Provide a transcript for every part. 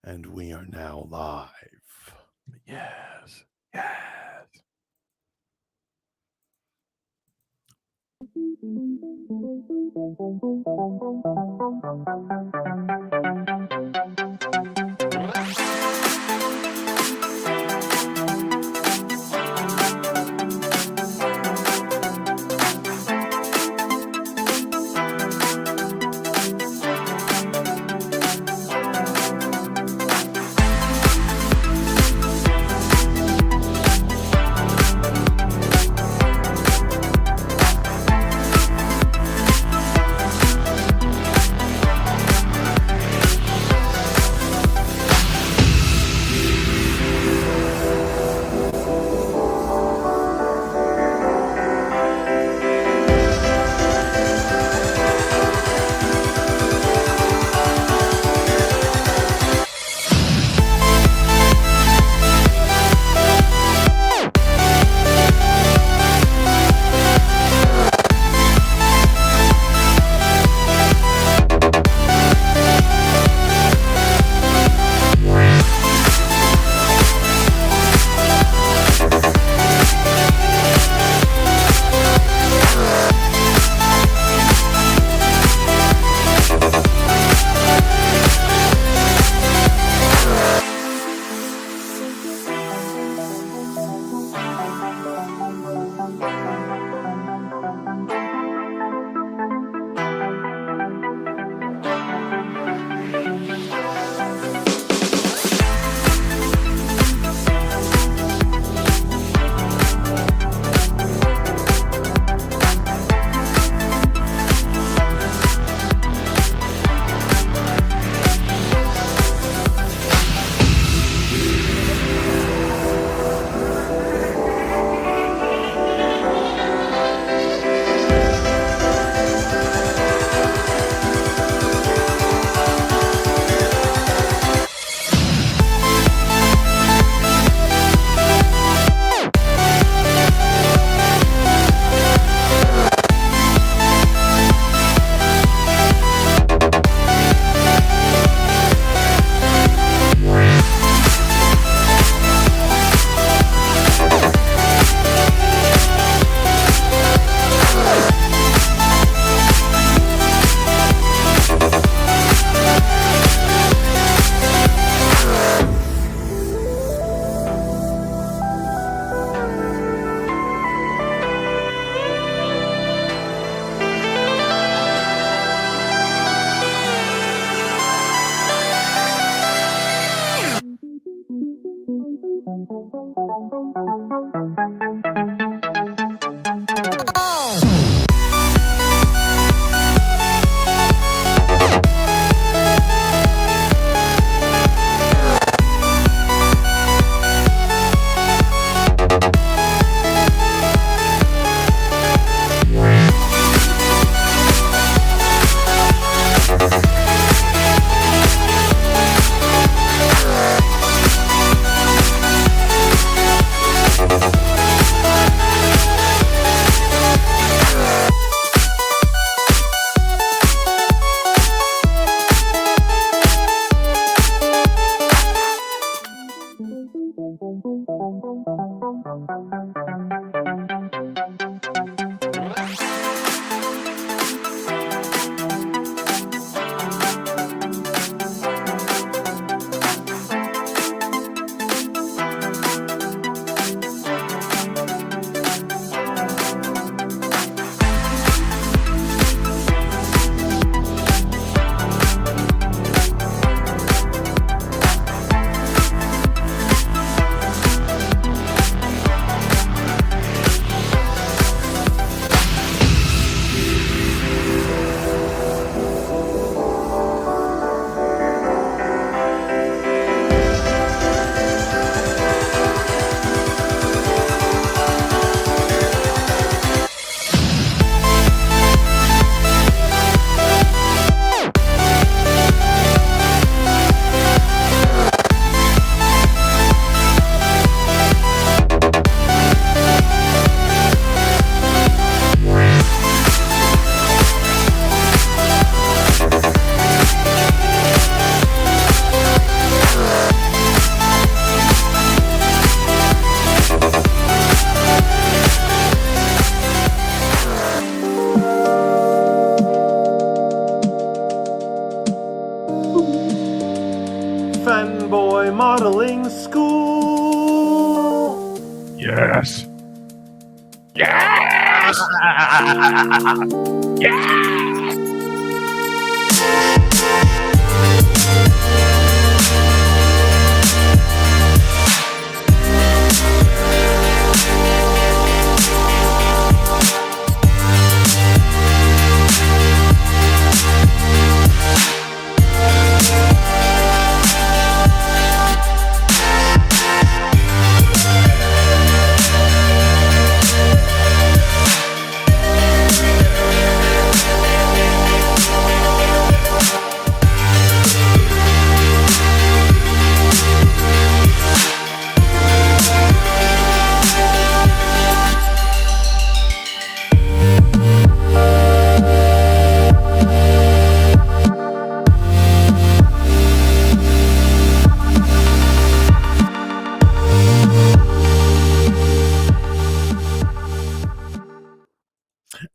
And we are now live. Yes. Yes. Fanboy Modeling School. Yes. Yes. Yes.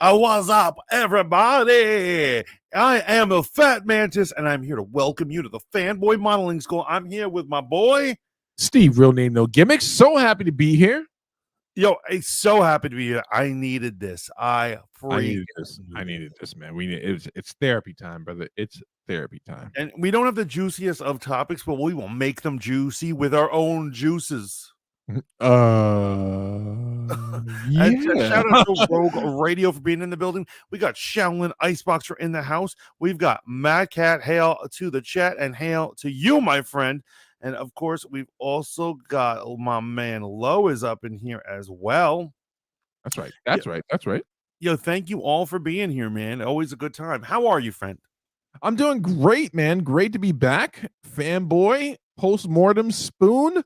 What's up, everybody? I am a Fat Mantis, and I'm here to welcome you to the Fanboy Modeling School. I'm here with my boy Steve, real name, no gimmicks. So happy to be here. Yo, I'm so happy to be here. I needed this. I needed this, man. It's therapy time, brother. It's therapy time. And we don't have the juiciest of topics, but we will make them juicy with our own juices. Yeah. And shout out to Rogue Radio for being in the building. We got Shaolin Iceboxer in the house. We've got Mad Cat. Hail to the chat and hail to you, my friend. And of course, we've also got my man Lo is up in here as well. That's right. That's right. Yo, thank you all for being here, man. Always a good time. How are you, friend? I'm doing great, man. Great to be back. Fanboy, postmortem spoon,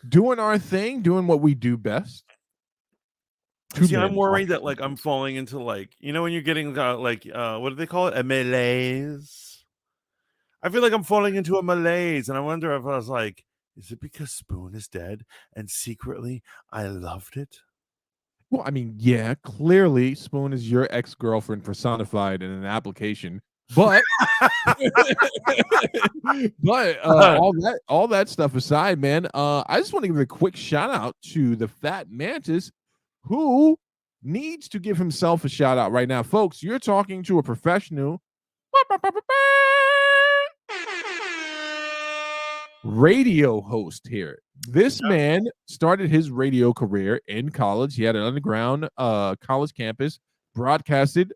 doing our thing, doing what we do best. See, I'm worried that like I'm falling into like, you know, when you're getting what do they call it? A malaise. I feel like I'm falling into a malaise, and I wonder if I was like, is it because Spoon is dead and secretly I loved it? Well, I mean, yeah, clearly Spoon is your ex-girlfriend personified in an application, but all that stuff aside, man, I just want to give a quick shout out to the Fat Mantis, who needs to give himself a shout out right now. Folks, you're talking to a professional radio host here. This man started his radio career in college. He had an underground college campus, broadcasted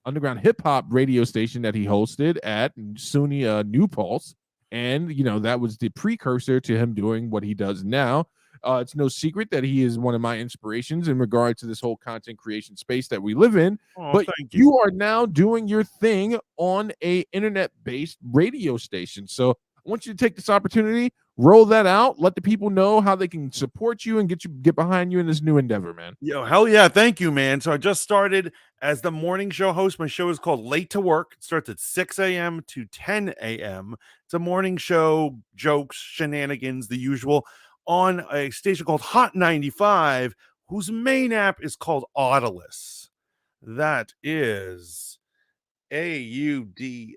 underground hip-hop radio station that he hosted at SUNY New Pulse. And, you know, that was the precursor to him doing what he does now. It's no secret that he is one of my inspirations in regard to this whole content creation space that we live in. But thank you are now doing your thing on a internet-based radio station. So I want you to take this opportunity, roll that out, let the people know how they can support you and get behind you in this new endeavor, man. Yo, hell yeah. Thank you, man. So I just started as the morning show host. My show is called Late to Work. It starts at 6 a.m. to 10 a.m. It's a morning show, jokes, shenanigans, the usual, on a station called Hot 95, whose main app is called Audilus. That is AUDILOUS,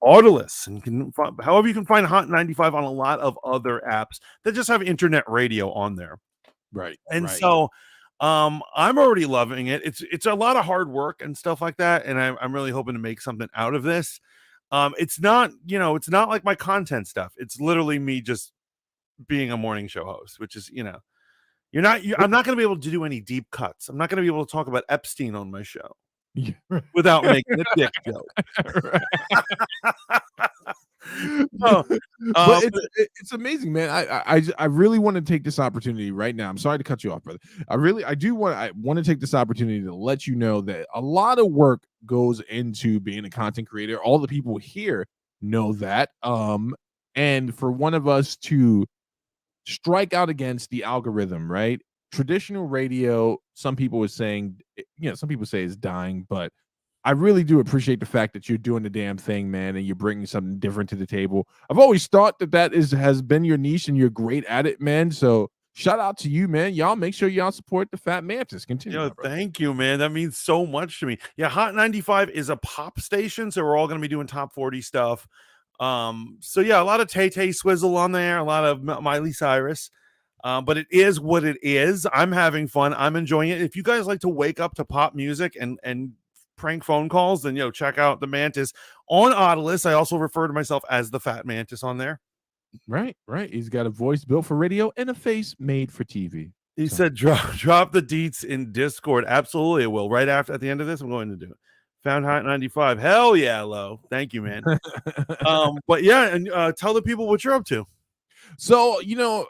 Audilus. And you can however you can find Hot 95 on a lot of other apps that just have internet radio on there. Right. And so I'm already loving it. It's a lot of hard work and stuff like that. And I'm really hoping to make something out of this. It's not, you know, it's not like my content stuff. It's literally me just being a morning show host, which is, you know, I'm not going to be able to do any deep cuts. I'm not going to be able to talk about Epstein on my show without making a dick joke. But it's amazing, man. I really want to take this opportunity right now. I'm sorry to cut you off, brother. I want to take this opportunity to let you know that a lot of work goes into being a content creator. All the people here know that. And for one of us to strike out against the algorithm, right? Traditional radio, some people are saying, you know, some people say it's dying, but I really do appreciate the fact that you're doing the damn thing, man, and you're bringing something different to the table. I've always thought that has been your niche, and you're great at it, man. So shout out to you, man. Y'all make sure y'all support the Fat Mantis. Continue. Yo, thank you, man. That means so much to me. Yeah, Hot 95 is a pop station, so we're all going to be doing top 40 stuff. So yeah, a lot of Tay Tay Swizzle on there, a lot of Miley Cyrus. But it is what it is. I'm having fun. I'm enjoying it. If you guys like to wake up to pop music and prank phone calls, then check out the Mantis on Audilis. I also refer to myself as the Fat Mantis on there. Right. He's got a voice built for radio and a face made for TV. He said, drop the deets in Discord. Absolutely, it will. Right after, at the end of this, I'm going to do it. Found Hot 95. Hell yeah, Lo. Thank you, man. But yeah, and tell the people what you're up to. So,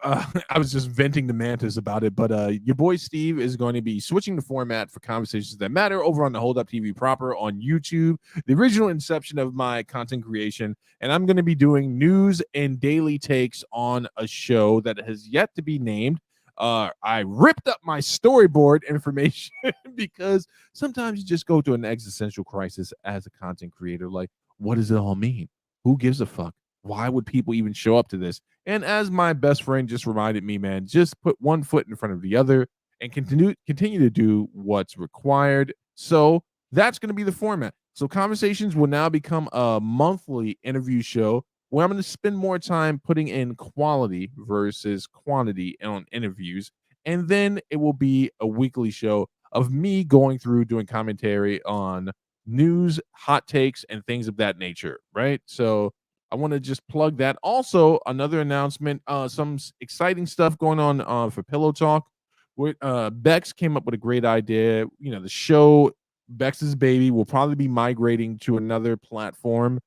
I was just venting to Mantis about it, but your boy Steve is going to be switching the format for Conversations That Matter over on the Hold Up TV proper on YouTube, the original inception of my content creation. And I'm going to be doing news and daily takes on a show that has yet to be named. I ripped up my storyboard information because sometimes you just go to an existential crisis as a content creator. Like, what does it all mean? Who gives a fuck? Why would people even show up to this? And as my best friend just reminded me, man, just put one foot in front of the other and continue to do what's required. So that's going to be the format. So Conversations will now become a monthly interview show where I'm going to spend more time putting in quality versus quantity on interviews. And then it will be a weekly show of me going through doing commentary on news, hot takes, and things of that nature, right? So I want to just plug that. Also, another announcement, some exciting stuff going on for Pillow Talk. With Bex came up with a great idea. The show Bex's Baby will probably be migrating to another platform.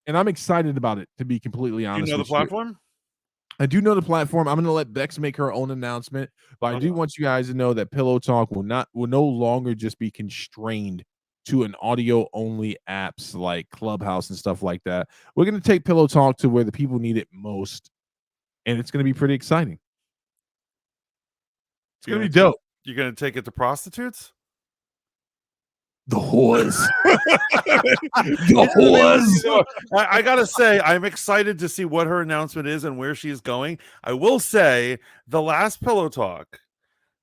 And I'm excited about it, to be completely honest. Do you know the platform? I do know the platform. I'm going to let Bex make her own announcement, but I do want you guys to know that Pillow Talk will no longer just be constrained to an audio only apps like Clubhouse and stuff like that. We're going to take Pillow Talk to where the people need it most, and it's going to be pretty exciting. It's going to be dope. You're going to take it to prostitutes? The whores. The whores. I gotta say, I'm excited to see what her announcement is and where she's going. I will say, the last Pillow Talk,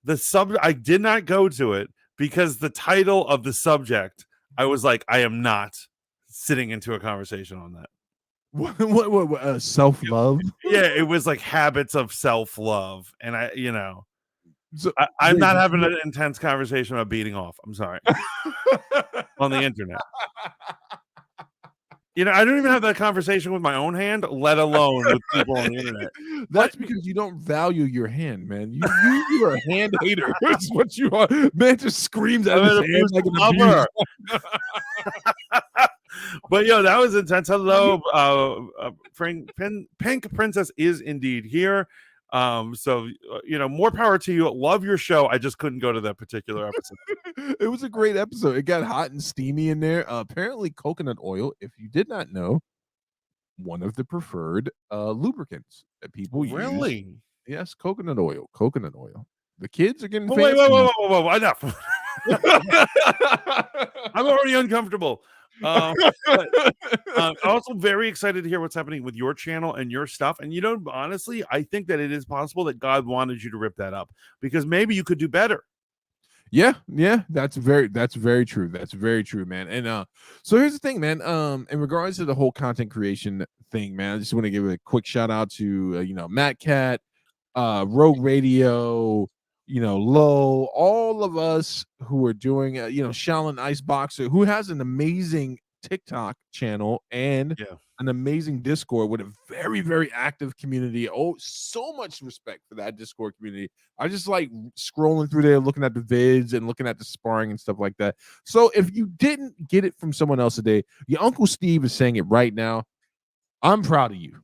I did not go to it because the title of the subject, I was like, I am not sitting into a conversation on that. What self-love? Yeah, it was like habits of self-love, and I'm not having an intense conversation about beating off. I'm sorry. On the internet. I don't even have that conversation with my own hand, let alone with people on the internet. That's because you don't value your hand, man. You are a hand hater. That's what you are. Man just screams at his hand like an abuser. But that was intense. Hello, Pink Princess is indeed here. So more power to you. Love your show. I just couldn't go to that particular episode. It was a great episode. It got hot and steamy in there. Apparently coconut oil, if you did not know, one of the preferred lubricants that people use. Really? Yes, coconut oil. The kids are getting fancy. Whoa, enough. I'm already uncomfortable. I'm also very excited to hear what's happening with your channel and your stuff. And honestly, I think that it is possible that God wanted you to rip that up because maybe you could do better. Yeah, that's very true. That's very true, man. And so here's the thing, man. In regards to the whole content creation thing, man, I just want to give a quick shout out to Matt Cat, Rogue Radio, Low, all of us who are doing, Shaolin Iceboxer, who has an amazing TikTok channel and an amazing Discord with a very, very active community. Oh, so much respect for that Discord community. I just like scrolling through there, looking at the vids and looking at the sparring and stuff like that. So if you didn't get it from someone else today, your Uncle Steve is saying it right now. I'm proud of you.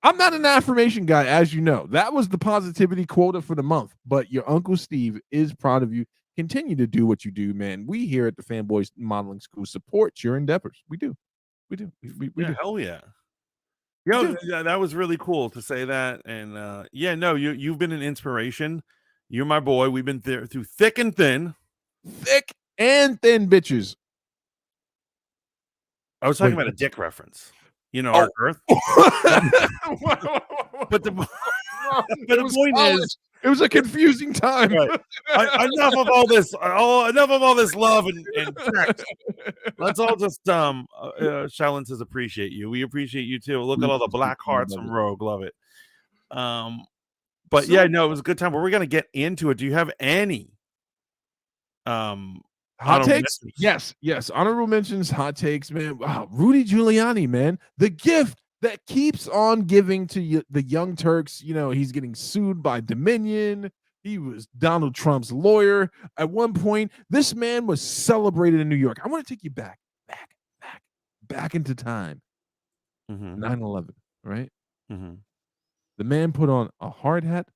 I'm not an affirmation guy, as you know. That was the positivity quota for the month. But your Uncle Steve is proud of you. Continue to do what you do, man. We here at the Fanboys Modeling School support your endeavors. We do. We do. Hell yeah. Yeah, that was really cool to say that. And you've been an inspiration. You're my boy. We've been through thick and thin. Thick and thin bitches. I was talking about a dick reference. Our Earth. But the point is, It was a confusing time. Right. Enough of all this. Enough of all this love and sex. Let's all just Shaolin says appreciate you. We appreciate you too. Look at all the black hearts from Rogue. Love it. But yeah, no, it was a good time. But we're gonna get into it. Do you have any hot takes? Mentions? Yes. Honorable mentions, hot takes, man. Wow, Rudy Giuliani, man. The gift that keeps on giving to the Young Turks. You know, he's getting sued by Dominion. He was Donald Trump's lawyer. At one point, this man was celebrated in New York. I want to take you back into time. 9/11, right? The man put on a hard hat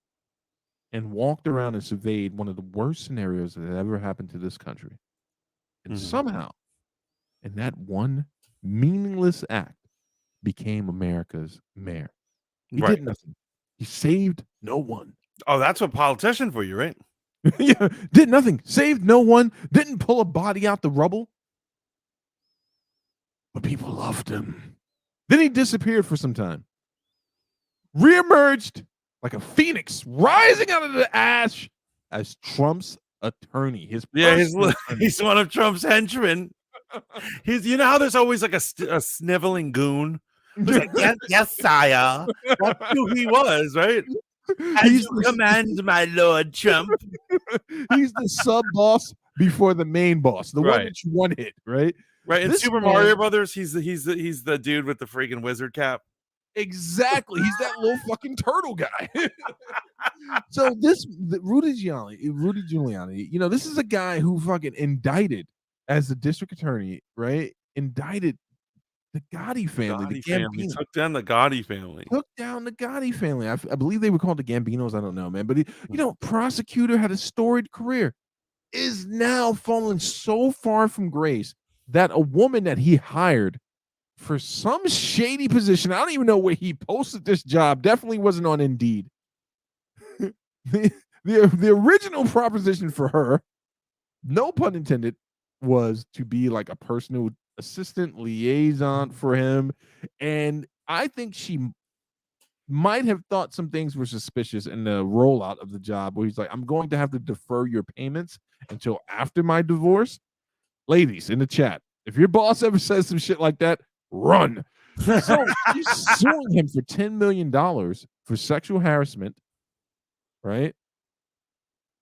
and walked around and surveyed one of the worst scenarios that had ever happened to this country. And somehow, in that one meaningless act, became America's mayor. He did nothing. He saved no one. Oh, that's a politician for you, right? Yeah, did nothing. Saved no one. Didn't pull a body out the rubble. But people loved him. Then he disappeared for some time. Reemerged like a phoenix, rising out of the ash as Trump's attorney. He's one of Trump's henchmen. You know how there's always like a sniveling goon. Like, yes, sire. That's who he was, right? As you command, my Lord Trump. He's the sub boss before the main boss, the one that you one hit, right? Right. In Super Mario Brothers, he's the dude with the freaking wizard cap. Exactly. He's that little fucking turtle guy. So Rudy Giuliani, you know, this is a guy who fucking indicted as the district attorney, right? Indicted the Gotti family. Took down the Gotti family. I believe they were called the Gambinos. I don't know, man. But you know, prosecutor had a storied career, is now fallen so far from grace that a woman that he hired for some shady position, I don't even know where he posted this job, definitely wasn't on Indeed. The original proposition for her, no pun intended, was to be like a personal assistant liaison for him. And I think she might have thought some things were suspicious in the rollout of the job, where he's like, I'm going to have to defer your payments until after my divorce. Ladies in the chat, if your boss ever says some shit like that, run. So she's suing him for $10 million for sexual harassment, right?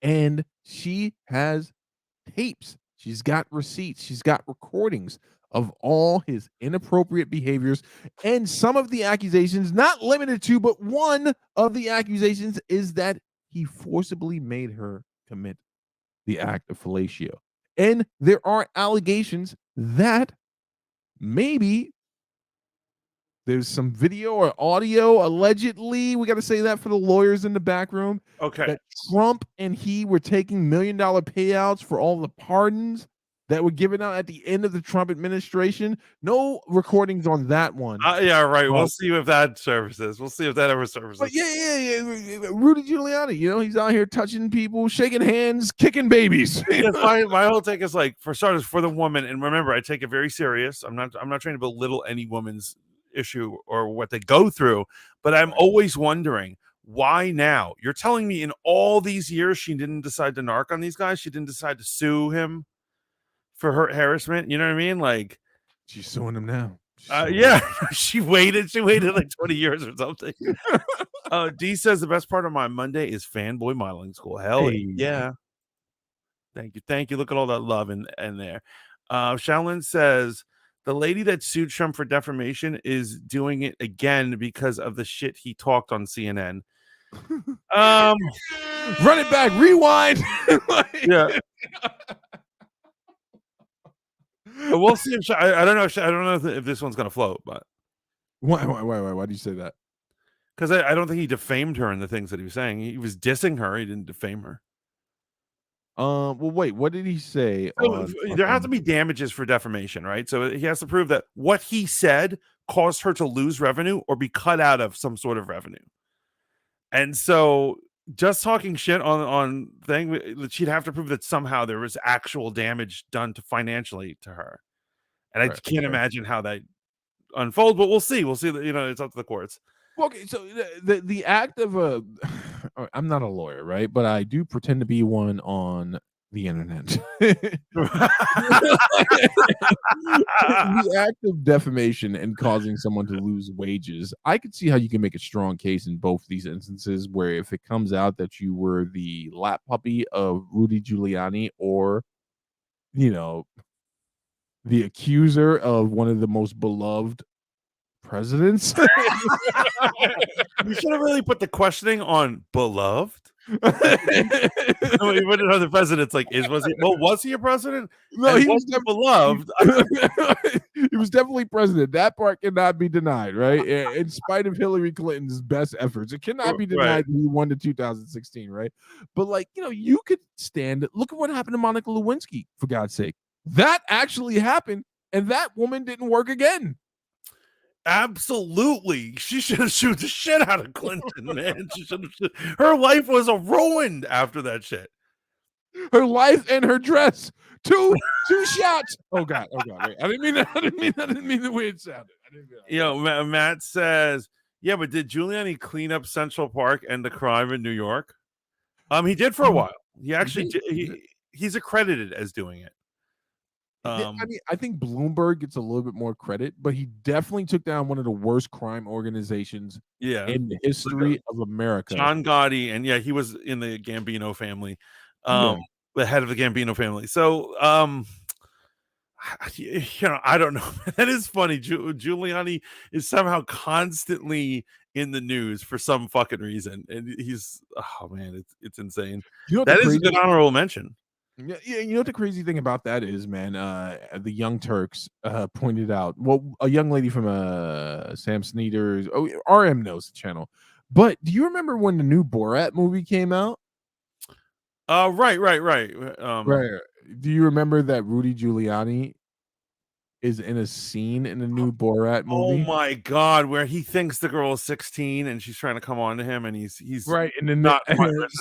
And she has tapes. She's got receipts. She's got recordings of all his inappropriate behaviors. And some of the accusations, not limited to, but one of the accusations is that he forcibly made her commit the act of fellatio. And there are allegations that maybe there's some video or audio, allegedly, we got to say that for the lawyers in the back room. Okay. That Trump and he were taking $1 million payouts for all the pardons that were given out at the end of the Trump administration. No recordings on that one. Yeah, right. We'll see if that surfaces. We'll see if that ever surfaces. But yeah. Rudy Giuliani, you know, he's out here touching people, shaking hands, kicking babies. My whole take is like, for starters, for the woman, and remember, I take it very serious. I'm not trying to belittle any woman's issue or what they go through, but I'm always wondering, why now? You're telling me in all these years she didn't decide to narc on these guys? She didn't decide to sue him for her harassment? You know what I mean? Like, she's suing him now. Yeah. she waited like 20 years or something. D says the best part of my Monday is fanboy modeling school. Hell yeah. Thank you. Look at all that love in there. Shaolin says the lady that sued Trump for defamation is doing it again because of the shit he talked on CNN. Run it back, rewind. Yeah. We'll see if I don't know if this one's gonna float, but why do you say that? Because I don't think he defamed her in the things that he was saying. He was dissing her. He didn't defame her. Well, wait. What did he say? There has to be damages for defamation, right? So he has to prove that what he said caused her to lose revenue or be cut out of some sort of revenue. And so, just talking shit on thing, she'd have to prove that somehow there was actual damage done financially to her. And I can't imagine how that unfolds, but we'll see. We'll see that, you know, it's up to the courts. Okay, so the act of a I'm not a lawyer, right? But I do pretend to be one on the internet. The act of defamation and causing someone to lose wages, I could see how you can make a strong case in both these instances where if it comes out that you were the lap puppy of Rudy Giuliani or, you know, the accuser of one of the most beloved presidents. You should have really put the questioning on beloved. No, you put it on the president. It's like, was he a president? No, And he was was he beloved? he was definitely president. That part cannot be denied, right? In spite of Hillary Clinton's best efforts, it cannot be Right. denied that he won the 2016, right? But like, you could stand it. Look at what happened to Monica Lewinsky, for God's sake. That actually happened, and that woman didn't work again. Absolutely. She should have shoot the shit out of Clinton, man. Her life was ruined after that shit. Her life and her dress. Two shots. Oh God. Wait. I didn't mean that. I didn't mean the way it sounded. Matt says, yeah, but did Giuliani clean up Central Park and the crime in New York? He did for a while. He actually he's accredited as doing it. I mean, I think Bloomberg gets a little bit more credit, but he definitely took down one of the worst crime organizations in the history of America. John Gotti, and he was in the Gambino family, the head of the Gambino family. So, I don't know. That is funny. Giuliani is somehow constantly in the news for some fucking reason, and he's it's insane. That is a good honorable mention. Yeah, you know what the crazy thing about that is, man? The Young Turks pointed out. Well, a young lady from Sam Sneeder's RM knows the channel. But do you remember when the new Borat movie came out? Right. Right. Do you remember that Rudy Giuliani is in a scene in the new Borat movie? Oh my God, where he thinks the girl is 16 and she's trying to come on to him, and he's right, and then not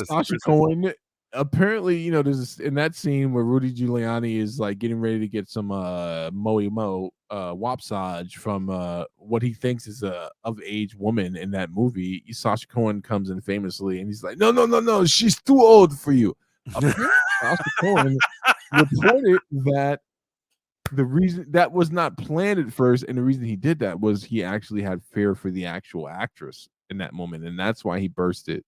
Sasha Cohen. Apparently, there's in that scene where Rudy Giuliani is like getting ready to get some wapsage from what he thinks is a of age woman in that movie. Sasha Cohen comes in famously, and he's like, "No, she's too old for you." Apparently, Sasha Cohen reported that the reason that was not planned at first, and the reason he did that was he actually had fear for the actual actress in that moment, and that's why he bursted.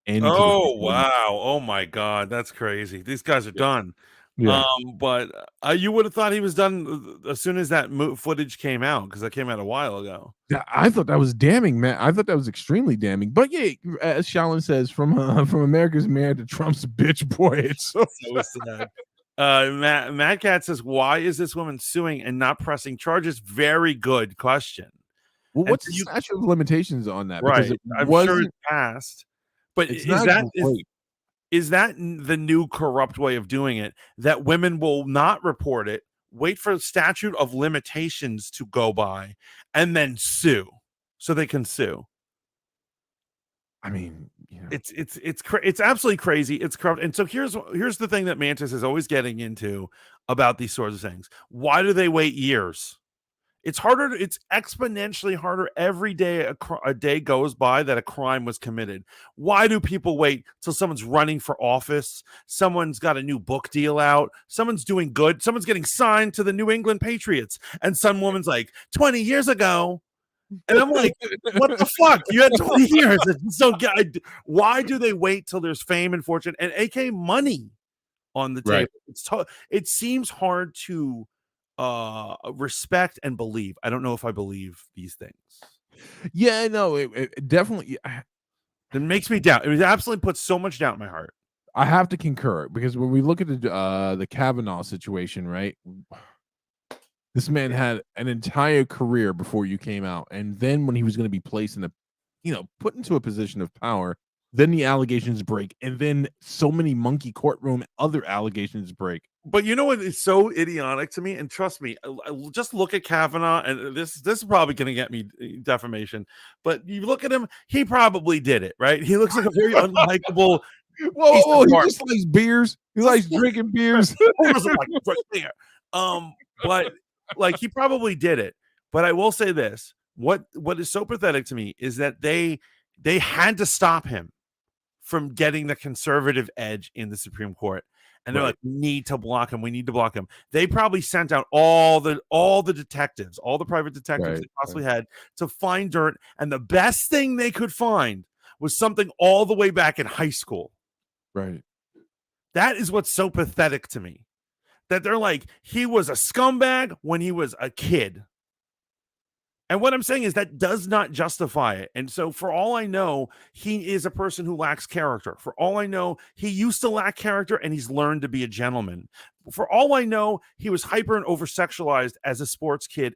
Oh wow! Oh my God, that's crazy. These guys are done. Yeah. But you would have thought he was done as soon as that footage came out, because that came out a while ago. Yeah, I thought that was damning, man. I thought that was extremely damning. But yeah, as Shalin says, from America's mayor to Trump's bitch boy, it's so sad. Matt Cat says, "Why is this woman suing and not pressing charges?" Very good question. Well, what's the statute of limitations on that? Right, I'm sure it's passed. But is that the new corrupt way of doing it, that women will not report it, wait for the statute of limitations to go by, and then sue, so they can sue? I mean, it's absolutely crazy. It's corrupt. And so here's the thing that Mantis is always getting into about these sorts of things. Why do they wait years? It's harder. It's exponentially harder every day a day goes by that a crime was committed. Why do people wait till someone's running for office? Someone's got a new book deal out. Someone's doing good. Someone's getting signed to the New England Patriots. And some woman's like, 20 years ago. And I'm like, what the fuck? You had 20 years. So why do they wait till there's fame and fortune and AK money on the table? Right. It seems hard to respect and believe. I don't know if I believe these things. Yeah, no, it definitely it makes me doubt. It absolutely puts so much doubt in my heart. I have to concur, because when we look at the Kavanaugh situation, right? This man had an entire career before you came out, and then when he was going to be placed in put into a position of power, then the allegations break, and then so many monkey courtroom other allegations break. But you know what is so idiotic to me, and trust me, just look at Kavanaugh, and this is probably going to get me defamation. But you look at him; he probably did it, right? He looks like a very unlikable. Whoa! He just likes beers. He likes drinking beers. Right there. But like he probably did it. But I will say this: what is so pathetic to me is that they had to stop him from getting the conservative edge in the Supreme Court. And they're Right. like, we need to block him. We need to block him. They probably sent out all the detectives, all the private detectives they possibly had to find dirt. And the best thing they could find was something all the way back in high school. Right. That is what's so pathetic to me. That they're like, he was a scumbag when he was a kid. And what I'm saying is that does not justify it. And so, for all I know, he is a person who lacks character. For all I know, he used to lack character and he's learned to be a gentleman. For all I know, he was hyper and over sexualized as a sports kid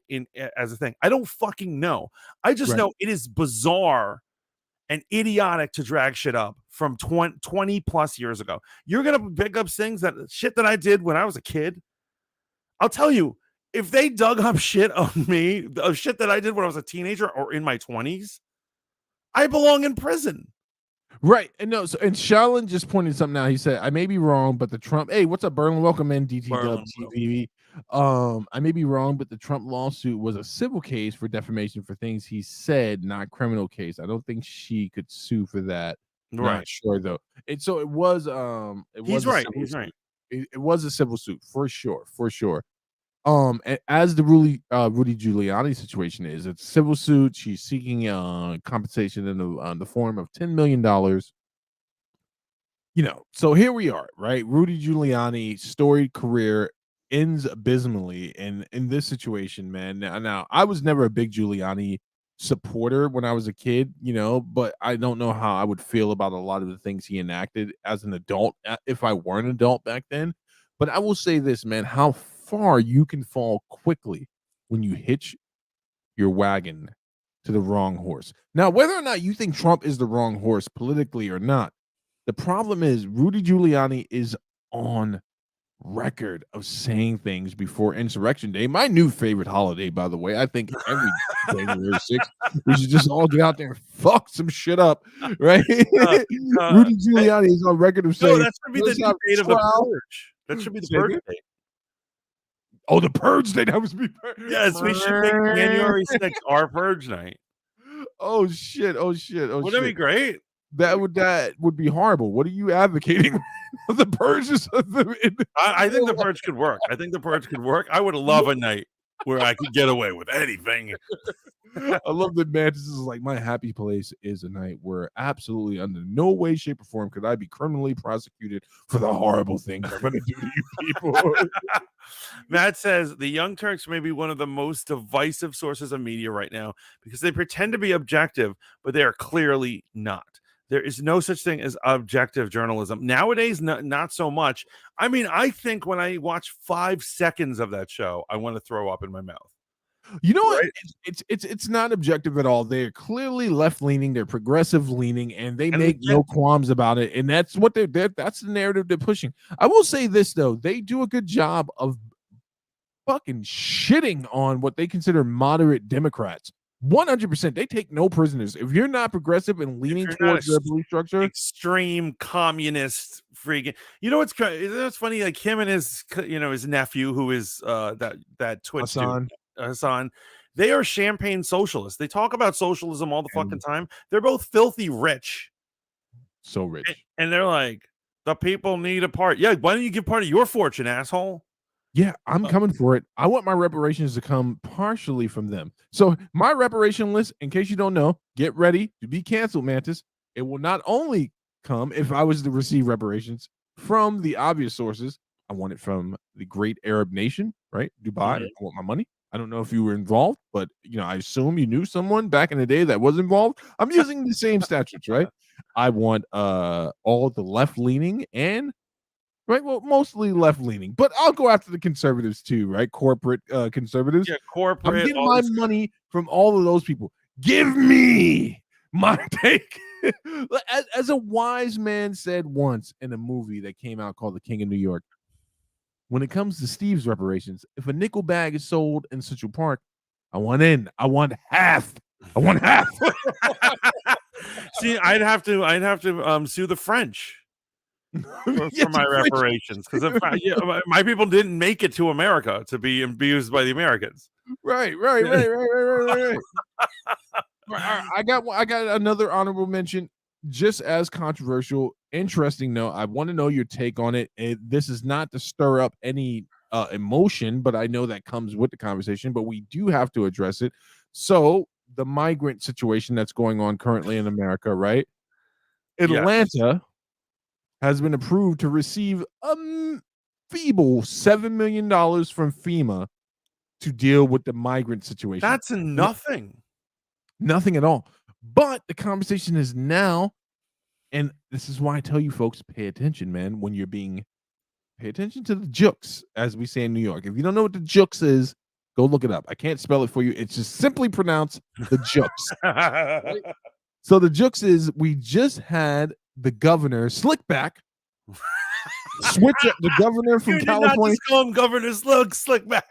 as a thing. I don't fucking know. I just know it is bizarre and idiotic to drag shit up from 20 plus years ago. You're going to pick up things shit that I did when I was a kid. I'll tell you, if they dug up shit on me, of shit that I did when I was a teenager or in my 20s, I belong in prison. Right. And no, and Shalin just pointed something out. He said, I may be wrong, but the Trump, hey, what's up, Berlin? Welcome in, DT Dub TV. I may be wrong, but the Trump lawsuit was a civil case for defamation for things he said, not criminal case. I don't think she could sue for that. Right. Not sure though. And so it was He's right. He's right. It was a civil suit for sure, for sure. As the Rudy Giuliani situation is, it's a civil suit. She's seeking compensation in the form of $10 million. You know, so here we are, right? Rudy Giuliani storied career ends abysmally in this situation, man. Now I was never a big Giuliani supporter when I was a kid, you know, but I don't know how I would feel about a lot of the things he enacted as an adult if I were an adult back then. But I will say this, man, how far you can fall quickly when you hitch your wagon to the wrong horse. Now, whether or not you think Trump is the wrong horse politically or not, the problem is Rudy Giuliani is on record of saying things before Insurrection Day. My new favorite holiday, by the way. I think every January 6th, we should just all get out there and fuck some shit up, right? Rudy Giuliani is on record of saying, no, that should be the date of the purge. That should be the purge date. Oh, the purge day. That was me. Yes, we should make January 6th our purge night. Oh shit. Wouldn't that be great? That would be horrible. What are you advocating? The purges of I think the purge could work. I would love a night where I could get away with anything. I love that Mantis is like, my happy place is a night where absolutely under no way, shape, or form could I be criminally prosecuted for the horrible things I'm going to do to you people. Matt says the Young Turks may be one of the most divisive sources of media right now because they pretend to be objective, but they are clearly not. There is no such thing as objective journalism. Nowadays, not so much. I mean, I think when I watch 5 seconds of that show, I want to throw up in my mouth. You know what? It's not objective at all. They're clearly left leaning. They're progressive leaning, and they make no qualms about it. And that's what that's the narrative they're pushing. I will say this though: they do a good job of fucking shitting on what they consider moderate Democrats. 100%. They take no prisoners. If you're not progressive and leaning towards their belief structure, extreme communist freaking. You know what's funny? Like him and his nephew, who is that Twitch dude, Hassan, they are champagne socialists. They talk about socialism all the fucking time. They're both filthy rich. So rich. And they're like, the people need a part. Yeah, why don't you give part of your fortune, asshole? Yeah, I'm coming for it. I want my reparations to come partially from them. So my reparation list, in case you don't know, get ready to be canceled, Mantis. It will not only come if I was to receive reparations from the obvious sources. I want it from the great Arab nation, right? Dubai. I want my money. I don't know if you were involved, but I assume you knew someone back in the day that was involved. I'm using the same statutes, right? I want all the left-leaning and well, mostly left-leaning, but I'll go after the conservatives too, right? Corporate conservatives. Yeah, corporate. I'm getting my money from all of those people. Give me my take. As a wise man said once in a movie that came out called The King of New York, when it comes to Steve's reparations, if a nickel bag is sold in Central Park, I want half. See, I'd have to sue the French. For my reparations, because my people didn't make it to America to be abused by the Americans. Right. I got another honorable mention, just as controversial. Interesting note. I want to know your take on it. This is not to stir up any emotion, but I know that comes with the conversation. But we do have to address it. So the migrant situation that's going on currently in America, right? Yes. Atlanta has been approved to receive a feeble $7 million from FEMA to deal with the migrant situation. That's nothing. Nothing at all. But the conversation is now, and this is why I tell you folks, pay attention, man, when you're being, pay attention to the jukes, as we say in New York. If you don't know what the jukes is, go look it up. I can't spell it for you. It's just simply pronounced the jukes. Right? So the jukes is, we just had the governor Slickback switch up the governor from California. Not just call him Governor Slickback.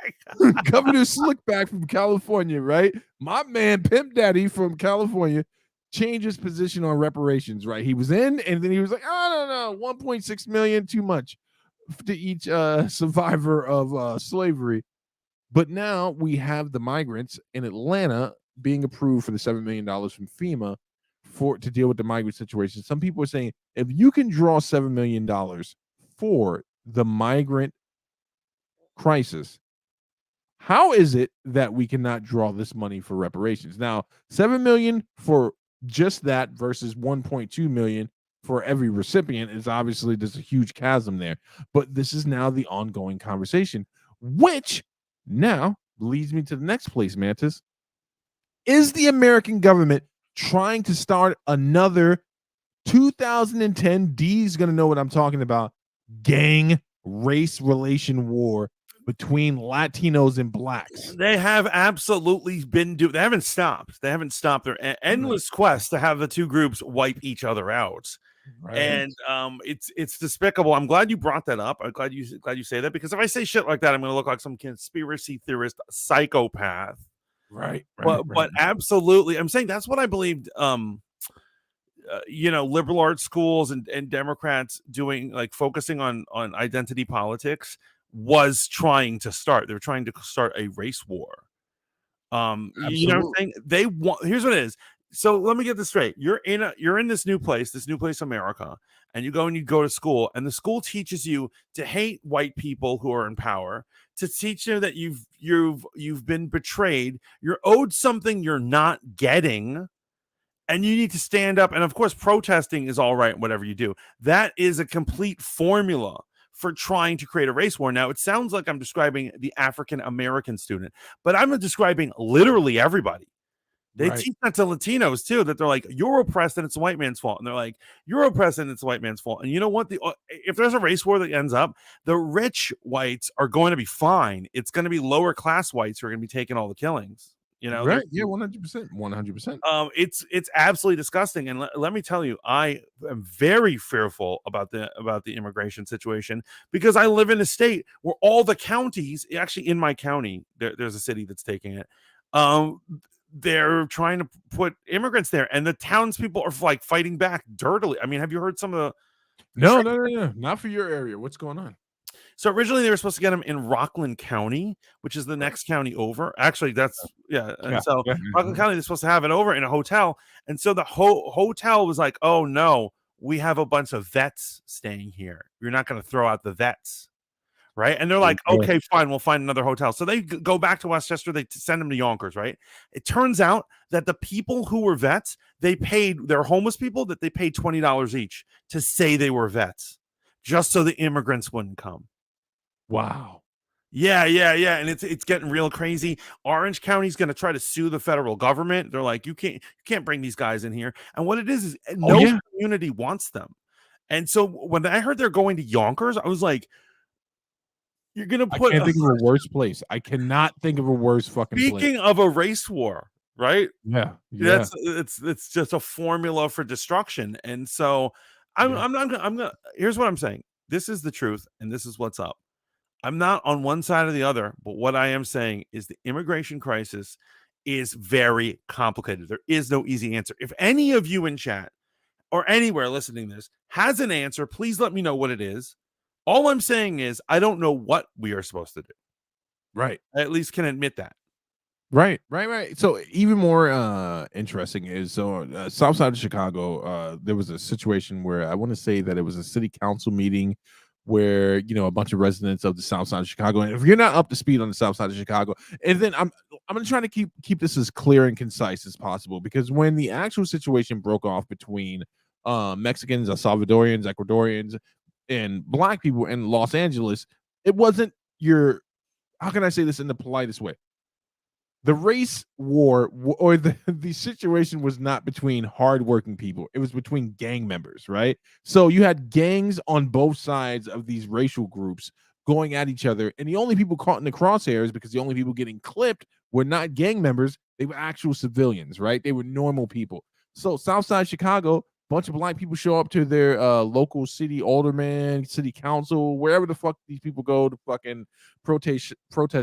Governor Slickback from California, right? My man Pimp Daddy from California changed his position on reparations, right? He was in, and then he was like, oh, no, 1.6 million, too much to each survivor of slavery. But now we have the migrants in Atlanta being approved for the $7 million from FEMA to deal with the migrant situation. Some people are saying, if you can draw $7 million for the migrant crisis, how is it that we cannot draw this money for reparations? Now, 7 million for just that versus 1.2 million for every recipient is obviously, there's a huge chasm there. But this is now the ongoing conversation, which now leads me to the next place, Mantis. Is the American government trying to start another 2010, D's going to know what I'm talking about, gang race relation war between Latinos and blacks? They have absolutely been they haven't stopped. They haven't stopped their endless quest to have the two groups wipe each other out. Right. And it's despicable. I'm glad you brought that up. I'm glad you say that, because if I say shit like that, I'm going to look like some conspiracy theorist psychopath. Right. But absolutely, I'm saying that's what I believed. Liberal arts schools and Democrats doing, like, focusing on identity politics was trying to start. They were trying to start a race war. You know what I'm saying? They want. Here's what it is. So let me get this straight. You're in this new place, America, and you go to school, and the school teaches you to hate white people who are in power, to teach you that you've been betrayed, you're owed something you're not getting, and you need to stand up. And of course, protesting is all right, whatever you do. That is a complete formula for trying to create a race war. Now, it sounds like I'm describing the African American student, but I'm describing literally everybody. They teach that to Latinos too, that they're like, you're oppressed and it's the white man's fault. And they're like, you're oppressed and it's the white man's fault. And you know what? If there's a race war that ends up, the rich whites are going to be fine. It's going to be lower class whites who are going to be taking all the killings. You know, right? Yeah, 100%. It's absolutely disgusting. And let me tell you, I am very fearful about the immigration situation, because I live in a state where all the counties, actually in my county, there's a city that's taking it. They're trying to put immigrants there, and the townspeople are like fighting back dirtily. I mean, have you heard some of the? No, not for your area. What's going on? So originally they were supposed to get them in Rockland County, which is the next county over. Actually, so Rockland County, they're supposed to have it over in a hotel, and so the hotel was like, "Oh no, we have a bunch of vets staying here. You're not going to throw out the vets." Right. And they're like, okay, fine, we'll find another hotel. So they go back to Westchester. They send them to Yonkers. Right. It turns out that the people who were vets, they're homeless people, that they paid $20 each to say they were vets, just so the immigrants wouldn't come. Wow. Yeah. And it's getting real crazy. Orange County's going to try to sue the federal government. They're like, you can't bring these guys in here. And what it is no community wants them. And so when I heard they're going to Yonkers, I was like, you're gonna put. I can't think of a worse place. I cannot think of a worse fucking place. Speaking of a race war, right? Yeah. It's just a formula for destruction. And so I'm gonna. Here's what I'm saying. This is the truth, and this is what's up. I'm not on one side or the other, but what I am saying is the immigration crisis is very complicated. There is no easy answer. If any of you in chat or anywhere listening to this has an answer, please let me know what it is. All I'm saying is I don't know what we are supposed to do. Right. I at least can admit that. Right. So even more interesting is south side of Chicago, there was a situation where I want to say that it was a city council meeting where a bunch of residents of the south side of Chicago, and if you're not up to speed on the south side of Chicago, and then I'm gonna try to keep this as clear and concise as possible, because when the actual situation broke off between Mexicans, El Salvadorians, Ecuadorians, and black people in Los Angeles, it wasn't your, how can I say this in the politest way? The race war or the situation was not between hardworking people. It was between gang members, right? So you had gangs on both sides of these racial groups going at each other. And the only people caught in the crosshairs, because the only people getting clipped were not gang members, they were actual civilians, right? They were normal people. So Southside Chicago, bunch of black people show up to their local city alderman, city council, wherever the fuck these people go to fucking protest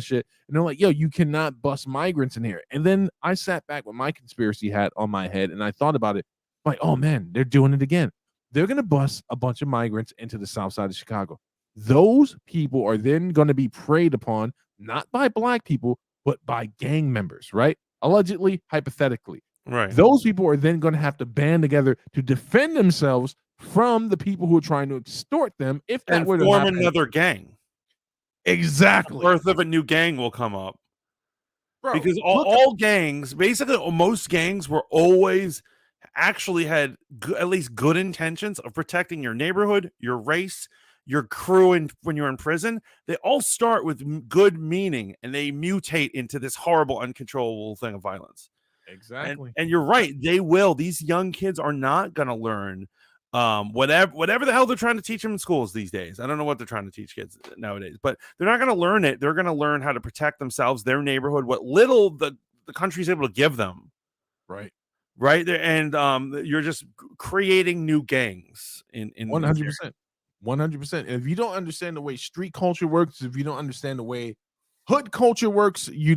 shit. And they're like, yo, you cannot bust migrants in here. And then I sat back with my conspiracy hat on my head and I thought about it. Like, oh man, they're doing it again. They're going to bust a bunch of migrants into the south side of Chicago. Those people are then going to be preyed upon, not by black people, but by gang members, right? Allegedly, hypothetically. Right. Those people are then going to have to band together to defend themselves from the people who are trying to extort them. If that And were to form happen, another gang. exactly. Birth of a new gang will come up. Bro, because all gangs, basically most gangs were always actually had at least good intentions of protecting your neighborhood, your race, your crew, and when you're in prison, they all start with good meaning and they mutate into this horrible, uncontrollable thing of violence. Exactly. And you're right, they will. These young kids are not going to learn whatever the hell they're trying to teach them in schools these days. I don't know what they're trying to teach kids nowadays, but they're not going to learn it. They're going to learn how to protect themselves, their neighborhood, what little the country's able to give them. Right there. And you're just creating new gangs in 100%. 100%. If you don't understand the way street culture works, if you don't understand the way hood culture works, you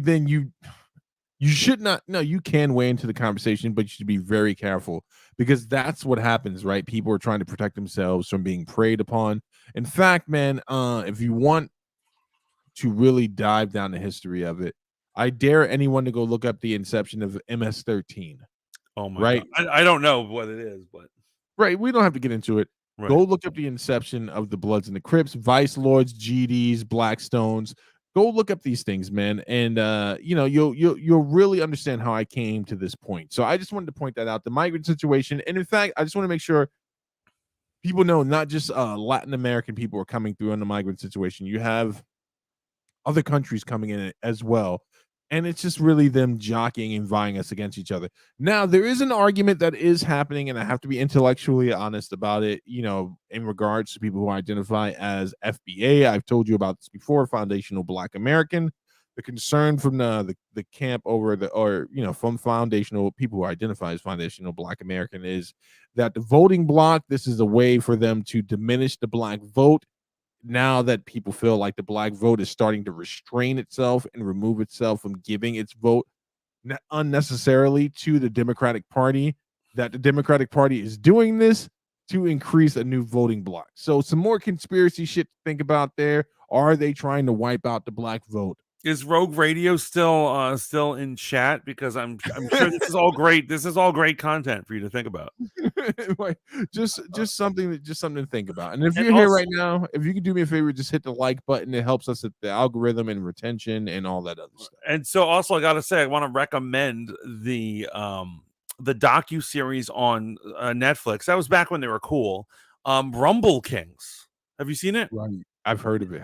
should not. No, you can weigh into the conversation, but you should be very careful, because that's what happens, right? People are trying to protect themselves from being preyed upon. In fact, man, if you want to really dive down the history of it, I dare anyone to go look up the inception of MS-13. Oh my right? God. I don't know what it is, but Right. We don't have to get into it. right. Go look up the inception of the Bloods and the Crips, Vice Lords, GDs, Blackstones. Go look up these things, man, and you'll really understand how I came to this point. So I just wanted to point that out, the migrant situation, and in fact, I just want to make sure people know not just Latin American people are coming through on the migrant situation. You have other countries coming in as well. And it's just really them jockeying and vying us against each other. Now, there is an argument that is happening, and I have to be intellectually honest about it, in regards to people who identify as FBA. I've told you about this before, Foundational Black American. The concern from the camp from foundational people who identify as Foundational Black American is that the voting bloc, this is a way for them to diminish the black vote. Now that people feel like the black vote is starting to restrain itself and remove itself from giving its vote unnecessarily to the Democratic Party, that the Democratic Party is doing this to increase a new voting bloc. So some more conspiracy shit to think about there. Are they trying to wipe out the black vote? Is Rogue Radio still in chat? Because I'm sure this is all great. This is all great content for you to think about. just something to think about. And if you're here right now, if you can do me a favor, just hit the like button. It helps us at the algorithm and retention and all that other stuff. And so also I gotta say, I want to recommend the docu-series on Netflix. That was back when they were cool. Rumble Kings. Have you seen it? Right. I've heard of it.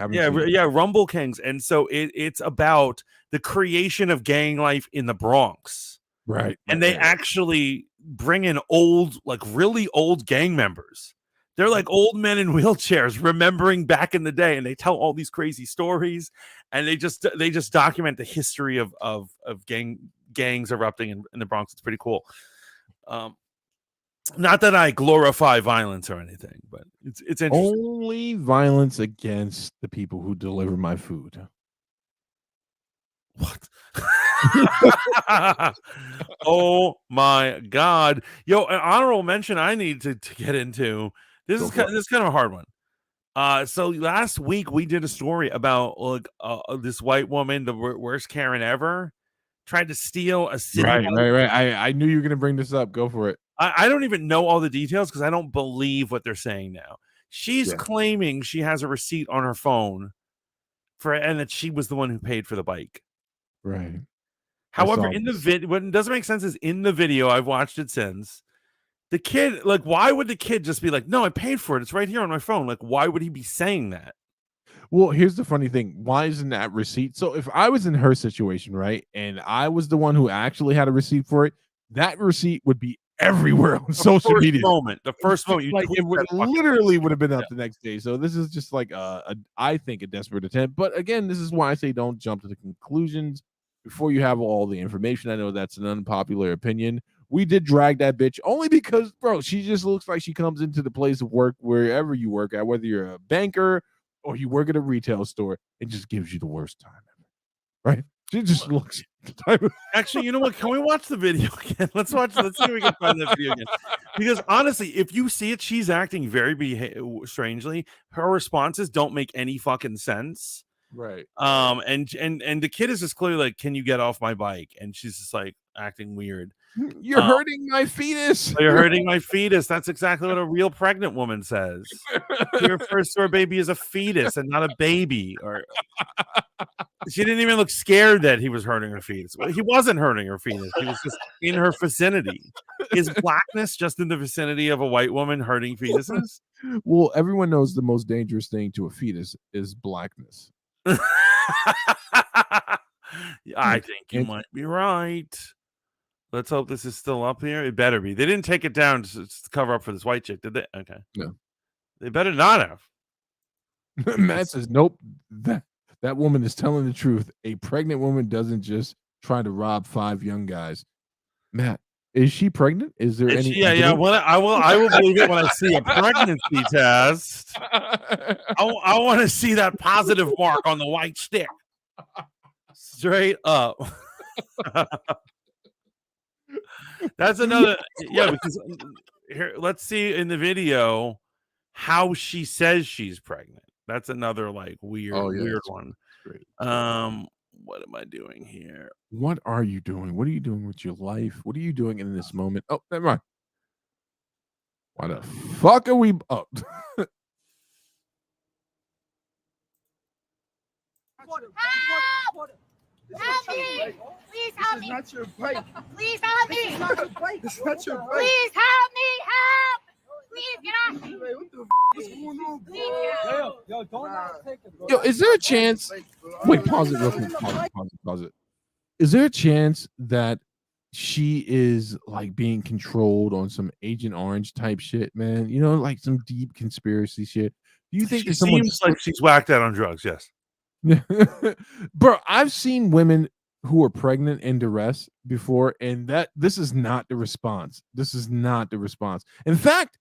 Yeah, Rumble Kings. And so it's about the creation of gang life in the Bronx. Right. And they actually bring in really old gang members. They're like old men in wheelchairs remembering back in the day, and they tell all these crazy stories, and they just document the history of gangs erupting in the Bronx. It's pretty cool. Not that I glorify violence or anything, but it's interesting. Only violence against the people who deliver my food. What? Oh my God. Yo, an honorable mention I need to get into. This is kind of a hard one. So last week we did a story about this white woman, the worst Karen ever, tried to steal a city Right, bike. right. I knew you were gonna bring this up. Go for it. I don't even know all the details because I don't believe what they're saying now. She's Yeah. claiming she has a receipt on her phone and that she was the one who paid for the bike. Right. However, in the video, what doesn't make sense is in the video, I've watched it since. The kid, like, why would the kid just be like, no, I paid for it. It's right here on my phone. Like, why would he be saying that? Well, here's the funny thing. Why isn't that receipt? So if I was in her situation, right, and I was the one who actually had a receipt for it, that receipt would be everywhere on social media. The first moment, like it would literally would have been up the next day. So this is just like I think a desperate attempt. But again, this is why I say don't jump to the conclusions before you have all the information. I know that's an unpopular opinion. We did drag that bitch only because, bro, she just looks like she comes into the place of work wherever you work at, whether you're a banker or you work at a retail store, it just gives you the worst time ever, right? She just looks. Actually, you know what? Can we watch the video again? Let's see if we can find that video again. Because honestly, if you see it, she's acting very strangely. Her responses don't make any fucking sense. Right. And the kid is just clearly like, "Can you get off my bike?" And she's just like acting weird. You're hurting my fetus. You're hurting my fetus. That's exactly what a real pregnant woman says. She refers to her baby as a fetus and not a baby. Or she didn't even look scared that he was hurting her fetus. Well, he wasn't hurting her fetus. He was just in her vicinity. Is blackness just in the vicinity of a white woman hurting fetuses? Well, everyone knows the most dangerous thing to a fetus is blackness. I think you might be right. Let's hope this is still up here. It better be. They didn't take it down to cover up for this white chick, did they? Okay. No. They better not have. Matt says, nope. That woman is telling the truth. A pregnant woman doesn't just try to rob 5 young guys. Matt, is she pregnant? Is there any? Yeah. Well, I will believe it when I see a pregnancy test. I want to see that positive mark on the white stick. Straight up. That's another, because here, let's see in the video how she says she's pregnant. That's another like weird one. Great. What am I doing here? What are you doing? What are you doing with your life? What are you doing in this moment? Oh, never mind. Why the fuck are we? Oh. Help me! Please help me! Not your bike. Please help me! It's not your bike. It's not your bike. Please help me! Help! Please get off me! Wait, what the what's going on, bro? Please Yo, don't take it, bro. Yo, is there a chance? Wait, pause it real quick. Pause it. Is there a chance that she is like being controlled on some Agent Orange type shit, man? You know, like some deep conspiracy shit. Do you think She seems like she's whacked out on drugs? Yes. Bro, I've seen women who are pregnant in duress before, and this is not the response. This is not the response. In fact,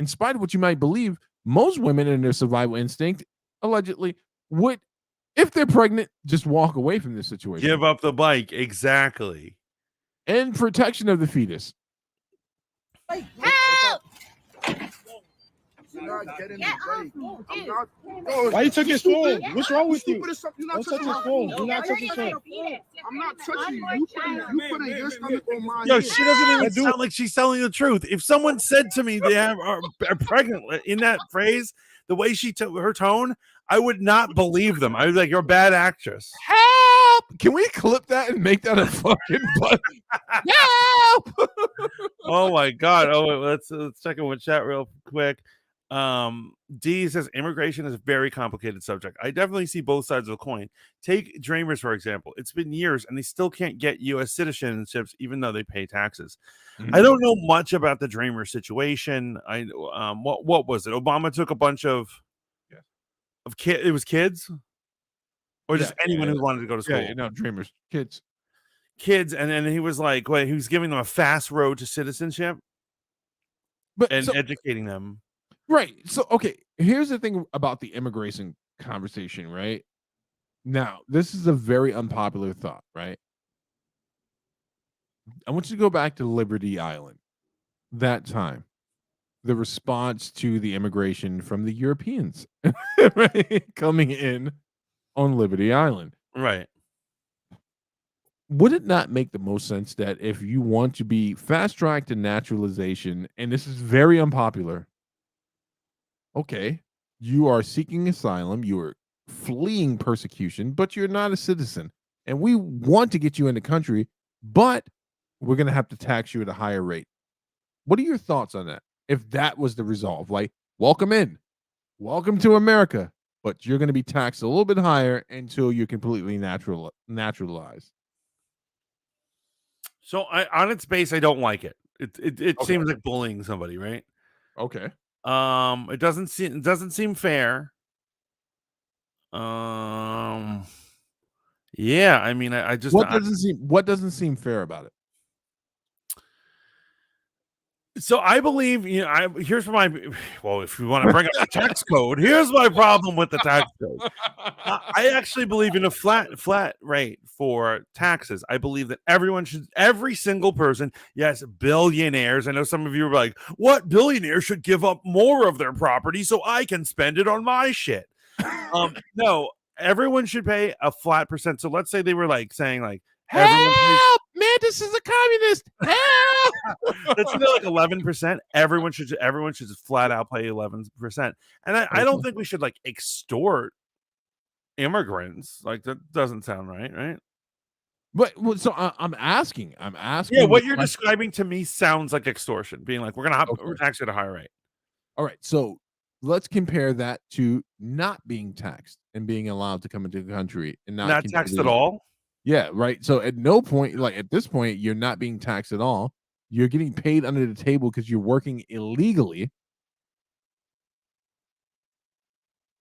in spite of what you might believe, most women in their survival instinct allegedly would, if they're pregnant, just walk away from this situation. Give up the bike. Exactly. In protection of the fetus. Help! Why you took his phone? What's wrong with you? Don't touch his phone. Do not touch his phone. I'm not touching you. You putting your stomach on mine. Yo, she doesn't even sound like she's telling the truth. If someone said to me they are pregnant in that phrase, the way she took her tone, I would not believe them. I was like, "You're a bad actress." Help! Can we clip that and make that a fucking button? Help! Oh my god! Oh, wait, let's check in with chat real quick. D says immigration is a very complicated subject. I definitely see both sides of the coin. Take Dreamers for example. It's been years and they still can't get U.S. citizenships even though they pay taxes. Mm-hmm. I don't know much about the Dreamer situation. I what was it? Obama took a bunch of kids. It was kids, or just anyone who wanted to go to school. Yeah, no, Dreamers, kids, and then he was like, wait, he was giving them a fast road to citizenship, and educating them. Right. So, okay, here's the thing about the immigration conversation, right? Now, this is a very unpopular thought, right? I want you to go back to Liberty Island. That time, the response to the immigration from the Europeans, right? Coming in on Liberty Island. Right. would it not make the most sense that if you want to be fast tracked to naturalization, and this is very unpopular, okay, you are seeking asylum, you are fleeing persecution, but you're not a citizen, and we want to get you in the country, but we're going to have to tax you at a higher rate. What are your thoughts on that? If that was the resolve, like, welcome in, welcome to America, but you're going to be taxed a little bit higher until you're completely naturalized. So on its base, I don't like it. It Okay. seems like bullying somebody, right? Okay. It doesn't seem fair. Um, yeah, I mean, I just What doesn't seem fair about it? so I believe, here's my well, if you want to bring up the tax code, here's my problem with the tax code. I actually believe in a flat rate for taxes. I believe that every single person, yes, billionaires. I know some of you are like, what billionaire should give up more of their property so I can spend it on my shit? No, everyone should pay a flat percent. So let's say they were like saying like everyone pays, Help! Mantis is a communist. Help! let's say like 11%. Everyone should just flat out pay 11%. And I don't think we should like extort immigrants. Like that doesn't sound right, right? But so I'm asking. Yeah, what the you're question. describing to me sounds like extortion. Being like, we're Okay. tax at a higher rate. All right, so let's compare that to not being taxed and being allowed to come into the country and Not taxed at all. Yeah, right. So at no point, like at this point, you're not being taxed at all. You're getting paid under the table because you're working illegally.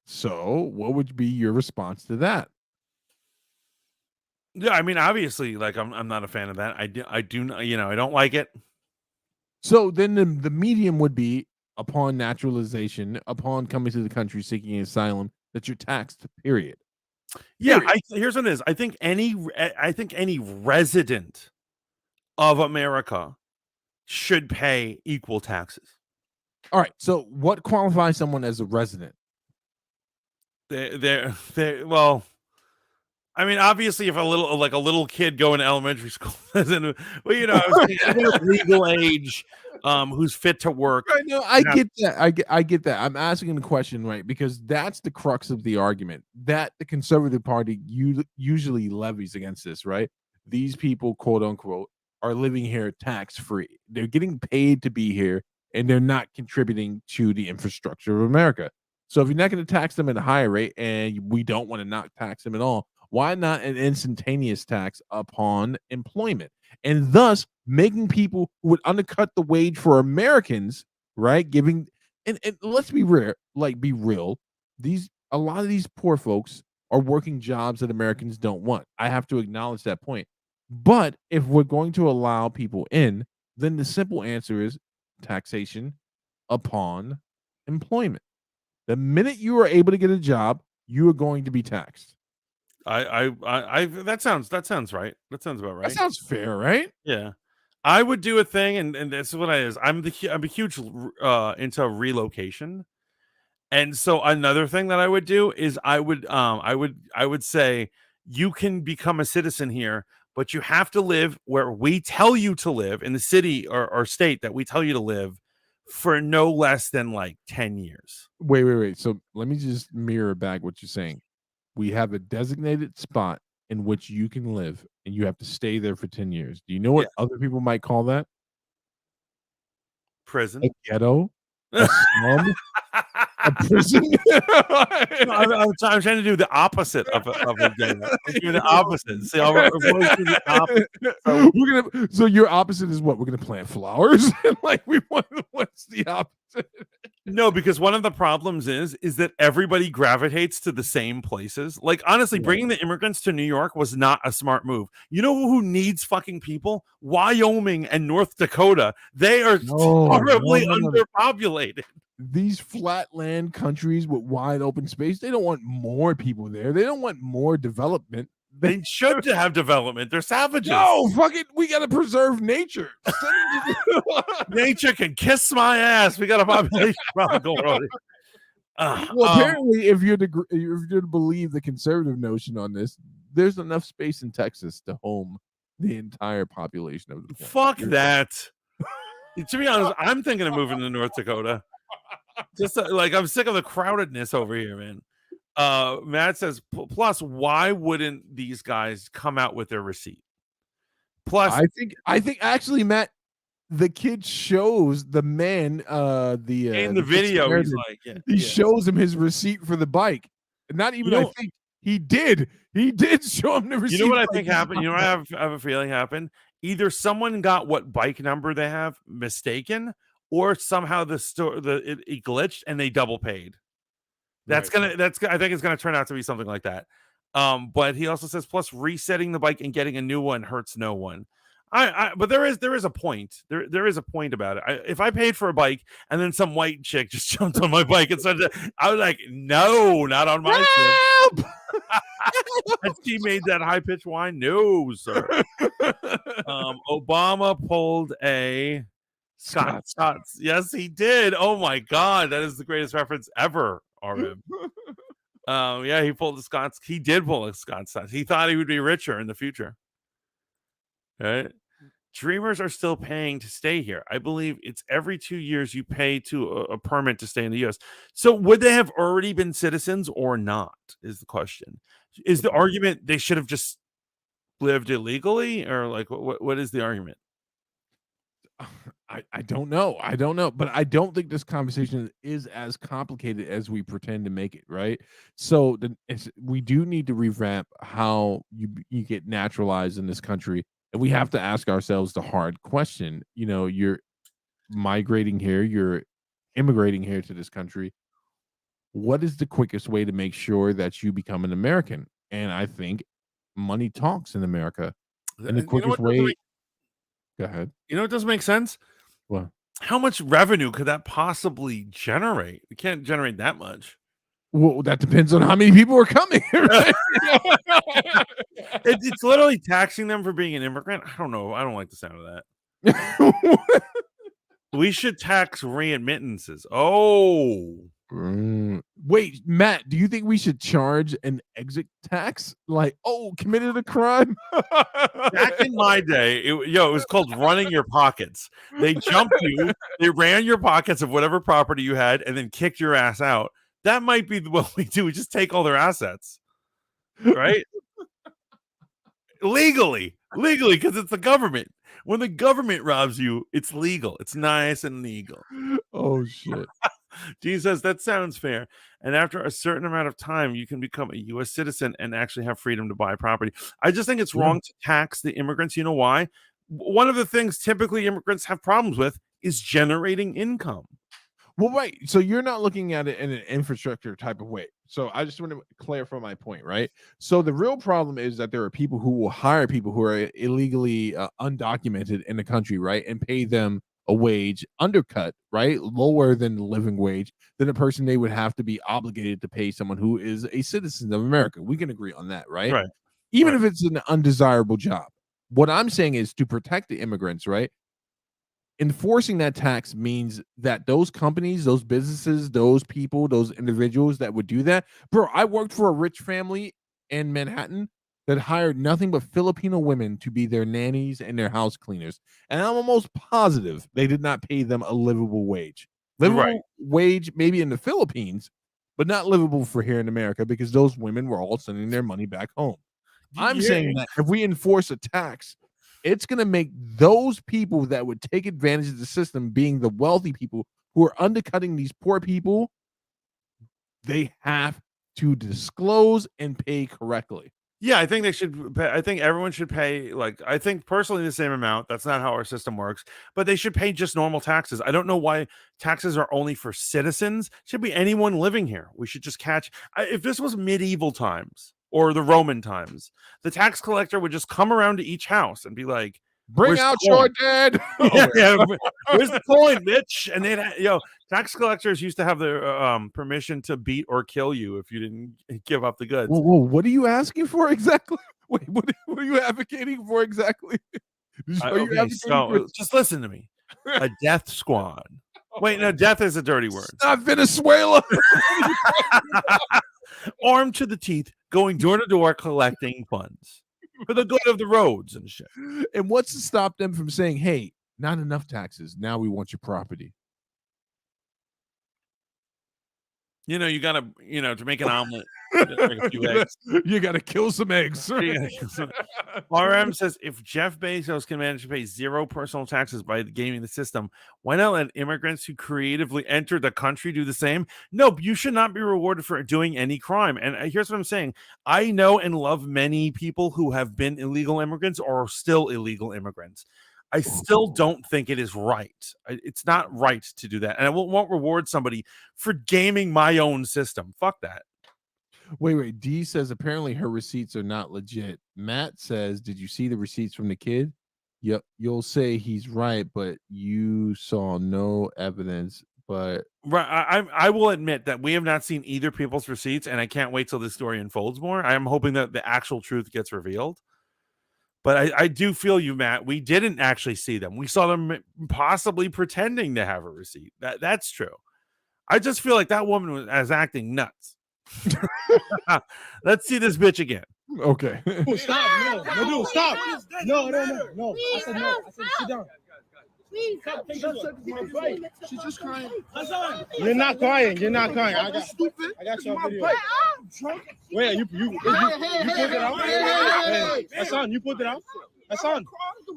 So, what would be your response to that? Yeah, I mean, obviously, like I'm not a fan of that. I do, I don't like it. So then the medium would be upon naturalization, upon coming to the country seeking asylum, that you're taxed. Period. Yeah, Period. here's what it is. I think any resident of America should pay equal taxes. All right. So, what qualifies someone as a resident? Well, I mean, obviously, if a little kid going to elementary school, well, of legal age, who's fit to work. I know. I get that. I get that. I'm asking the question, right? Because that's the crux of the argument that the Conservative Party usually levies against this, right? These people, quote unquote, are living here tax free. They're getting paid to be here, and they're not contributing to the infrastructure of America. So if you're not going to tax them at a higher rate, and we don't want to not tax them at all, why not an instantaneous tax upon employment? And thus making people who would undercut the wage for Americans, right? Giving and let's be real. A lot of these poor folks are working jobs that Americans don't want. I have to acknowledge that point. But if we're going to allow people in, then the simple answer is taxation upon employment. The minute you are able to get a job, you are going to be taxed. That sounds right. That sounds about right. That sounds fair, right? Yeah. I would do a thing, and this is what I is. I'm a huge into relocation, and so another thing that I would do is I would say you can become a citizen here, but you have to live where we tell you to live in the city or state that we tell you to live for no less than like 10 years. Wait. So let me just mirror back what you're saying. We have a designated spot in which you can live, and you have to stay there for 10 years. Do you know what other people might call that? Prison. A ghetto? A slum? A prison? I'm trying to do the opposite of a ghetto. I'm doing the opposite. See, we're going to the opposite. So your opposite is what? We're gonna plant flowers? Like what's the opposite? No, because one of the problems is that everybody gravitates to the same places. Like, honestly, bringing the immigrants to New York was not a smart move. You know who needs fucking people? Wyoming and North Dakota. They are horribly underpopulated. These flatland countries with wide open space, they don't want more people there. They don't want more development. They should have development. They're savages. No, fuck it. We got to preserve nature. Nature can kiss my ass. We got a population problem going on. Well, apparently, if you're to believe the conservative notion on this, there's enough space in Texas to home the entire population of the planet. Fuck that. To be honest, I'm thinking of moving to North Dakota. Just like I'm sick of the crowdedness over here, man. Matt says, plus, why wouldn't these guys come out with their receipt? Plus, I think actually, Matt, the kid shows the man in the video, he's like, he shows him his receipt for the bike. Not even I think he did show him the receipt. You know what I think happened? You know what I have a feeling happened? Either someone got what bike number they have mistaken, or somehow it glitched and they double paid. I think it's gonna turn out to be something like that. But he also says, plus resetting the bike and getting a new one hurts no one. But there is a point. There is a point about it. If I paid for a bike and then some white chick just jumped on my bike and started, I was like, no, not on my shit. And she made that high pitched whine. No, sir. Obama pulled a Scott's. Yes, he did. Oh my God, that is the greatest reference ever. RM. Yeah, he pulled the Scott's. He did pull a Scott's. He thought he would be richer in the future. Right? Dreamers are still paying to stay here. I believe it's every 2 years you pay to a permit to stay in the U.S. So would they have already been citizens or not? Is the question. Is the argument they should have just lived illegally, or like what is the argument? I don't know. But I don't think this conversation is as complicated as we pretend to make it, right? So we do need to revamp how you get naturalized in this country. And we have to ask ourselves the hard question. You know, you're migrating here, you're immigrating here to this country. What is the quickest way to make sure that you become an American? And I think money talks in America. And the quickest way. Go ahead. You know what doesn't make sense? What? How much revenue could that possibly generate? It can't generate that much. Well, that depends on how many people are coming. Right? It's literally taxing them for being an immigrant. I don't know. I don't like the sound of that. We should tax readmittances. Oh. Wait, Matt, do you think we should charge an exit tax? Like, committed a crime? Back in my day, it was called running your pockets. They jumped you, they ran your pockets of whatever property you had, and then kicked your ass out. That might be what we do. We just take all their assets, right? legally, because it's the government. When the government robs you, it's legal. It's nice and legal. Oh, shit. Gene says, that sounds fair. And after a certain amount of time, you can become a U.S. citizen and actually have freedom to buy property. I just think it's wrong to tax the immigrants. You know why? One of the things typically immigrants have problems with is generating income. Well, right. So you're not looking at it in an infrastructure type of way. So I just want to clarify my point, right? So the real problem is that there are people who will hire people who are illegally undocumented in the country, right? And pay them a wage undercut, right? Lower than the living wage than a person they would have to be obligated to pay someone who is a citizen of America. We can agree on that, right? Right. Even if it's an undesirable job. What I'm saying is to protect the immigrants, right? Enforcing that tax means that those companies, those businesses, those people, those individuals that would do that. Bro, I worked for a rich family in Manhattan that hired nothing but Filipino women to be their nannies and their house cleaners. And I'm almost positive they did not pay them a livable wage. Livable wage maybe in the Philippines, but not livable for here in America because those women were all sending their money back home. I'm saying that if we enforce a tax, it's going to make those people that would take advantage of the system, being the wealthy people who are undercutting these poor people, they have to disclose and pay correctly. Yeah, I think they should pay, I think everyone should pay, like, I think personally the same amount. That's not how our system works, but they should pay just normal taxes. I don't know why taxes are only for citizens. It should be anyone living here. We should just catch, if this was medieval times or the Roman times, the tax collector would just come around to each house and be like, bring out your dead. Where's the coin, bitch? And then, tax collectors used to have their permission to beat or kill you if you didn't give up the goods. Whoa, what are you asking for exactly? Wait, what are you advocating for exactly? Just listen to me. A death squad. Wait, no, death is a dirty word. It's not Venezuela. Armed to the teeth, going door to door collecting funds. for the good of the roads and shit. And what's to stop them from saying, "Hey, not enough taxes. Now we want your property." You know, you gotta, to make an omelet, you gotta make a few eggs. You gotta kill some eggs. RM says if Jeff Bezos can manage to pay zero personal taxes by gaming the system, why not let immigrants who creatively enter the country do the same? No, you should not be rewarded for doing any crime. And here's what I'm saying. I know and love many people who have been illegal immigrants or are still illegal immigrants. I still don't think it is right. It's not right to do that. And I won't reward somebody for gaming my own system. Fuck that. Wait. D says apparently her receipts are not legit. Matt says, did you see the receipts from the kid? Yep. You'll say he's right, but you saw no evidence. But right, I will admit that we have not seen either people's receipts, and I can't wait till this story unfolds more. I am hoping that the actual truth gets revealed. But I do feel you, Matt. We didn't actually see them. We saw them possibly pretending to have a receipt. That's true. I just feel like that woman was acting nuts. Let's see this bitch again. Okay. Dude, stop. No, dude, stop. No. I said no. I said sit down. Please, She's just crying. You're not crying. I got Stupid. I got your video. Drunk. Wait, you put it out? Hey, Hassan, you put it out? Hassan.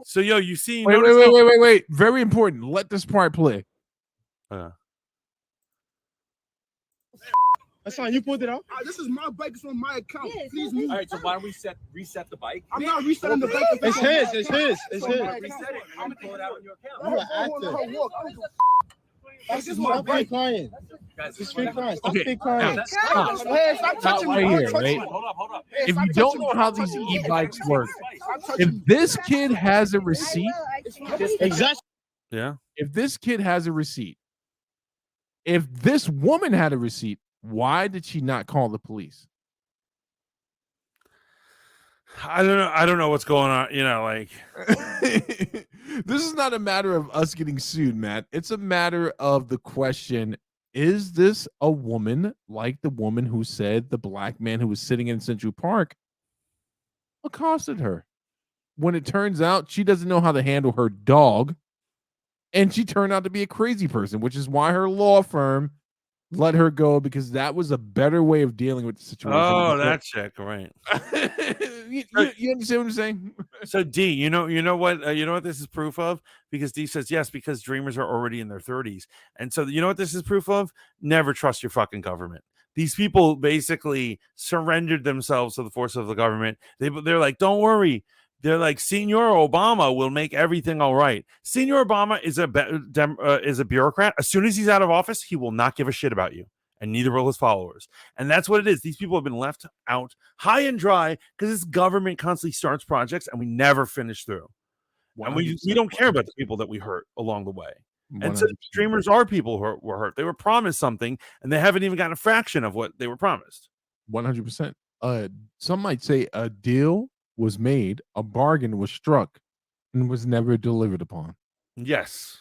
So, yo, you see... Wait. Very important. Let this part play. Hassan, you put it out? This is my bike. It's on my account. Yes, Please move. All right, so why don't we reset the bike? I'm not resetting the bike. It's his. Reset it and then pull it out on your account. You're an actor. This is my Stop bike. crying. Guys, Just fake crying. Stop Okay, fake crying. now, stop. Hey, stop touching right me. here, Stop touching right? me. Hold up. Hey, If stop you don't touching know me. how Stop these touching me. e-bikes work, Stop touching if me. this kid has a receipt, Exactly. Yeah. if this kid has a receipt, if this woman had a receipt, why did she not call the police? I don't know what's going on. This is not a matter of us getting sued, Matt. It's a matter of the question, is this a woman like the woman who said the black man who was sitting in Central Park accosted her? When it turns out she doesn't know how to handle her dog, and she turned out to be a crazy person, which is why her law firm let her go, because that was a better way of dealing with the situation. Oh, that chick, right. you understand what I'm saying? So D, you know what this is proof of? Because D says yes, because dreamers are already in their 30s. And so you know what this is proof of? Never trust your fucking government. These people basically surrendered themselves to the force of the government. They're like, don't worry. They're like, Senor Obama will make everything all right. Senor Obama is a bureaucrat. As soon as he's out of office, he will not give a shit about you, and neither will his followers. And that's what it is. These people have been left out high and dry because this government constantly starts projects and we never finish through. And we don't care about the people that we hurt along the way. 100%. And so streamers are people who were hurt. They were promised something, and they haven't even gotten a fraction of what they were promised. 100%. Some might say a deal was made, a bargain was struck, and was never delivered upon. Yes.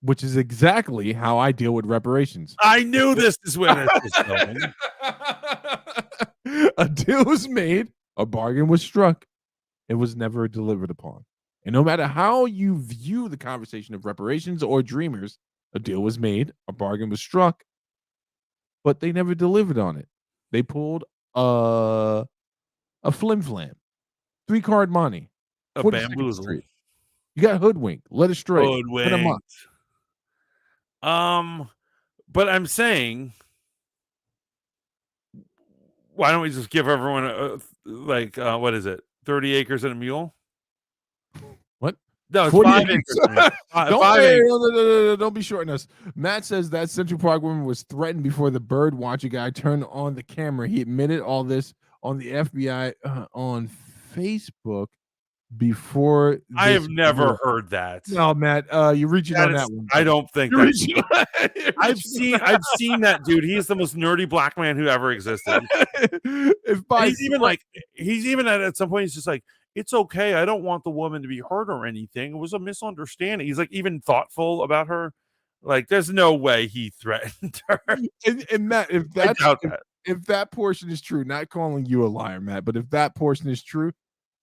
Which is exactly how I deal with reparations. I knew this is where this was going. A deal was made, a bargain was struck, it was never delivered upon. And no matter how you view the conversation of reparations or dreamers, a deal was made, a bargain was struck, but they never delivered on it. They pulled a flim-flam. 3-card money. A bamboozle. You got hoodwinked. Let it straight. Hoodwinked. But I'm saying, why don't we just give everyone what is it? 30 acres and a mule? What? No, it's 5 acres. Don't be shorting us. Matt says that Central Park woman was threatened before the bird watcher guy turned on the camera. He admitted all this on the FBI on Facebook before. I have never heard that. No, Matt, you're reaching on that one. I don't think that. I've seen that dude. He's the most nerdy black man who ever existed. He's even at some point he's just like, it's okay. I don't want the woman to be hurt or anything. It was a misunderstanding. He's like even thoughtful about her. Like, there's no way he threatened her. And Matt, if that portion is true, not calling you a liar, Matt, but if that portion is true,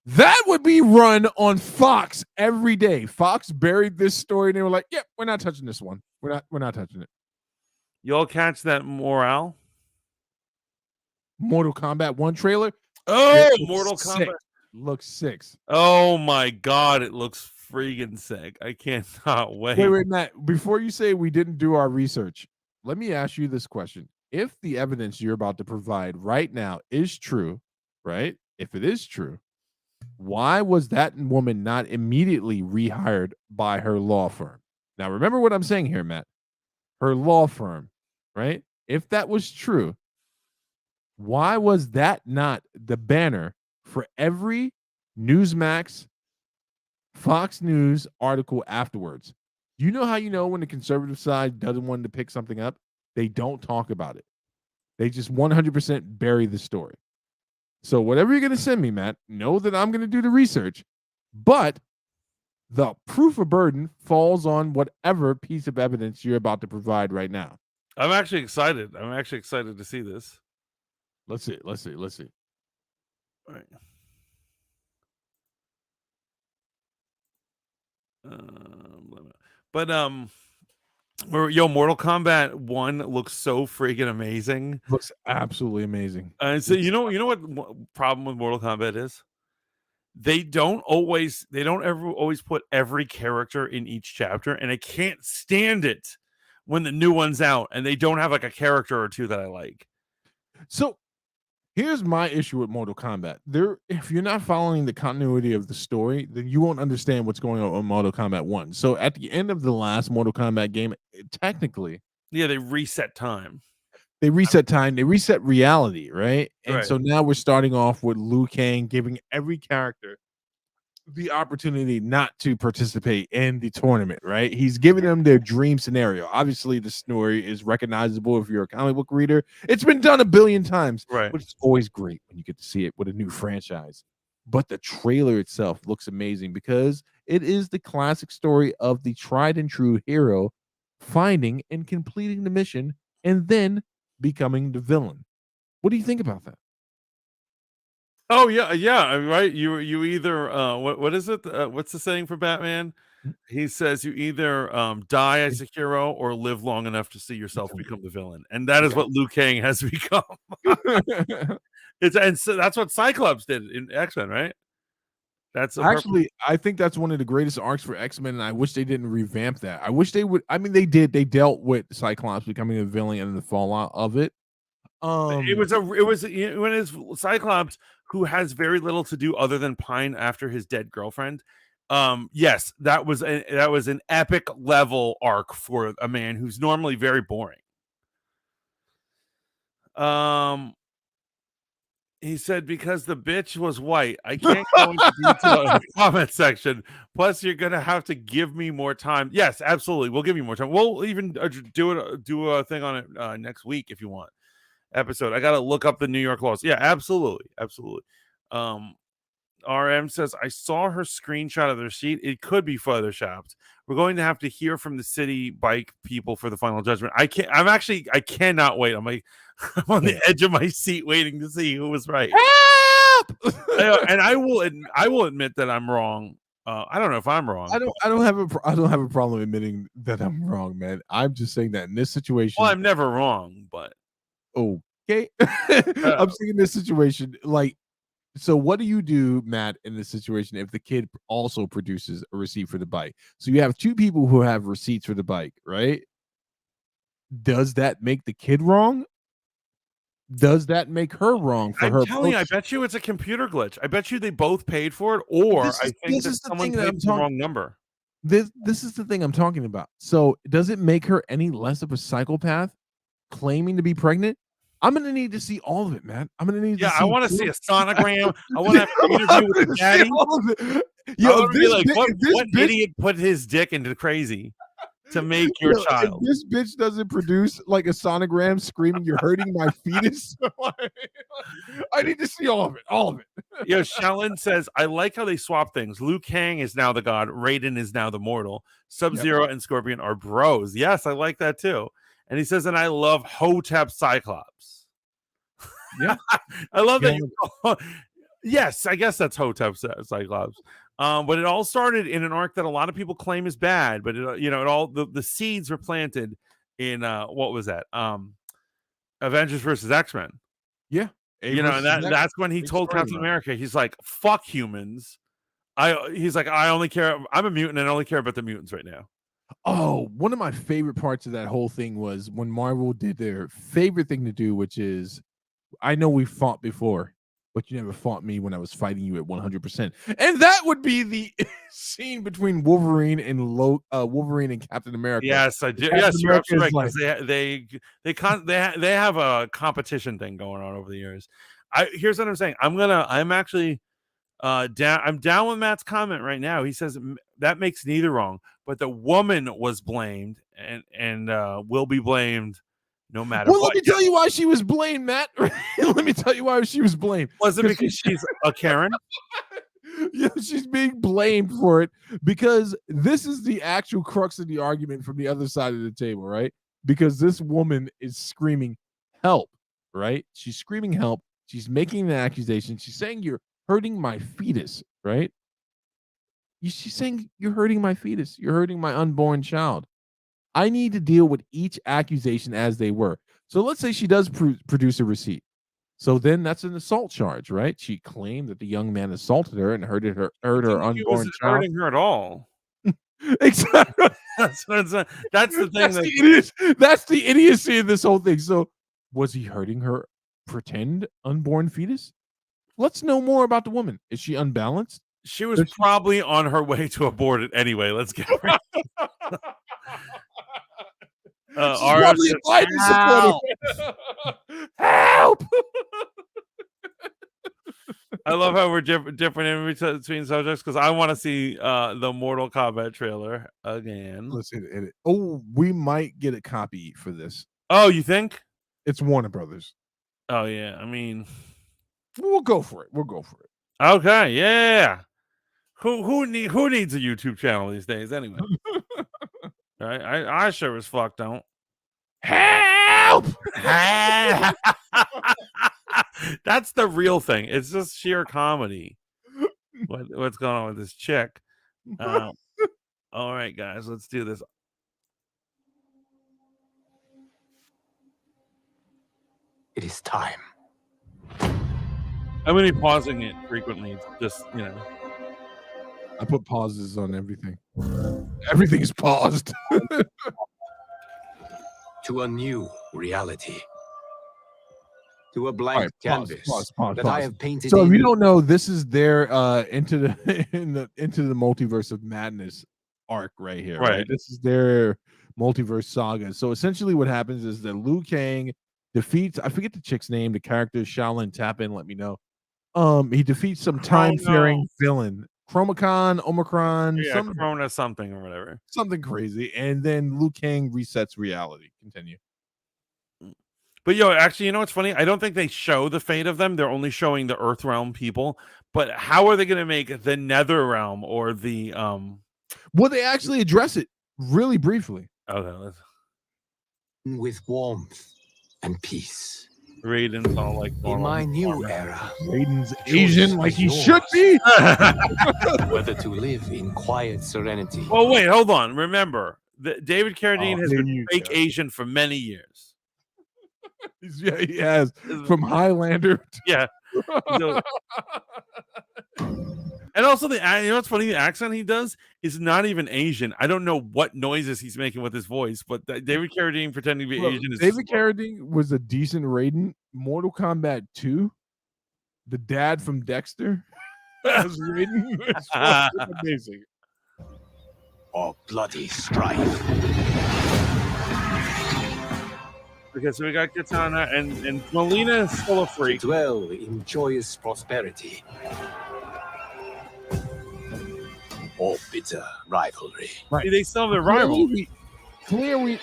That would be run on Fox every day. Fox buried this story and they were like, "Yep, we're not touching this one. We're not touching it." Y'all catch that morale? Mortal Kombat 1 trailer. Oh, It looks Mortal sick. Kombat. Looks sick. Oh my god, it looks freaking sick. I cannot wait. Wait, Matt. Before you say we didn't do our research, let me ask you this question. If the evidence you're about to provide right now is true, right? If it is true, why was that woman not immediately rehired by her law firm? Now, remember what I'm saying here, Matt. Her law firm, right? If that was true, why was that not the banner for every Newsmax, Fox News article afterwards? You know how you know when the conservative side doesn't want to pick something up? They don't talk about it. They just 100% bury the story. So whatever you're going to send me, Matt, know that I'm going to do the research, but the proof of burden falls on whatever piece of evidence you're about to provide right now. I'm actually excited. I'm actually excited to see this. Let's see. All right. Mortal Kombat 1 looks so freaking amazing. Looks absolutely amazing. So you know what problem with Mortal Kombat is? They don't ever always put every character in each chapter, and I can't stand it when the new one's out and they don't have like a character or two that I like. So here's my issue with Mortal Kombat. If you're not following the continuity of the story, then you won't understand what's going on with Mortal Kombat 1. So at the end of the last Mortal Kombat game, technically, yeah, they reset time. They reset time, they reset reality, right? And Right. so now we're starting off with Liu Kang giving every character the opportunity not to participate in the tournament, right? He's giving them their dream scenario. Obviously, the story is recognizable if you're a comic book reader. It's been done a billion times, Right. but it's always great when you get to see it with a new franchise. But the trailer itself looks amazing because it is the classic story of the tried and true hero finding and completing the mission and then becoming the villain. What do you think about that? Oh yeah, right. You either what is it? What's the saying for Batman? He says you either die as a hero or live long enough to see yourself become the villain, and that is what Liu Kang has become. And so that's what Cyclops did in X-Men, right? That's Actually, I think that's one of the greatest arcs for X-Men, and I wish they didn't revamp that. I wish they would. I mean, they did. They dealt with Cyclops becoming a villain and the fallout of it. It was when it's Cyclops who has very little to do other than pine after his dead girlfriend. Yes, that was an epic level arc for a man who's normally very boring. He said, because the bitch was white. I can't go into detail in the comment section. Plus, you're going to have to give me more time. Yes, absolutely. We'll give you more time. We'll even do a thing on it next week if you want. Episode. I got to look up the New York laws. Yeah, absolutely. RM says, I saw her screenshot of the receipt. It could be photoshopped. We're going to have to hear from the city bike people for the final judgment. I cannot wait. I'm on the edge of my seat waiting to see who was right. Help! And I will admit that I'm wrong. I don't know if I'm wrong. I don't have a problem admitting that I'm wrong, man. I'm just saying that in this situation. Well, I'm never wrong, but okay. I'm saying in this situation, like, so what do you do, Matt, in this situation if the kid also produces a receipt for the bike? So you have two people who have receipts for the bike, right? Does that make the kid wrong? Does that make her wrong for her? I'm telling you, I bet you it's a computer glitch. I bet you they both paid for it, or I think that someone paid the wrong number. This is the thing I'm talking about. So does it make her any less of a psychopath claiming to be pregnant? I'm gonna need to see all of it, man. I'm gonna need. I want to see a sonogram. I want to have an interview with the daddy. Yo, what idiot put his dick into crazy to make your child? If this bitch doesn't produce like a sonogram screaming, "You're hurting my fetus." I need to see all of it. Yo, Shallon says, I like how they swap things. Liu Kang is now the god. Raiden is now the mortal. Sub-Zero and Scorpion are bros. Yes, I like that too. And he says, and I love Hotep Cyclops. Yeah. I love that. Yes, I guess that's Hotep Cyclops. But it all started in an arc that a lot of people claim is bad, but it all the seeds were planted in what was that? Avengers versus X-Men. Yeah. And that's when he told Captain America, he's like, fuck humans. He's like, I only care, I'm a mutant and I only care about the mutants right now. Oh, one of my favorite parts of that whole thing was when Marvel did their favorite thing to do, which is, I know we fought before, but you never fought me when I was fighting you at 100%. And that would be the scene between Wolverine and Captain America. Yes, I do. Yes, you're absolutely right. Because they have a competition thing going on over the years. Here's what I'm saying. I'm actually down. I'm down with Matt's comment right now. He says that makes neither wrong, but the woman was blamed and will be blamed. No matter what. Let me tell you why she was blamed, Matt. Let me tell you why she was blamed. Was it because she's a Karen? Yeah, she's being blamed for it because this is the actual crux of the argument from the other side of the table, right? Because this woman is screaming help, right? She's screaming help. She's making an accusation. She's saying you're hurting my fetus, right? She's saying you're hurting my fetus. You're hurting my unborn child. I need to deal with each accusation as they were. So let's say she does produce a receipt. So then that's an assault charge, right? She claimed that the young man assaulted her and hurt her unborn child. Hurting her at all. Exactly. That's the thing. That's the idiocy of this whole thing. So was he hurting her pretend unborn fetus? Let's know more about the woman. Is she unbalanced? She was probably on her way to abort it anyway. Let's get her. Probably a Biden supporter. Help! I love how we're different in between subjects because I want to see the Mortal Kombat trailer again. Listen, we might get a copy for this. Oh, you think? It's Warner Brothers. Oh yeah, I mean, we'll go for it. Okay, yeah. Who needs a YouTube channel these days anyway? Right? I sure as fuck don't. Help! That's the real thing. It's just sheer comedy. What's going on with this chick? All right, guys, let's do this. It is time. I'm going to be pausing it frequently. Just, I put pauses on everything. Everything is paused. To a new reality. To a blank canvas that I have painted. So if you don't know, this is their into the multiverse of madness arc right here. Right. This is their multiverse saga. So essentially what happens is that Liu Kang defeats, I forget the chick's name, the character Shaolin, tap in, let me know. He defeats some time-faring villain. Chromacon, Omicron, Corona something or whatever. Something crazy. And then Liu Kang resets reality. Continue. But actually, you know what's funny? I don't think they show the fate of them. They're only showing the Earth Realm people. But how are they going to make the Nether Realm or the Well, they actually address it really briefly. Okay, with warmth and peace. Raiden's all like in my new era. Raiden's Asian like he should be. Whether to live in quiet serenity. Oh wait, hold on. Remember, David Carradine has been fake Asian for many years. Yeah, he has. From Highlander. Yeah. And also what's funny? The accent he does is not even Asian. I don't know what noises he's making with his voice, but David Carradine pretending to be Asian is David Carradine was a decent Raiden. Mortal Kombat 2, the dad from Dexter as Raiden. It's amazing. Or bloody strife. Okay, so we got Katana and Melina is still a freak. To dwell in joyous prosperity. Or bitter rivalry. Right. They still have their rival. Clearly,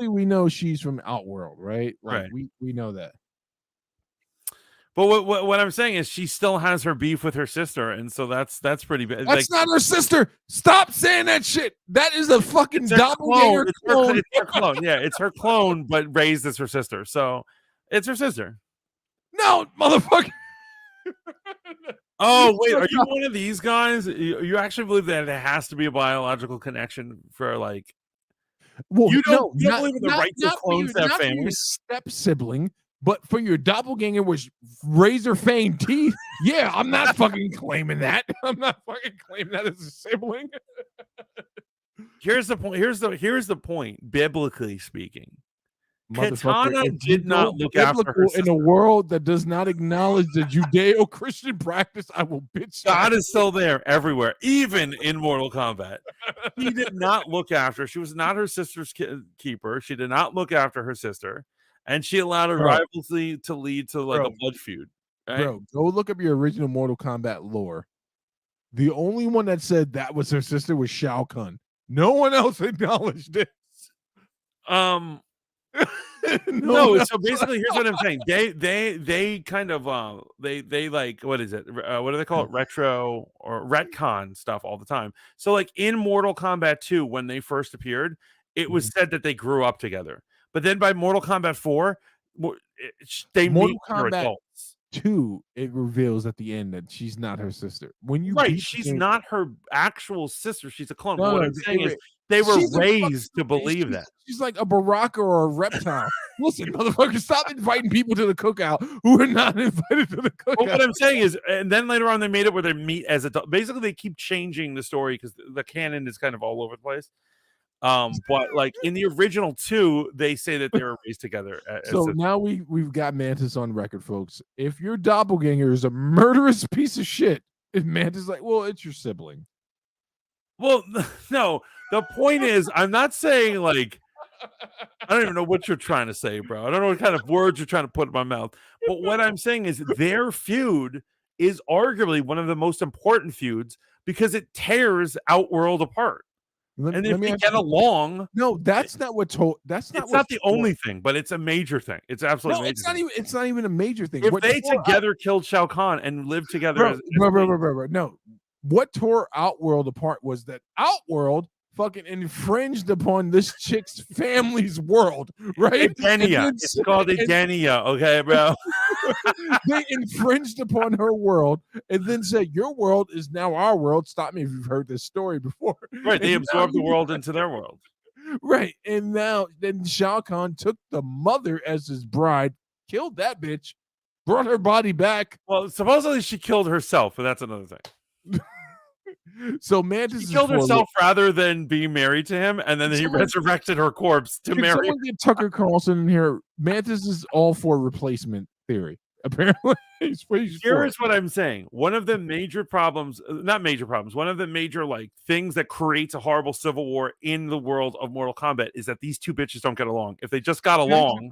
we know she's from Outworld, right? Like, right. We know that. But what I'm saying is she still has her beef with her sister, and so that's pretty bad. That's not her sister. Stop saying that shit. That is a fucking doppelganger clone. It's her clone. Yeah, it's her clone, but raised as her sister. So it's her sister. No, motherfucker. Oh wait, are you one of these guys? You actually believe that it has to be a biological connection for like? Well, You don't not, believe in the rights of clones to have not for your families? step sibling, but for your doppelganger with razor fang teeth. Yeah, I'm not fucking claiming that. I'm not fucking claiming that as a sibling. Here's the point. Here's the point. Biblically speaking, Motherfucker, Katana if you did not go look after her biblical in a sister. world that does not acknowledge the Judeo-Christian practice, I will bitch. God is still there everywhere, even in Mortal Kombat. He did not look after. She was not her sister's keeper. She did not look after her sister, and she allowed a rivalry to lead to like a blood feud. Right? Bro, go look up your original Mortal Kombat lore. The only one that said that was her sister was Shao Kahn. No one else acknowledged it. No, so basically here's what I'm saying. They kind of they like, what is it? What do they call it? Retro or retcon stuff all the time. So like in Mortal Kombat 2, when they first appeared, it was said that they grew up together. But then by Mortal Kombat 4, they meet adults. 2, it reveals at the end that she's not her sister. When you she's not her actual sister. She's a clone. No, what I'm saying is they were raised to believe that. She's like a Baraka or a reptile. Listen, motherfucker, stop inviting people to the cookout who are not invited to the cookout. Well, what I'm saying is, and then later on they made it where they meet as adults. Basically, they keep changing the story because the canon is kind of all over the place. But like in the original 2, they say that they were raised together. So now we've got Mantis on record, folks. If your doppelganger is a murderous piece of shit, if Mantis is like, well, it's your sibling. Well, no. The point is, I'm not saying like I don't even know what you're trying to say, bro. I don't know what kind of words you're trying to put in my mouth. But what I'm saying is their feud is arguably one of the most important feuds because it tears Outworld apart. And if they get along, no, that's not what that's not. It's not the only thing, but it's a major thing. It's absolutely it's not even. It's not even a major thing. If they together killed Shao Kahn and lived together, no. What tore Outworld apart was that Outworld fucking infringed upon this chick's family's world, right? It's called Edenia, okay, bro? They infringed upon her world and then said, your world is now our world. Stop me if you've heard this story before. Right, they absorbed the world into their world. Right, and now then Shao Kahn took the mother as his bride, killed that bitch, brought her body back. Well, supposedly she killed herself, but that's another thing. So Mantis killed herself rather than be married to him, and then he resurrected her corpse to marry. Someone get Tucker Carlson in here. Mantis is all for replacement theory. Apparently, here is what I'm saying. One of the major problems, not major problems, one of the major like things that creates a horrible civil war in the world of Mortal Kombat is that these two bitches don't get along. If they just got along,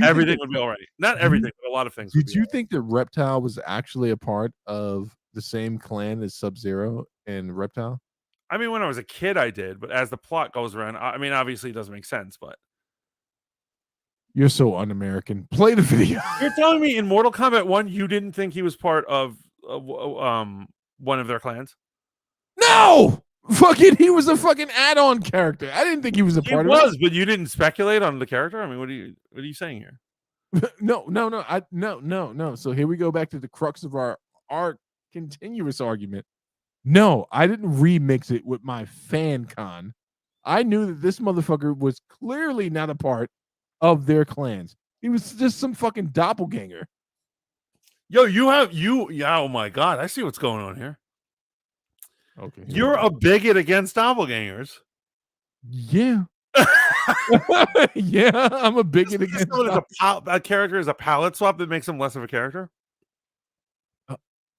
everything would be all right. Not everything, but a lot of things. Did you think that Reptile was actually a part of the same clan as Sub-Zero and Reptile? I mean, when I was a kid, I did, but as the plot goes around, I mean, obviously it doesn't make sense, but you're so un-American. Play the video. You're telling me in Mortal Kombat 1, you didn't think he was part of one of their clans? No! Fucking, he was a fucking add-on character. I didn't think he was a part of it. He was, but you didn't speculate on the character? I mean, what are you saying here? No. So here we go back to the crux of our continuous argument. No, I didn't remix it with my fan con. I knew that this motherfucker was clearly not a part of their clans. He was just some fucking doppelganger. Yo, oh my god, I see what's going on here. Okay. You're a bigot against doppelgangers. Yeah. Yeah, I'm a bigot against a character is a palette swap that makes him less of a character.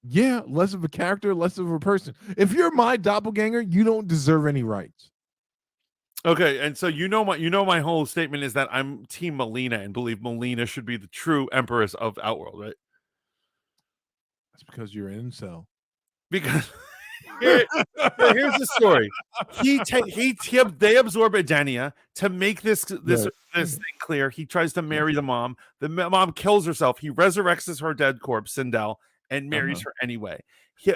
Yeah, less of a character, less of a person. If you're my doppelganger, you don't deserve any rights. Okay, and so my whole statement is that I'm Team Melina and believe Melina should be the true empress of Outworld, right? That's because you're an incel. Because here's the story. They absorb Edenia to make this thing clear. He tries to marry the mom. The mom kills herself. He resurrects her dead corpse, Sindel, and marries her anyway.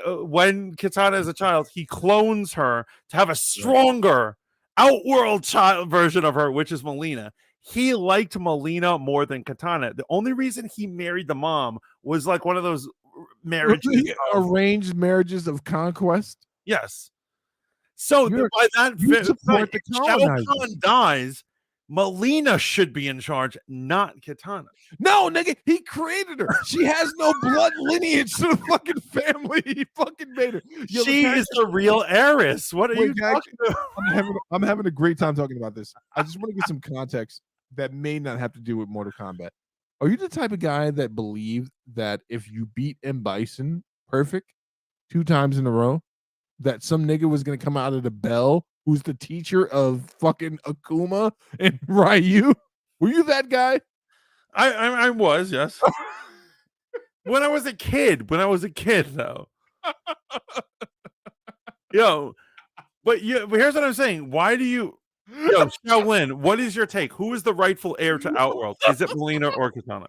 When Kitana is a child, he clones her to have a stronger Outworld child version of her, which is Melina. He liked Melina more than Kitana. The only reason he married the mom was like one of those marriages. Arranged marriages of conquest. Yes. So by that, support the Shao colonizers. Kahn dies. Melina should be in charge, not Kitana. No, nigga, he created her. She has no blood lineage to the fucking family. He fucking made her. Yo, She is the real heiress. What are you talking about? I'm having a great time talking about this. I just want to get some context that may not have to do with Mortal Kombat. Are you the type of guy that believes that if you beat M. Bison perfect 2 times in a row, that some nigga was gonna come out of the bell who's the teacher of fucking Akuma and Ryu? Were you that guy? I was, yes. When I was a kid, though. Yo, but here's what I'm saying. Why do you, Shaolin, what is your take? Who is the rightful heir to Outworld? Is it Melina or Kitana?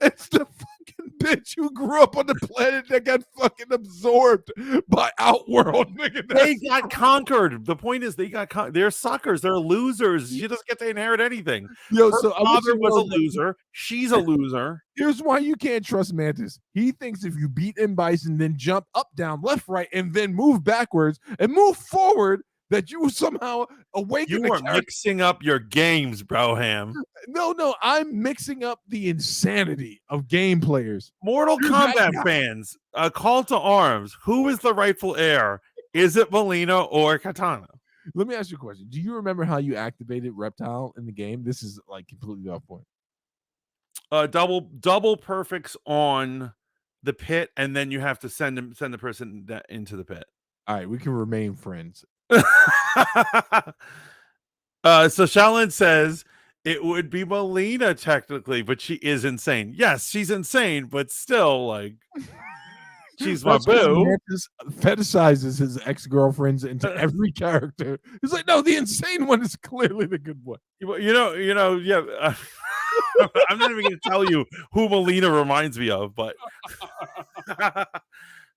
It's the fucking bitch who grew up on the planet that got fucking absorbed by Outworld. Nigga, they got conquered. The point is, they're suckers. They're losers. She doesn't get to inherit anything. Yo, her so father was a loser. She's a loser. Here's why you can't trust Mantis. He thinks if you beat M. Bison, then jump up, down, left, right, and then move backwards and move forward, that you somehow awaken. You are mixing up your games, Broham. No, I'm mixing up the insanity of game players. Mortal Kombat fans, a call to arms. Who is the rightful heir? Is it Melina or Kitana? Let me ask you a question. Do you remember how you activated Reptile in the game? This is like completely off point. Double perfects on the pit, and then you have to send the person into the pit. All right, we can remain friends. So Shaolin says it would be Melina technically, but she is insane. Yes, she's insane, but still, like, she's my boo. Mantis fetishizes his ex-girlfriends into every character. He's like, no, the insane one is clearly the good one. Yeah. I'm not even going to tell you who Melina reminds me of, but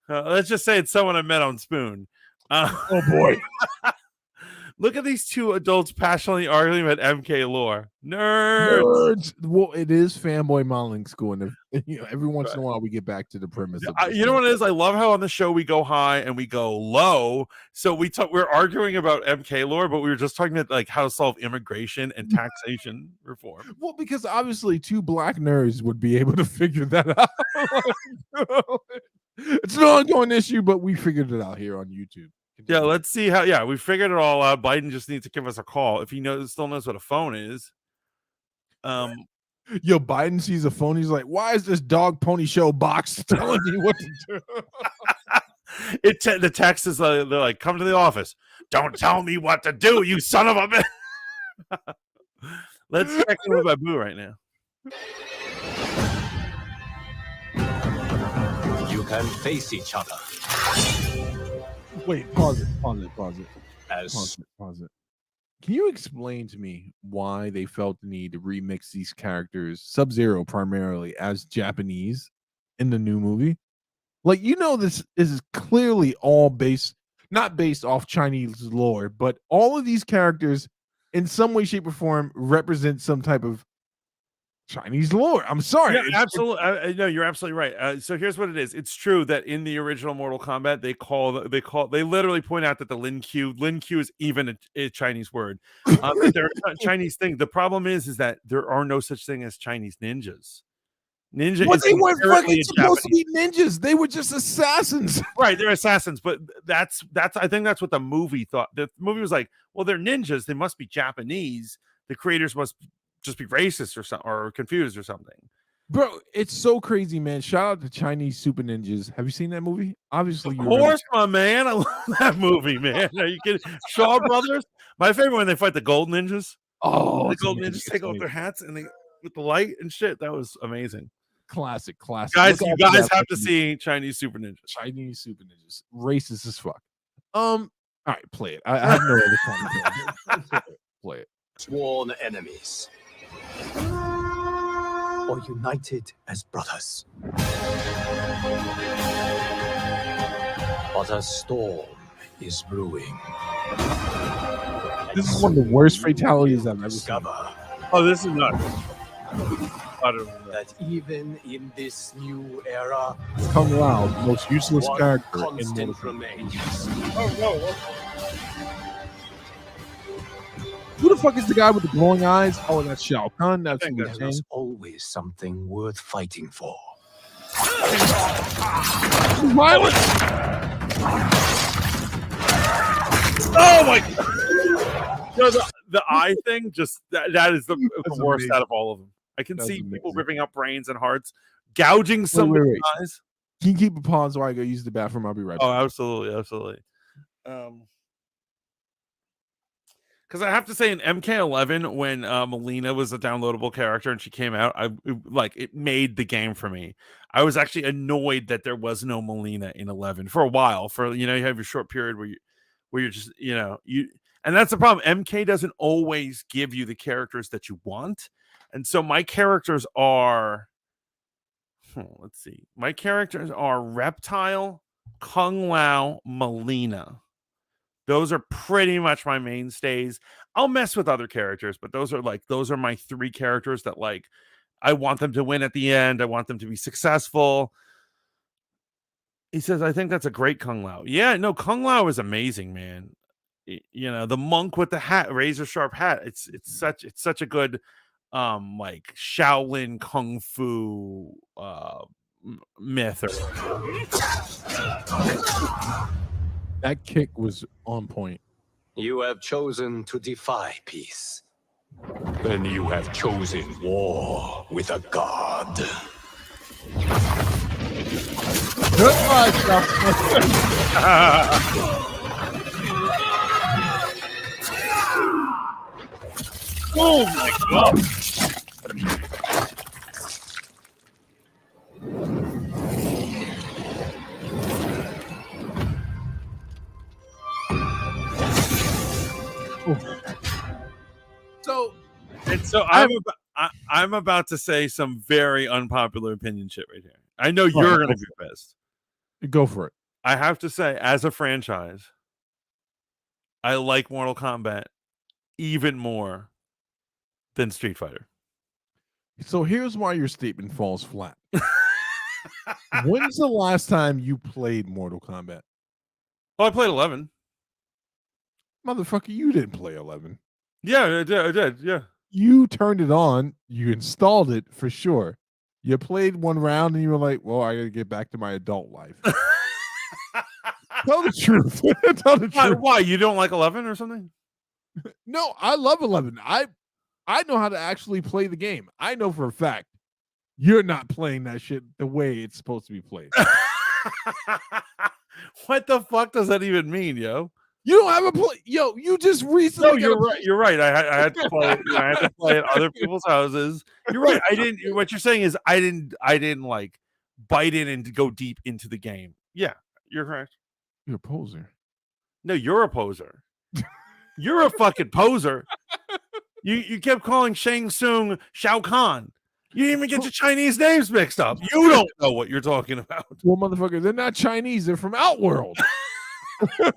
let's just say it's someone I met on Spoon. Oh boy. Look at these two adults passionately arguing about MK lore. Nerds. Well, it is fanboy modeling school, and every once in a while we get back to the premise. You know what it is? I love how on the show we go high and we go low. So we're arguing about MK lore, but we were just talking about like how to solve immigration and taxation reform. Well, because obviously 2 black nerds would be able to figure that out. It's an ongoing issue, but we figured it out here on YouTube. Yeah, let's see how. Yeah, we figured it all out. Biden just needs to give us a call if he still knows what a phone is. Yo, Biden sees a phone. He's like, "Why is this dog pony show box telling me what to do?" The text is they're like, "Come to the office. Don't tell me what to do, you son of a bitch." Let's check in with my boo right now. You can face each other. Wait, pause it. Pause it. Can you explain to me why they felt the need to remix these characters, Sub-Zero primarily, as Japanese in the new movie? Like, this is clearly all not based off Chinese lore, but all of these characters in some way, shape, or form represent some type of Chinese lore. I'm sorry. Yeah, absolutely. No, you're absolutely right. So here's what it is. It's true that in the original Mortal Kombat, they literally point out that the Lin Q is even a Chinese word. They're a Chinese thing. The problem is that there are no such thing as Chinese ninjas. Ninja But is they weren't fucking supposed to Japanese. be ninjas. They were just assassins. Right, they're assassins, but that's I think that's what the movie thought. The movie was like, well, they're ninjas. They must be Japanese. The creators must just be racist or something, or confused or something. Bro, it's so crazy, man. Shout out to Chinese Super Ninjas. Have you seen that movie? Obviously, of course, my man. I love that movie, man. Are you kidding? Shaw Brothers. My favorite when they fight the Gold Ninjas. Oh, the Gold Ninjas take off their hats and they with the light and shit. That was amazing. Classic. Guys, you guys have to see Chinese Super Ninjas. Chinese Super Ninjas. Racist as fuck. All right, play it. I have no other comment. Play it. Sworn enemies, or united as brothers. But a storm is brewing. This is one of the worst fatalities I've ever seen. Oh, this is nuts. that even in this new era, Kung Lao, the most useless one character in Mortal constant Kombat. remains. Who the fuck is the guy with the glowing eyes? Oh, that's Shao Kahn. That's Liu There Kang. is always something worth fighting for. Violence! Oh my god! No, the eye thing, just that is the worst amazing. out of all of them. I can That's see people amazing. ripping up brains and hearts, gouging somebody's wait. eyes. Can you keep a pause while I go use the bathroom? I'll be right back. Oh, absolutely. Because I have to say, in MK11, when Melina was a downloadable character and she came out, it made the game for me. I was actually annoyed that there was no Melina in 11 for a while. For you have your short period where you're just and that's the problem. MK doesn't always give you the characters that you want, and so my characters are. Let's see. My characters are Reptile, Kung Lao, Melina. Those are pretty much my mainstays. I'll mess with other characters, but those are my 3 characters that I want them to win at the end. I want them to be successful. He says, I think that's a great Kung Lao. Yeah, no, Kung Lao is amazing, man. The monk with the hat, razor sharp hat. It's such a good Shaolin kung fu myth. That kick was on point. You have chosen to defy peace. Then you have chosen war with a god. Goodbye, Oh my god. So I'm about to say some very unpopular opinion shit right here. I know you're going to be pissed. Go for it. I have to say, as a franchise, I like Mortal Kombat even more than Street Fighter. So here's why your statement falls flat. When's the last time you played Mortal Kombat? Well, I played 11. Motherfucker, you didn't play 11. Yeah, I did. Yeah. You turned it on. You installed it for sure. You played one round and you were like, well, I got to get back to my adult life. Tell the truth. Tell the truth. Why? You don't like 11 or something? No, I love 11. I know how to actually play the game. I know for a fact you're not playing that shit the way it's supposed to be played. What the fuck does that even mean, yo? You don't have a play. Yo, you just recently. No, you're right. You're right. I had to play it. I had to play at other people's houses. You're right. I didn't. What you're saying is I didn't like bite in and go deep into the game. Yeah, you're correct. You're a poser. No, you're a poser. You're a fucking poser. You kept calling Shang Tsung Shao Kahn. You didn't even get your Chinese names mixed up. You don't know what you're talking about. Well, motherfucker, they're not Chinese. They're from Outworld. So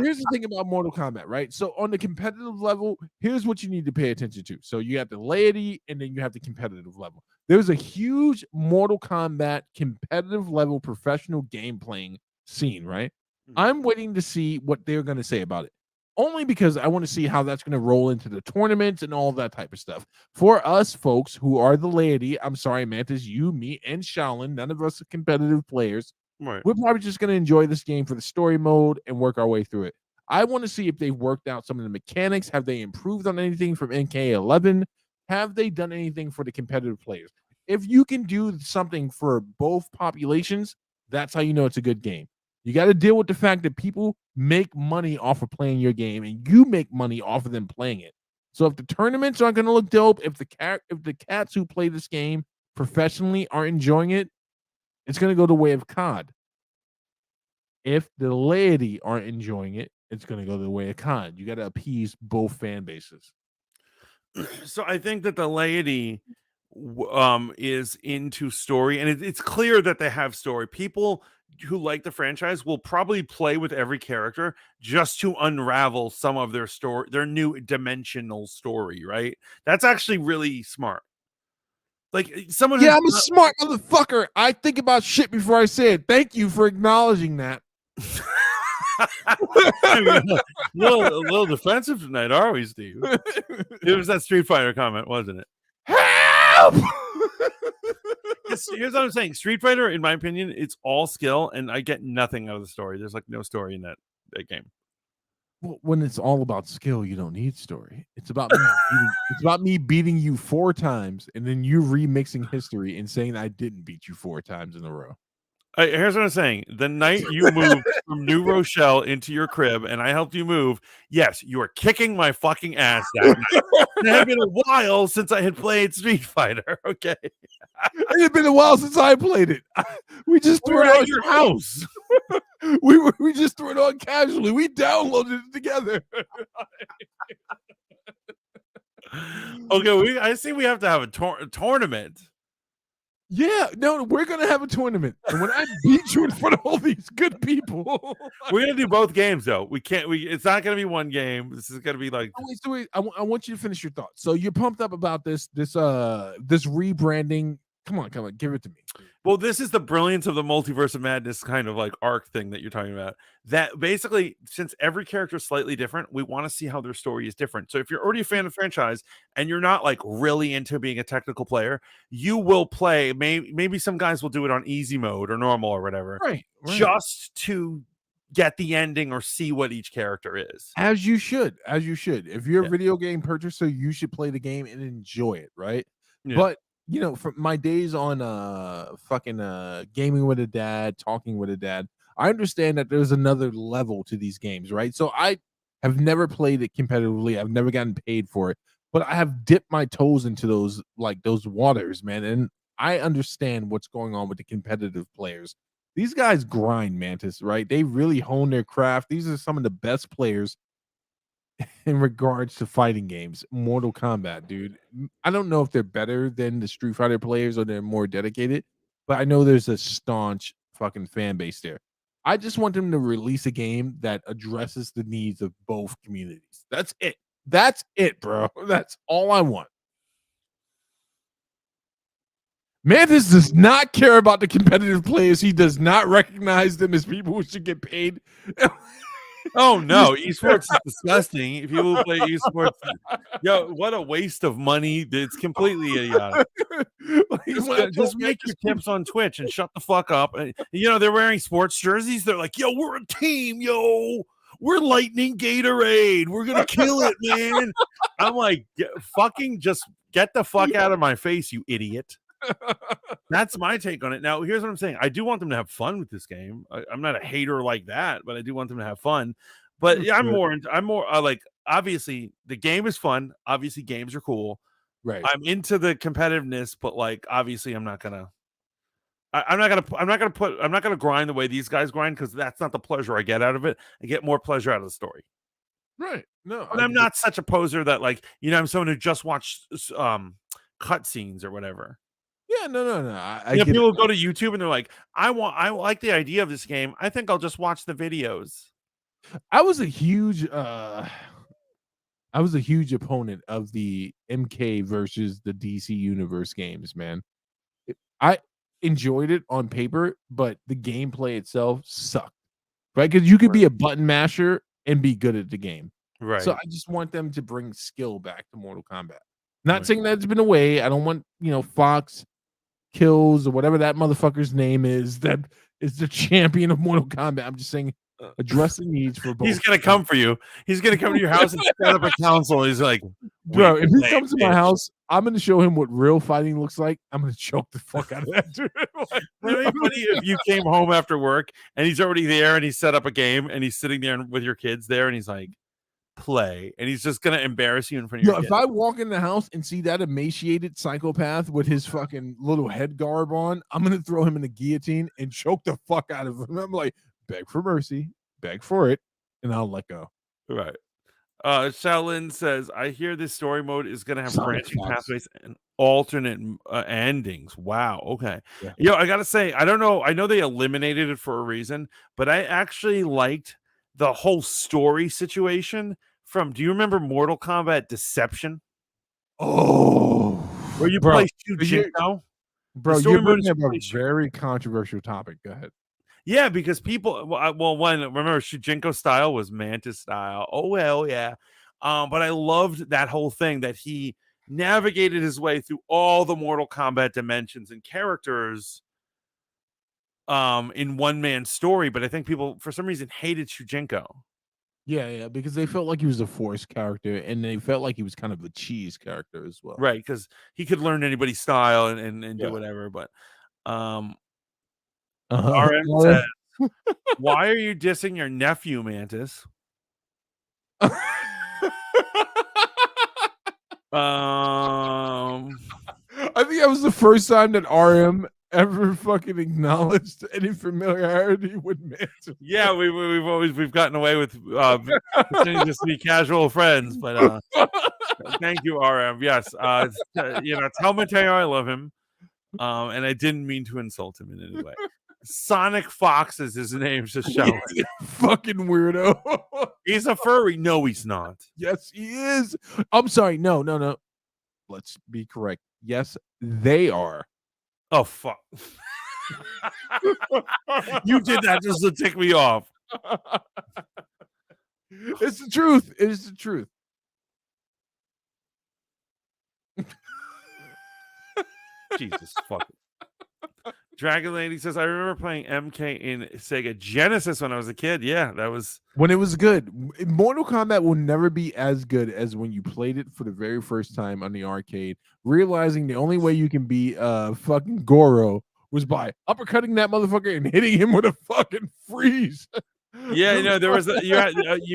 here's the thing about Mortal Kombat, right? So on the competitive level, here's what you need to pay attention to. So you have the laity and then you have the competitive level. There's a huge Mortal Kombat competitive level professional game playing scene, right? I'm waiting to see what they're going to say about it. Only because I want to see how that's going to roll into the tournaments and all that type of stuff. For us folks who are the laity, I'm sorry, Mantis, you, me, and Shaolin, none of us are competitive players. Right. We're probably just going to enjoy this game for the story mode and work our way through it. I want to see if they've worked out some of the mechanics. Have they improved on anything from NK11? Have they done anything for the competitive players? If you can do something for both populations, that's how you know it's a good game. You got to deal with the fact that people make money off of playing your game, and you make money off of them playing it. So if the tournaments aren't going to look dope, if the cats who play this game professionally are enjoying it, it's going to go the way of COD. If the laity aren't enjoying it, it's going to go the way of COD. You got to appease both fan bases. So I think that the laity is into story, and it's clear that they have story. People who like the franchise will probably play with every character just to unravel some of their story, their new dimensional story, right? That's actually really smart. Like someone Yeah, who's I'm a smart motherfucker. I think about shit before I say it. Thank you for acknowledging that. I mean, a little defensive tonight, are we, Steve? It was that Street Fighter comment, wasn't it? Help! Here's what I'm saying. Street Fighter, in my opinion, it's all skill, and I get nothing out of the story. There's like no story in that game. Well, when it's all about skill, you don't need story. It's about me beating you 4 times, and then you remixing history and saying I didn't beat you 4 times in a row. Here's what I'm saying. The night you moved from New Rochelle into your crib and I helped you move, yes, you were kicking my fucking ass that night. It had been a while since I had played Street Fighter, okay? It had been a while since I played it. We just threw We're it on at your house. we just threw it on casually. We downloaded it together. Okay, I see we have to have a tournament. Yeah, no, we're gonna have a tournament, and when I beat you in front of all these good people, we're gonna do both games though. We can't. It's not gonna be one game. This is gonna be like. Wait, I want you to finish your thoughts. So you're pumped up about this rebranding. Come on, give it to me. Well, this is the brilliance of the Multiverse of Madness kind of like arc thing that you're talking about. That basically, since every character is slightly different, we want to see how their story is different. So if you're already a fan of the franchise and you're not like really into being a technical player, you will play. Maybe some guys will do it on easy mode or normal or whatever, right. Just to get the ending or see what each character is. As you should. If you're a video game purchaser, you should play the game and enjoy it, right? Yeah. But from my days on gaming with a dad, talking with a dad, I understand that there's another level to these games, right? So I have never played it competitively. I've never gotten paid for it, but I have dipped my toes into those waters, man. And I understand what's going on with the competitive players. These guys grind, Mantis, right? They really hone their craft. These are some of the best players in regards to fighting games. Mortal Kombat, dude. I don't know if they're better than the Street Fighter players or they're more dedicated, but I know there's a staunch fucking fan base there. I just want them to release a game that addresses the needs of both communities. That's it, bro. That's all I want. Mantis does not care about the competitive players. He does not recognize them as people who should get paid. Oh no, esports is disgusting. If people play esports, what a waste of money. It's completely just make your tips on Twitch and shut the fuck up. And, they're wearing sports jerseys. They're like, yo, we're a team, yo. We're Lightning Gatorade. We're gonna kill it, man. I'm like, fucking just get the fuck out of my face, you idiot. That's my take on it. Now, here's what I'm saying. I do want them to have fun with this game. I'm not a hater like that, but I do want them to have fun. But yeah, I'm more like, obviously the game is fun. Obviously games are cool. Right. I'm into the competitiveness, but like, obviously I'm not gonna grind the way these guys grind, because that's not the pleasure I get out of it. I get more pleasure out of the story. Right. No, and I'm not such a poser that like, I'm someone who just watched cutscenes or whatever. Yeah, no. People go to YouTube and they're like, I like the idea of this game. I think I'll just watch the videos. I was a huge opponent of the MK versus the DC Universe games, man. I enjoyed it on paper, but the gameplay itself sucked. Right? Because you could be a button masher and be good at the game. Right. So I just want them to bring skill back to Mortal Kombat. Not saying that it's been away. I don't want, Fox Kills or whatever that motherfucker's name is that is the champion of Mortal Kombat. I'm just saying, address the needs for both. He's gonna come for you. He's gonna come to your house and set up a council. He's like, bro, if he comes to my house, I'm gonna show him what real fighting looks like. I'm gonna choke the fuck out of that dude. It'd be funny if you came home after work and he's already there and he set up a game and he's sitting there with your kids there and he's like, play, and he's just gonna embarrass you in front of your kids. If I walk in the house and see that emaciated psychopath with his fucking little head garb on, I'm gonna throw him in the guillotine and choke the fuck out of him. I'm like, beg for mercy, beg for it, and I'll let go. Right. Shaolin says, I hear this story mode is going to have Sonic branching Fox. pathways and alternate endings. Wow. Okay. Yeah. Yo, I got to say, I don't know. I know they eliminated it for a reason, but I actually liked the whole story situation from, do you remember Mortal Kombat Deception? Oh, Where you bro, play you- Shujinko? bro, story you're mode bringing is up a really very controversial topic. Go ahead. Yeah, because people, one, remember Shujinko style was Mantis style. Oh well, yeah. But I loved that whole thing that he navigated his way through all the Mortal Kombat dimensions and characters in one man's story. But I think people for some reason hated Shujinko. Yeah, because they felt like he was a forced character, and they felt like he was kind of a cheese character as well. Right, because he could learn anybody's style and Yeah. do whatever. But RM Uh-huh. says, why are you dissing your nephew, Mantis? I think that was the first time that RM ever fucking acknowledged any familiarity with Mantis. Yeah, we've gotten away with pretending just to be casual friends, but thank you, RM. Yes, tell Mateo I love him, and I didn't mean to insult him in any way. Sonic Fox is his name, just show. Fucking weirdo. He's a furry. No, he's not. Yes, he is. I'm sorry. No. Let's be correct. Yes, they are. Oh fuck! You did that just to tick me off. It's the truth. It is the truth. Jesus fucking. Dragon Lady says, I remember playing MK in Sega Genesis when I was a kid. Yeah, that was when it was good. Mortal Kombat will never be as good as when you played it for the very first time on the arcade, realizing the only way you can be fucking Goro was by uppercutting that motherfucker and hitting him with a fucking freeze. Yeah, there was you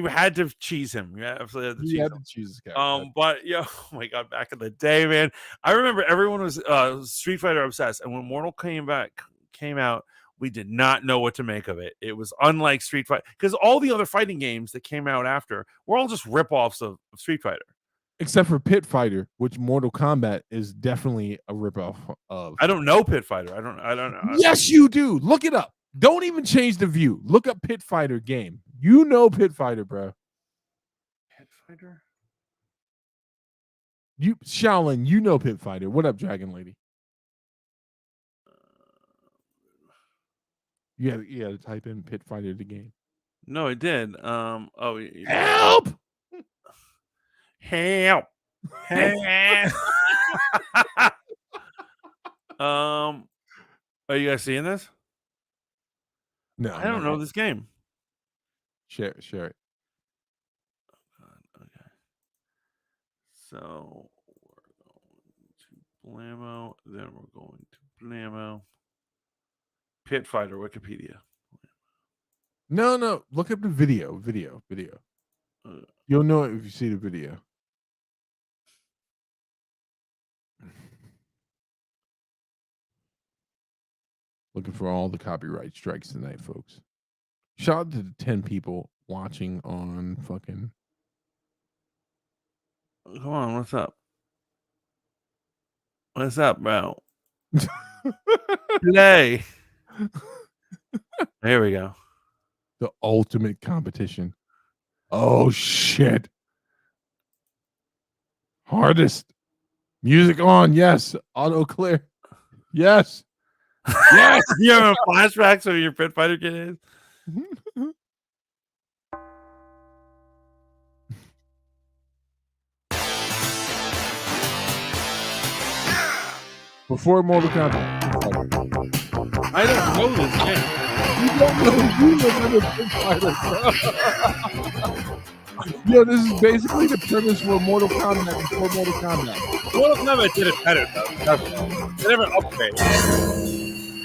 had to cheese him. Yeah, absolutely had to cheese You had him. to choose this guy. But oh my god, back in the day, man, I remember everyone was Street Fighter obsessed, and when Mortal came out, we did not know what to make of it. It was unlike Street Fighter because all the other fighting games that came out after were all just ripoffs of Street Fighter, except for Pit Fighter, which Mortal Kombat is definitely a ripoff of. I don't know Pit Fighter. I don't know. Yes, you do. Look it up. Don't even change the view. Look up Pit Fighter game. You know Pit Fighter, bro. Pit Fighter. You Shaolin, you know Pit Fighter. What up, Dragon Lady? You had to type in Pit Fighter the game. No, it did. Help! Help! Are you guys seeing this? No, I don't know this game. Share it. Okay. So we're going to Blammo, then we're going to Blammo. Pit Fighter Wikipedia. No. Look up the video. You'll know it if you see the video. Looking for all the copyright strikes tonight, folks. Shout out to the 10 people watching on fucking. Come on, what's up? What's up, bro? Play. There we go. The ultimate competition. Oh shit. Hardest. Music on. Yes. Auto clear. Yes. Yes. You have flashbacks of your Pit Fighter kid is? Before Mortal Kombat. I don't know this game. You remember Pit Fighter, bro. Yo, this is basically the premise for Mortal Kombat before Mortal Kombat. Mortal Kombat did it better, though. They never upgraded.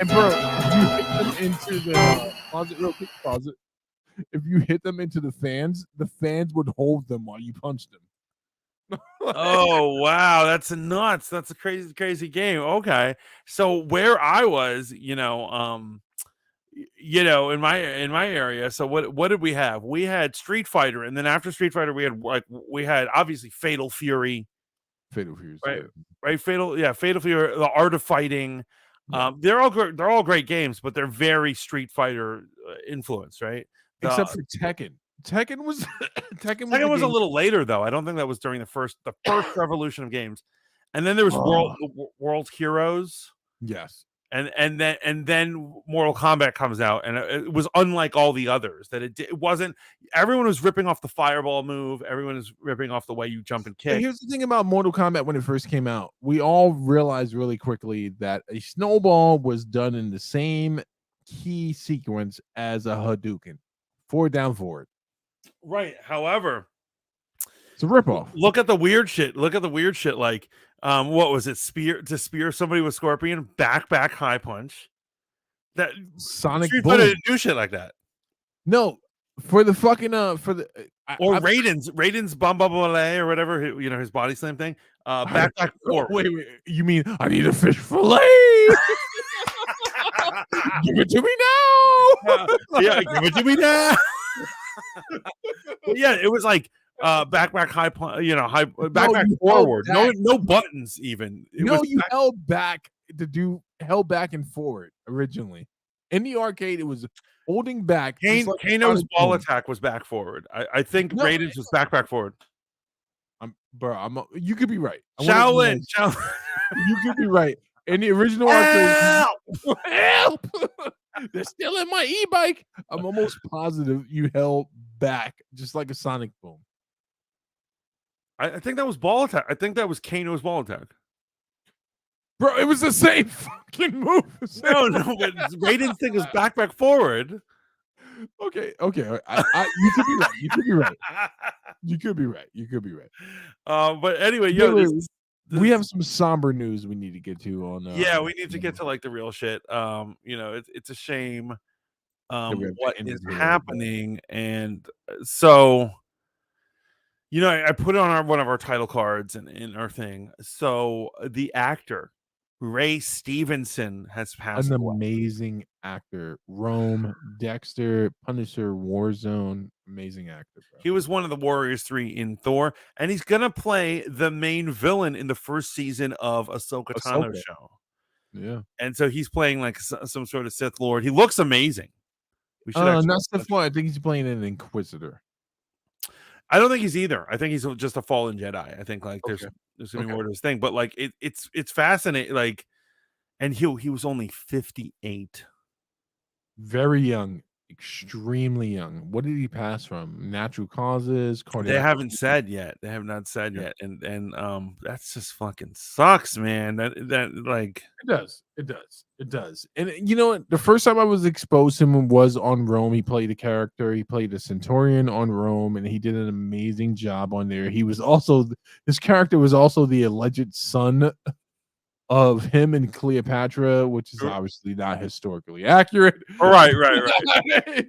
And bro, if you hit them into the pause it real quick, pause it. If you hit them into the fans would hold them while you punched them. Oh wow, that's nuts. That's a crazy game. Okay. So where I was, you know, in my area. So what did we have? We had Street Fighter, and then after Street Fighter, we had obviously Fatal Fury, Fatal Fury's right? good. Right, Fatal Fury, The Art of Fighting. Yeah. They're all great. They're all great games, but they're very Street Fighter influenced, right? Except for Tekken. Tekken was Tekken Second the was a game. little later though. I don't think that was during the first revolution of games. And then there was World Heroes, Yes. and then Mortal Kombat comes out, and it was unlike all the others. That it wasn't. Everyone was ripping off the fireball move. Everyone is ripping off the way you jump and But kick. here's the thing about Mortal Kombat when it first came out. We all realized really quickly that a snowball was done in the same key sequence as a Hadouken. Forward, down, forward. Right. However, It's a ripoff. look at the weird shit. Like, what was it? Spear somebody with Scorpion, back, high punch. That Sonic Street Boom. Fighter didn't do shit like that. No, for the fucking for the Or Raiden's Bumblebee or whatever, you know, his body slam thing. Back forward. Wait, you mean I need a fish fillet? Give it to me now. Yeah, give it to me now. Yeah, it was like back high punch, you know, back you forward. held back. No buttons even. It No, was you held back and forward originally. In the arcade, it was holding back. just like Kano's Sonic ball Boom. attack was back forward. I think No, Raiden's was back forward. You could be right. Shaolin. You could be right. In the original arcade, help! They're still in my e-bike. I'm almost positive you held back, just like a Sonic Boom. I think that was ball attack. I think that was Kano's ball attack. Bro, it was the same fucking move. No, but Raiden's thing was back forward. Okay. You could be right. You could be right. But anyway, Wait, this, we have some somber news we need to get to on. Yeah, we need to get to like the real shit. You know, it's a shame what is happening, and so you know, I put it on one of our title cards and in our thing. So the actor Ray Stevenson has passed an away. amazing actor. Rome, Dexter, Punisher, Warzone, amazing actor. Bro. He was one of the Warriors 3 in Thor, and he's gonna play the main villain in the first season of Ahsoka Tano show. Yeah, and so he's playing like some sort of Sith Lord. He looks amazing. We should not Sith Lord. I think he's playing an Inquisitor. I don't think he's either. I think he's just a fallen Jedi. I think like there's gonna be more to his thing, but like it's fascinating. Like, and he was only 58, very young, extremely young. What did he pass from? Natural causes, cardiac. They haven't said yet. They have not said yet, and that's just fucking sucks, man. That like it does. And you know what? The first time I was exposed to him was on Rome. He played a character. He played a Centaurian on Rome, and he did an amazing job on there. He was also his character was also the alleged son of him and Cleopatra, which is obviously not historically accurate. Right.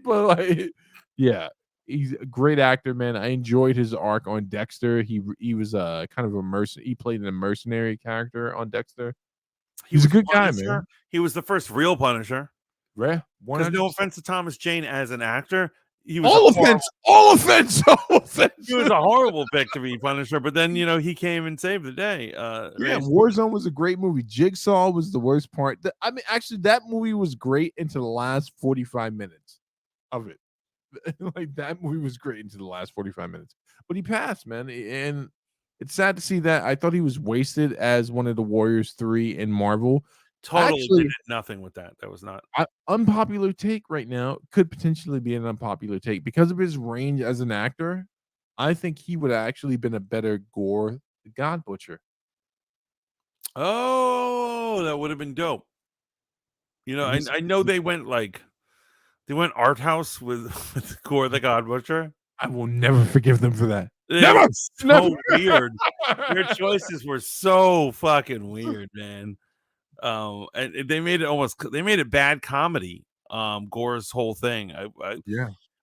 But like, yeah, he's a great actor, man. I enjoyed his arc on Dexter. He was kind of a he played a mercenary character on Dexter. He's a good guy, man. He was the first real Punisher. Right? Because no offense to Thomas Jane as an actor, he was all offense. He was a horrible pick to be Punisher, but then you know he came and saved the day. Warzone was a great movie. Jigsaw was the worst part. I mean, actually, that movie was great into the last 45 minutes of it. Like that movie was great into the last 45 minutes. But he passed, man, and it's sad to see that. I thought he was wasted as one of the Warriors 3 in Marvel. Totally did nothing with that. That was not unpopular take right now. Could potentially be an unpopular take because of his range as an actor. I think he would have actually been a better Gore the God Butcher. Oh, that would have been dope. You know, I know they went art house with Gore the God Butcher. I will never forgive them for that. Never. Weird. Their choices were so fucking weird, man. And they made it bad comedy. Gore's whole thing.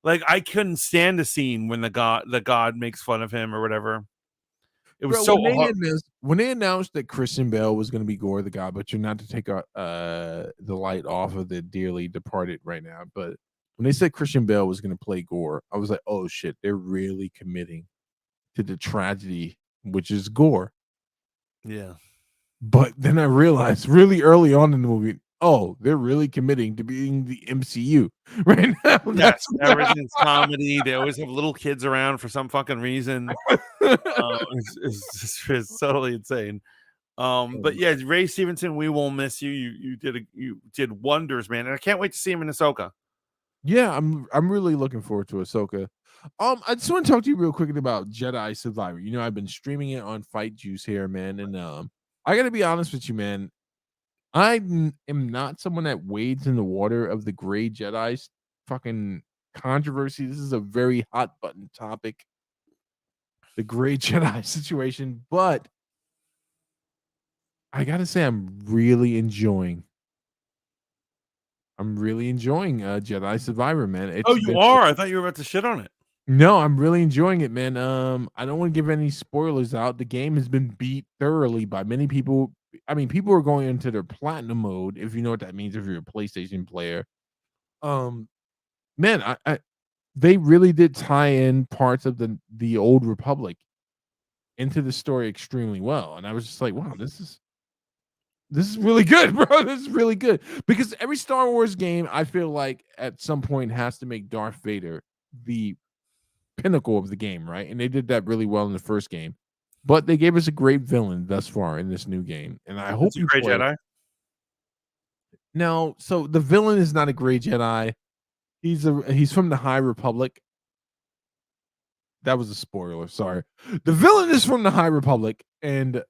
Like I couldn't stand the scene when the god makes fun of him or whatever. It was Bro, so hard. when they announced that Christian Bale was going to be Gore the God Butcher, not to take the light off of the dearly departed right now, but when they said Christian Bale was going to play Gore, I was like, oh shit, they're really committing to the tragedy, which is Gore. Yeah. But then I realized really early on in the movie, oh, they're really committing to being the MCU right now. Yes, everything's comedy. They always have little kids around for some fucking reason. It's totally insane. But yeah, Ray Stevenson, we will miss you. You did wonders, man, and I can't wait to see him in Ahsoka. Yeah, I'm really looking forward to Ahsoka. I just want to talk to you real quickly about Jedi Survivor. You know, I've been streaming it on Fight Juice here, man, and I got to be honest with you, man. Am not someone that wades in the water of the gray Jedi's fucking controversy. This is a very hot button topic, the gray Jedi situation. But I gotta say, I'm really enjoying Jedi Survivor, man. Oh, you are? I thought you were about to shit on it. No, I'm really enjoying it, man. I don't want to give any spoilers out. The game has been beat thoroughly by many people. I mean, people are going into their platinum mode, if you know what that means, if you're a PlayStation player. Man, they really did tie in parts of the old Republic into the story extremely well. And I was just like, wow, this is really good, bro. This is really good. Because every Star Wars game, I feel like at some point has to make Darth Vader the pinnacle of the game, right? And they did that really well in the first game. But they gave us a great villain thus far in this new game, and I hope you play Jedi. No, so the villain is not a gray Jedi. He's from the High Republic. That was a spoiler. Sorry. The villain is from the High Republic, and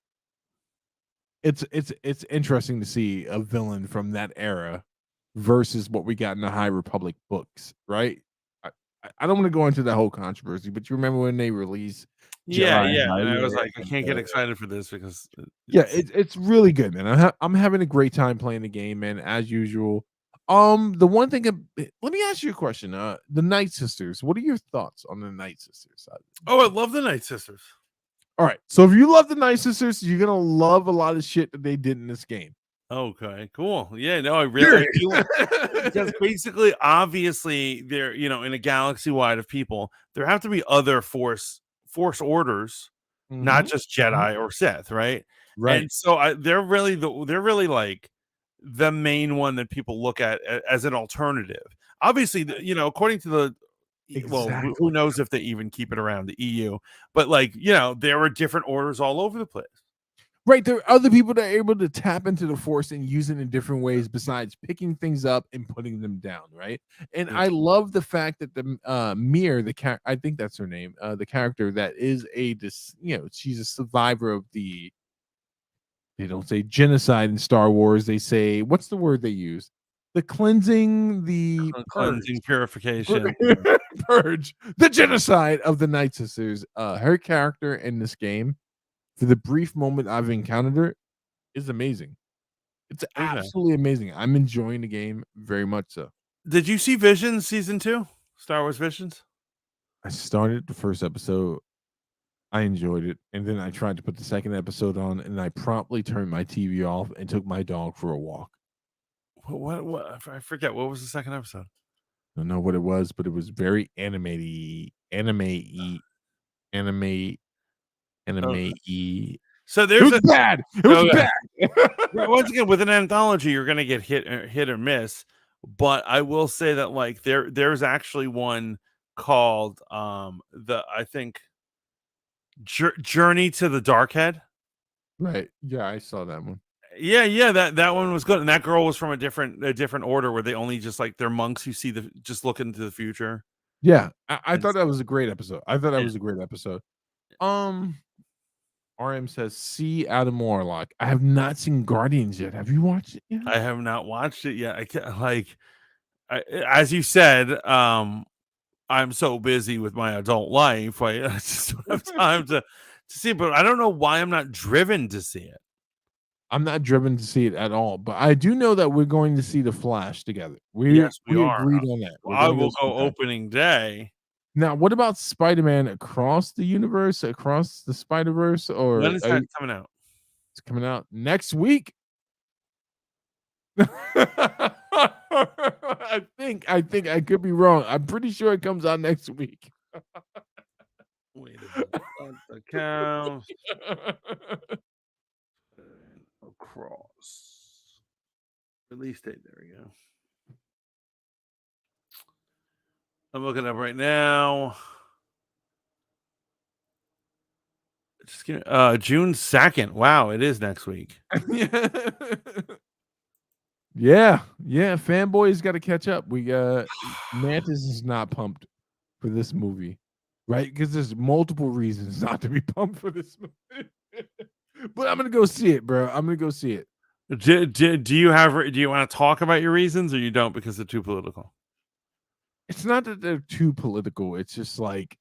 it's interesting to see a villain from that era versus what we got in the High Republic books, right? I don't want to go into that whole controversy, but you remember when they released Yeah, Jedi, and I was like, I can't get excited for this because it's really good, man. I'm having a great time playing the game, man, as usual. The one thing, let me ask you a question. The Night Sisters, what are your thoughts on the Night Sisters? Oh, I love the Night Sisters. All right, so if you love the Night Sisters, you're gonna love a lot of shit that they did in this game. Okay, cool. Yeah, no, I really do. Because basically, obviously, they're in a galaxy wide of people, there have to be other force orders, not just Jedi or Sith, right? Right. And so they're really like the main one that people look at as an alternative. Obviously, according to the well, who knows if they even keep it around the EU, but there are different orders all over the place. Right, there are other people that are able to tap into the force and use it in different ways besides picking things up and putting them down, right? And I love the fact that the Mir, I think that's her name, the character that is she's a survivor of they don't say genocide in Star Wars, they say, what's the word they use? The cleansing, the cleansing, purification, purge, the genocide of the Night Sisters. Her character in this game, for the brief moment I've encountered her, is amazing. It's absolutely amazing. I'm enjoying the game very much so. Did you see Visions season 2? Star Wars Visions? I started the first episode. I enjoyed it. And then I tried to put the second episode on, and I promptly turned my TV off and took my dog for a walk. What? I forget. What was the second episode? I don't know what it was, but it was very anime-y. So there's bad. It was bad. Once again, with an anthology, you're gonna get hit or miss. But I will say that there's actually one called I think Journey to the Darkhead. Right. Yeah, I saw that one. Yeah, that one was good, and that girl was from a different order where they only just they're monks who see just look into the future. Yeah, I thought that was a great episode. RM says, see Adam Warlock. I have not seen Guardians yet. Have you watched it yet? I have not watched it yet. I can't, as you said, I'm so busy with my adult life. I just don't have time to see it, but I don't know why I'm not driven to see it. I'm not driven to see it at all, but I do know that we're going to see The Flash together. We are. agreed on that. I will go opening day. Now, what about Spider-Man Across the Universe, Across the Spider-Verse, or When is that coming out? it's coming out next week? I think I could be wrong. I'm pretty sure it comes out next week. Wait a minute. Account Across release date. There we go. I'm looking up right now. Just June 2nd. Wow, it is next week. Yeah, fanboys got to catch up. We Mantis is not pumped for this movie, right? Because there's multiple reasons not to be pumped for this movie. But I'm gonna go see it, bro. I'm gonna go see it. Do you want to talk about your reasons, or you don't because they're too political? It's not that they're too political. It's just like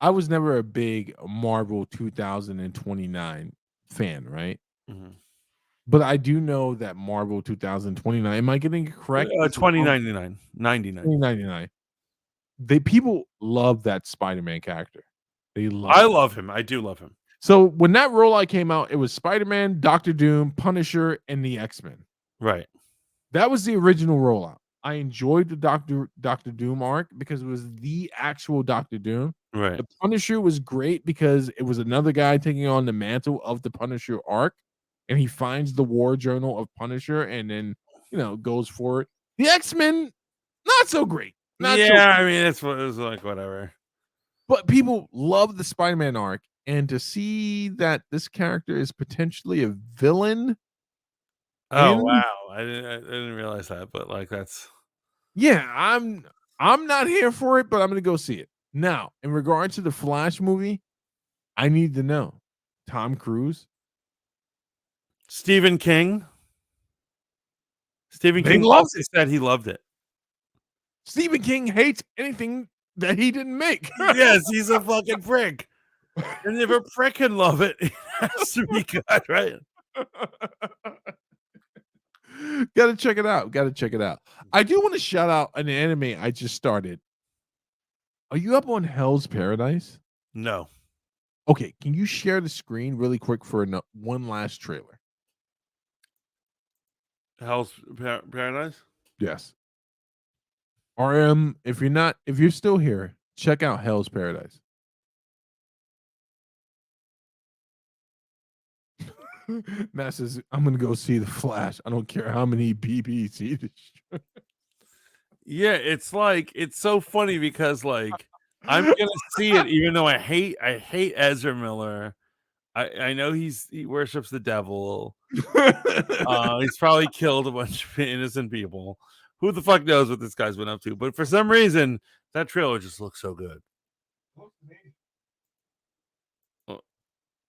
I was never a big Marvel 2029 fan, right? Mm-hmm. But I do know that Marvel 2029. Am I getting it correct? 2099, 99. 2099. People love that Spider-Man character. I love him. I do love him. So when that rollout came out, it was Spider-Man, Doctor Doom, Punisher, and the X-Men. Right. That was the original rollout. I enjoyed the Doctor Doom arc because it was the actual Doctor Doom. Right. The Punisher was great because it was another guy taking on the mantle of the Punisher arc, and he finds the war journal of Punisher and then, goes for it. The X-Men, not so great. I mean, it was like whatever. But people love the Spider-Man arc, and to see that this character is potentially a villain. Oh wow, I didn't realize that, but like that's. Yeah, I'm not here for it, but I'm gonna go see it. Now, in regard to the Flash movie, I need to know Tom Cruise, Stephen King. Stephen King also said he loved it. Stephen King hates anything that he didn't make. Yes, he's a fucking prick. And if a prick can love it, it has to be good, right? Gotta check it out. I do want to shout out an anime I just started. Are you up on Hell's Paradise? No. Okay, can you share the screen really quick for one last trailer? Hell's Paradise? Yes. RM, if you're still here, check out Hell's Paradise. Matt says, I'm gonna go see the Flash. I don't care how many BBs he destroys. Yeah, it's so funny because like I'm gonna see it even though I hate Ezra Miller. I know he worships the devil. He's probably killed a bunch of innocent people. Who the fuck knows what this guy's been up to? But for some reason, that trailer just looks so good.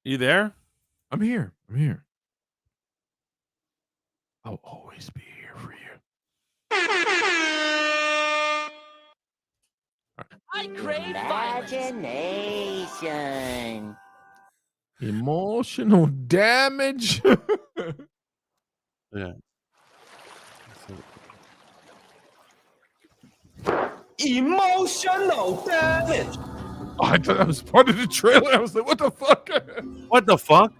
You there? I'm here. I'll always be here for you. I crave imagination. Emotional damage. Yeah. Emotional damage. Oh, I thought that was part of the trailer. I was like, what the fuck? What the fuck?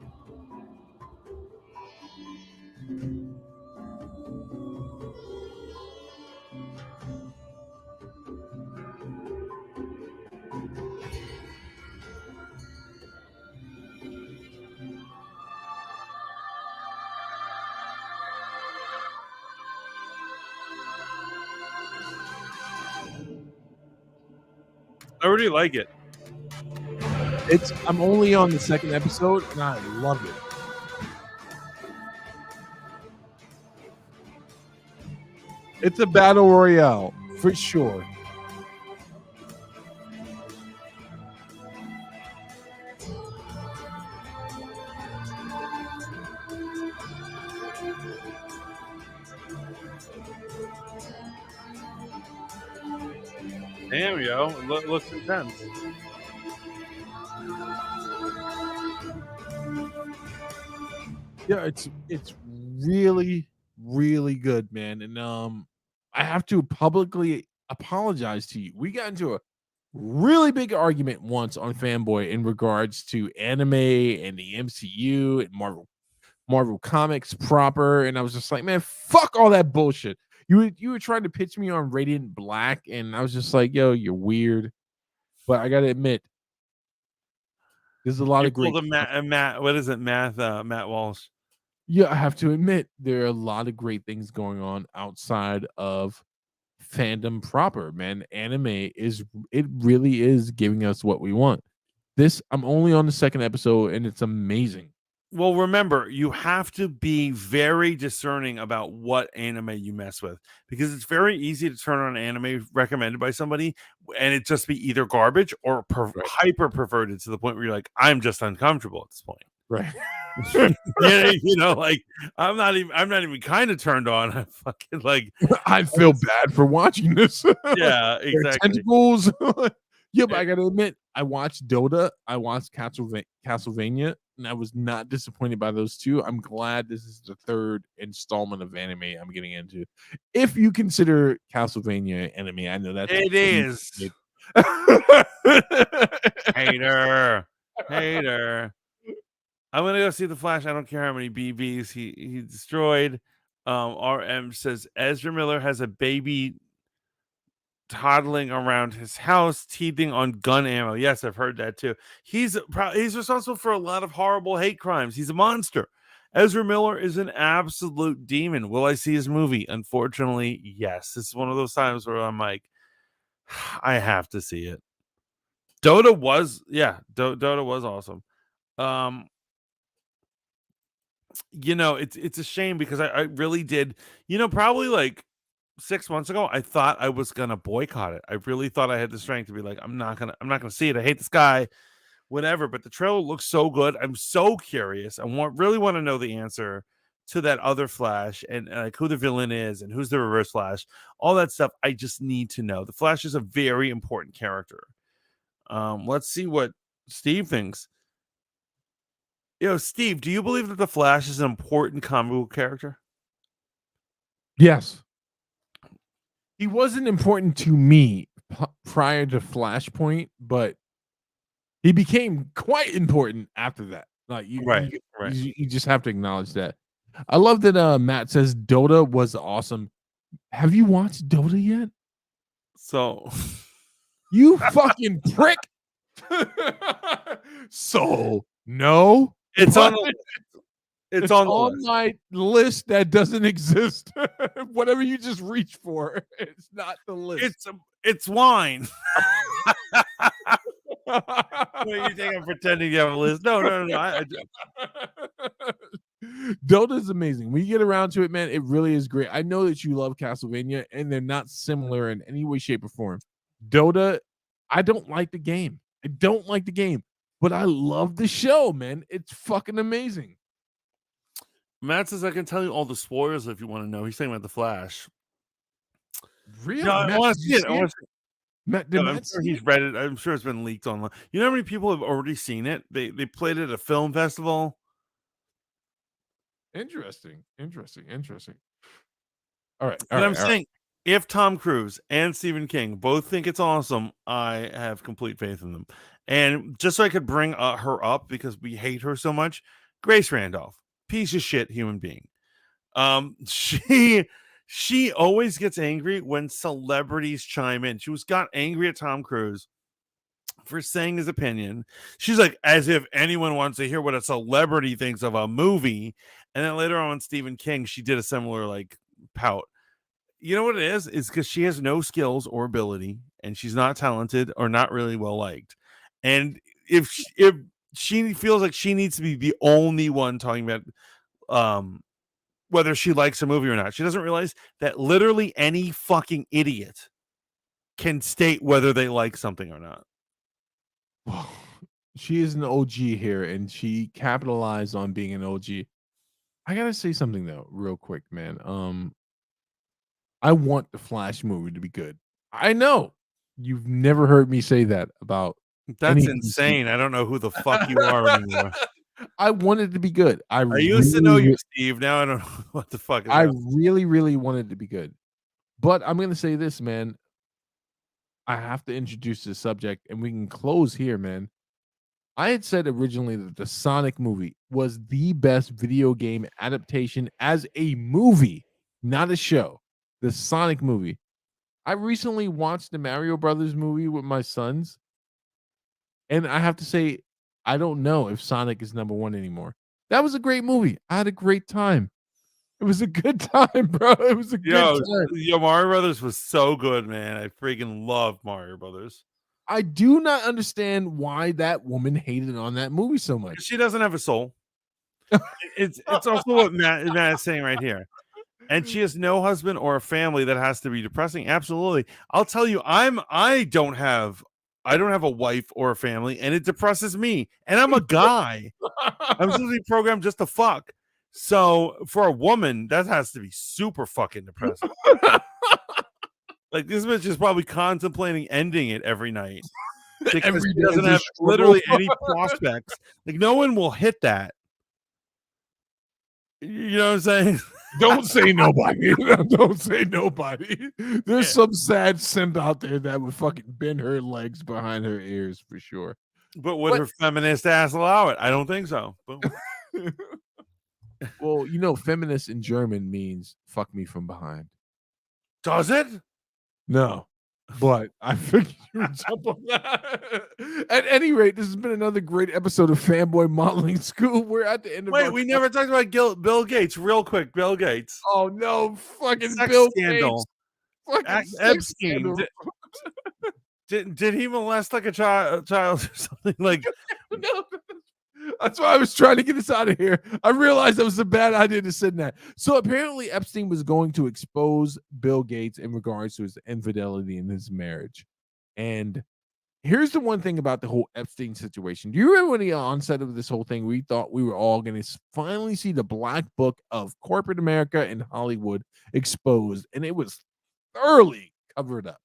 I already like it. I'm only on the second episode and I love it. It's a battle royale for sure. Damn, yo, it looks intense. Yeah, it's really, really good, man. And I have to publicly apologize to you. We got into a really big argument once on Fanboy in regards to anime and the MCU and Marvel Comics proper, and I was just like, man, fuck all that bullshit. You were trying to pitch me on Radiant Black, and I was just like, yo, you're weird. But I gotta admit, there's a lot You of great pulled a Matt. What is it, Matt Walsh? Yeah, I have to admit, there are a lot of great things going on outside of fandom proper, man. Anime it really is giving us what we want. I'm only on the second episode, and it's amazing. Well, remember, you have to be very discerning about what anime you mess with, because it's very easy to turn on an anime recommended by somebody and it just be either garbage or hyper perverted to the point where you're like, I'm just uncomfortable at this point. Right. Like I'm not even kind of turned on. I fucking like I feel bad for watching this. Yeah, exactly. Tentacles. Yeah, but I gotta admit, I watched Dota, I watched Castlevania, and I was not disappointed by those two. I'm glad this is the third installment of anime I'm getting into. If you consider Castlevania anime, I know that it is. Hater. I'm gonna go see the Flash. I don't care how many BBs he destroyed. RM says Ezra Miller has a baby toddling around his house, teething on gun ammo. Yes, I've heard that too. He's responsible for a lot of horrible hate crimes. He's a monster. Ezra Miller is an absolute demon. Will I see his movie? Unfortunately, yes. This is one of those times where I'm like, I have to see it. Dota was awesome. It's a shame because I really did, probably like 6 months ago, I thought I was gonna boycott it. I really thought I had the strength to be like, I'm not gonna see it. I hate this guy, whatever. But the trailer looks so good. I'm so curious. I really want to know the answer to that other Flash and like who the villain is and who's the Reverse Flash. All that stuff. I just need to know. The Flash is a very important character. Let's see what Steve thinks. Steve, do you believe that the Flash is an important comic book character? Yes. He wasn't important to me prior to Flashpoint, but he became quite important after that. Like you just have to acknowledge that. I love that Matt says Dota was awesome. Have you watched Dota yet? So you fucking prick. So no, it's on on my list that doesn't exist. Whatever you just reach for, it's not the list. It's wine. What do you think I'm pretending you have a list? No. Dota is amazing. When you get around to it, man, it really is great. I know that you love Castlevania, and they're not similar in any way, shape, or form. Dota, I don't like the game. But I love the show, man. It's fucking amazing. Matt says I can tell you all the spoilers if you want to know. He's saying about the Flash. Really? No, I want to see it. I'm sure he's read it. I'm sure it's been leaked online. You know how many people have already seen it? They played it at a film festival. Interesting. All right. I'm saying, if Tom Cruise and Stephen King both think it's awesome, I have complete faith in them. And just so I could bring her up because we hate her so much, Grace Randolph, piece of shit human being. She always gets angry when celebrities chime in. She got angry at Tom Cruise for saying his opinion. She's like, as if anyone wants to hear what a celebrity thinks of a movie. And then later on, Stephen King, she did a similar like pout. You know what it is? It's because she has no skills or ability, and she's not talented or not really well liked. And if she feels like she needs to be the only one talking about whether she likes a movie or not, she doesn't realize that literally any fucking idiot can state whether they like something or not. Well, she is an OG here, and she capitalized on being an OG. I gotta say something though, real quick, man. I want the Flash movie to be good. I know you've never heard me say that about. That's insane. I don't know who the fuck you are anymore. I want it to be good. I used to know you, Steve. Now I don't know what the fuck. I really, really wanted it to be good. But I'm gonna say this, man. I have to introduce the subject, and we can close here, man. I had said originally that the Sonic movie was the best video game adaptation as a movie, not a show. The Sonic movie. I recently watched the Mario Brothers movie with my sons, and I have to say, I don't know if Sonic is number one anymore. That was a great movie. I had a great time. It was a good time, bro. It was a good time. Mario Brothers was so good, man. I freaking love Mario Brothers. I do not understand why that woman hated on that movie so much. She doesn't have a soul. It's also what Matt is saying right here. And she has no husband or a family. That has to be depressing. Absolutely. I'll tell you, I don't have a wife or a family, and it depresses me. And I'm a guy. I'm supposed to be programmed just to fuck. So for a woman, that has to be super fucking depressing. Like, this bitch is probably contemplating ending it every night because she doesn't have literally any prospects. Like, no one will hit that. You know what I'm saying? Don't say nobody. Don't say nobody. There's some sad simp out there that would fucking bend her legs behind her ears for sure. But would her feminist ass allow it? I don't think so. Well, you know, feminist in German means fuck me from behind. Does it? No, but I figured you would jump on that. At any rate, this has been another great episode of Fanboy Modeling School. We're at the end of we never talked about Bill Gates. Real quick, Bill Gates. Oh no, fucking Sex Bill scandal. Gates. Epstein. Did he molest like a child or something? Like, no. That's why I was trying to get us out of here. I realized that was a bad idea to sit in that. So apparently Epstein was going to expose Bill Gates in regards to his infidelity in his marriage. And here's the one thing about the whole Epstein situation. Do you remember when the onset of this whole thing, we thought we were all going to finally see the black book of corporate America and Hollywood exposed, and it was thoroughly covered up.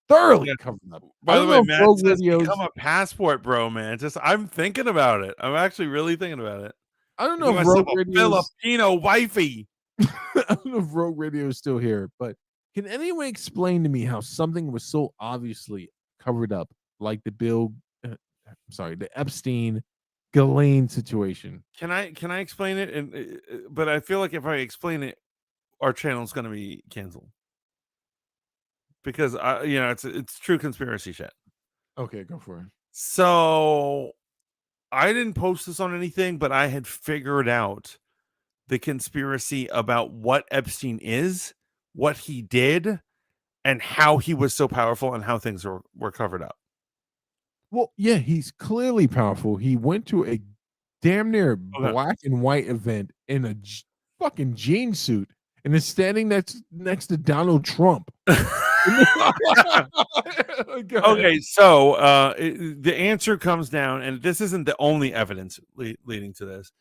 Covered up. By the way, Matt says become a passport, bro, man. I'm thinking about it. I'm actually really thinking about it. I don't know if Rogue Radio Filipino wifey. I don't know if Rogue Radio is still here, but can anyone explain to me how something was so obviously covered up, like the Epstein Ghislaine situation? Can I explain it? And but I feel like if I explain it, our channel is going to be canceled. Because it's true conspiracy shit. Okay, go for it. So I didn't post this on anything, but I had figured out the conspiracy about what Epstein is, what he did, and how he was so powerful and how things were covered up. Well, yeah, he's clearly powerful. He went to a damn near black and white event in a fucking jean suit and is standing next to Donald Trump. Okay, so the answer comes down, and this isn't the only evidence leading to this.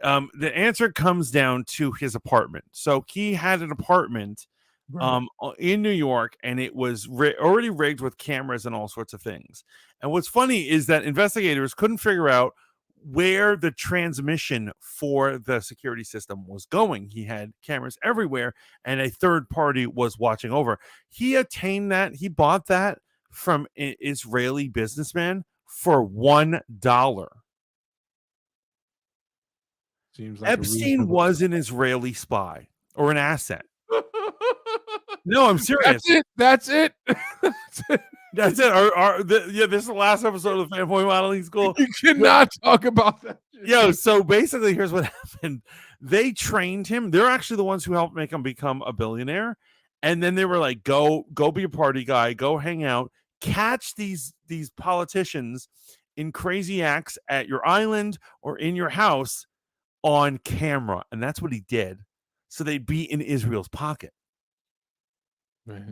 The answer comes down to his apartment. So he had an apartment in New York, and it was already rigged with cameras and all sorts of things. And what's funny is that investigators couldn't figure out where the transmission for the security system was going. He had cameras everywhere, and a third party was watching over. He bought that from an Israeli businessman for $1. Seems like Epstein was an Israeli spy or an asset. No, I'm serious. That's it. That's it. This is the last episode of the Fanboy Modeling School. You cannot talk about that. Yo, so basically, here's what happened. They trained him. They're actually the ones who helped make him become a billionaire. And then they were like, go be a party guy, go hang out, catch these politicians in crazy acts at your island or in your house on camera. And that's what he did. So they'd be in Israel's pocket. Right.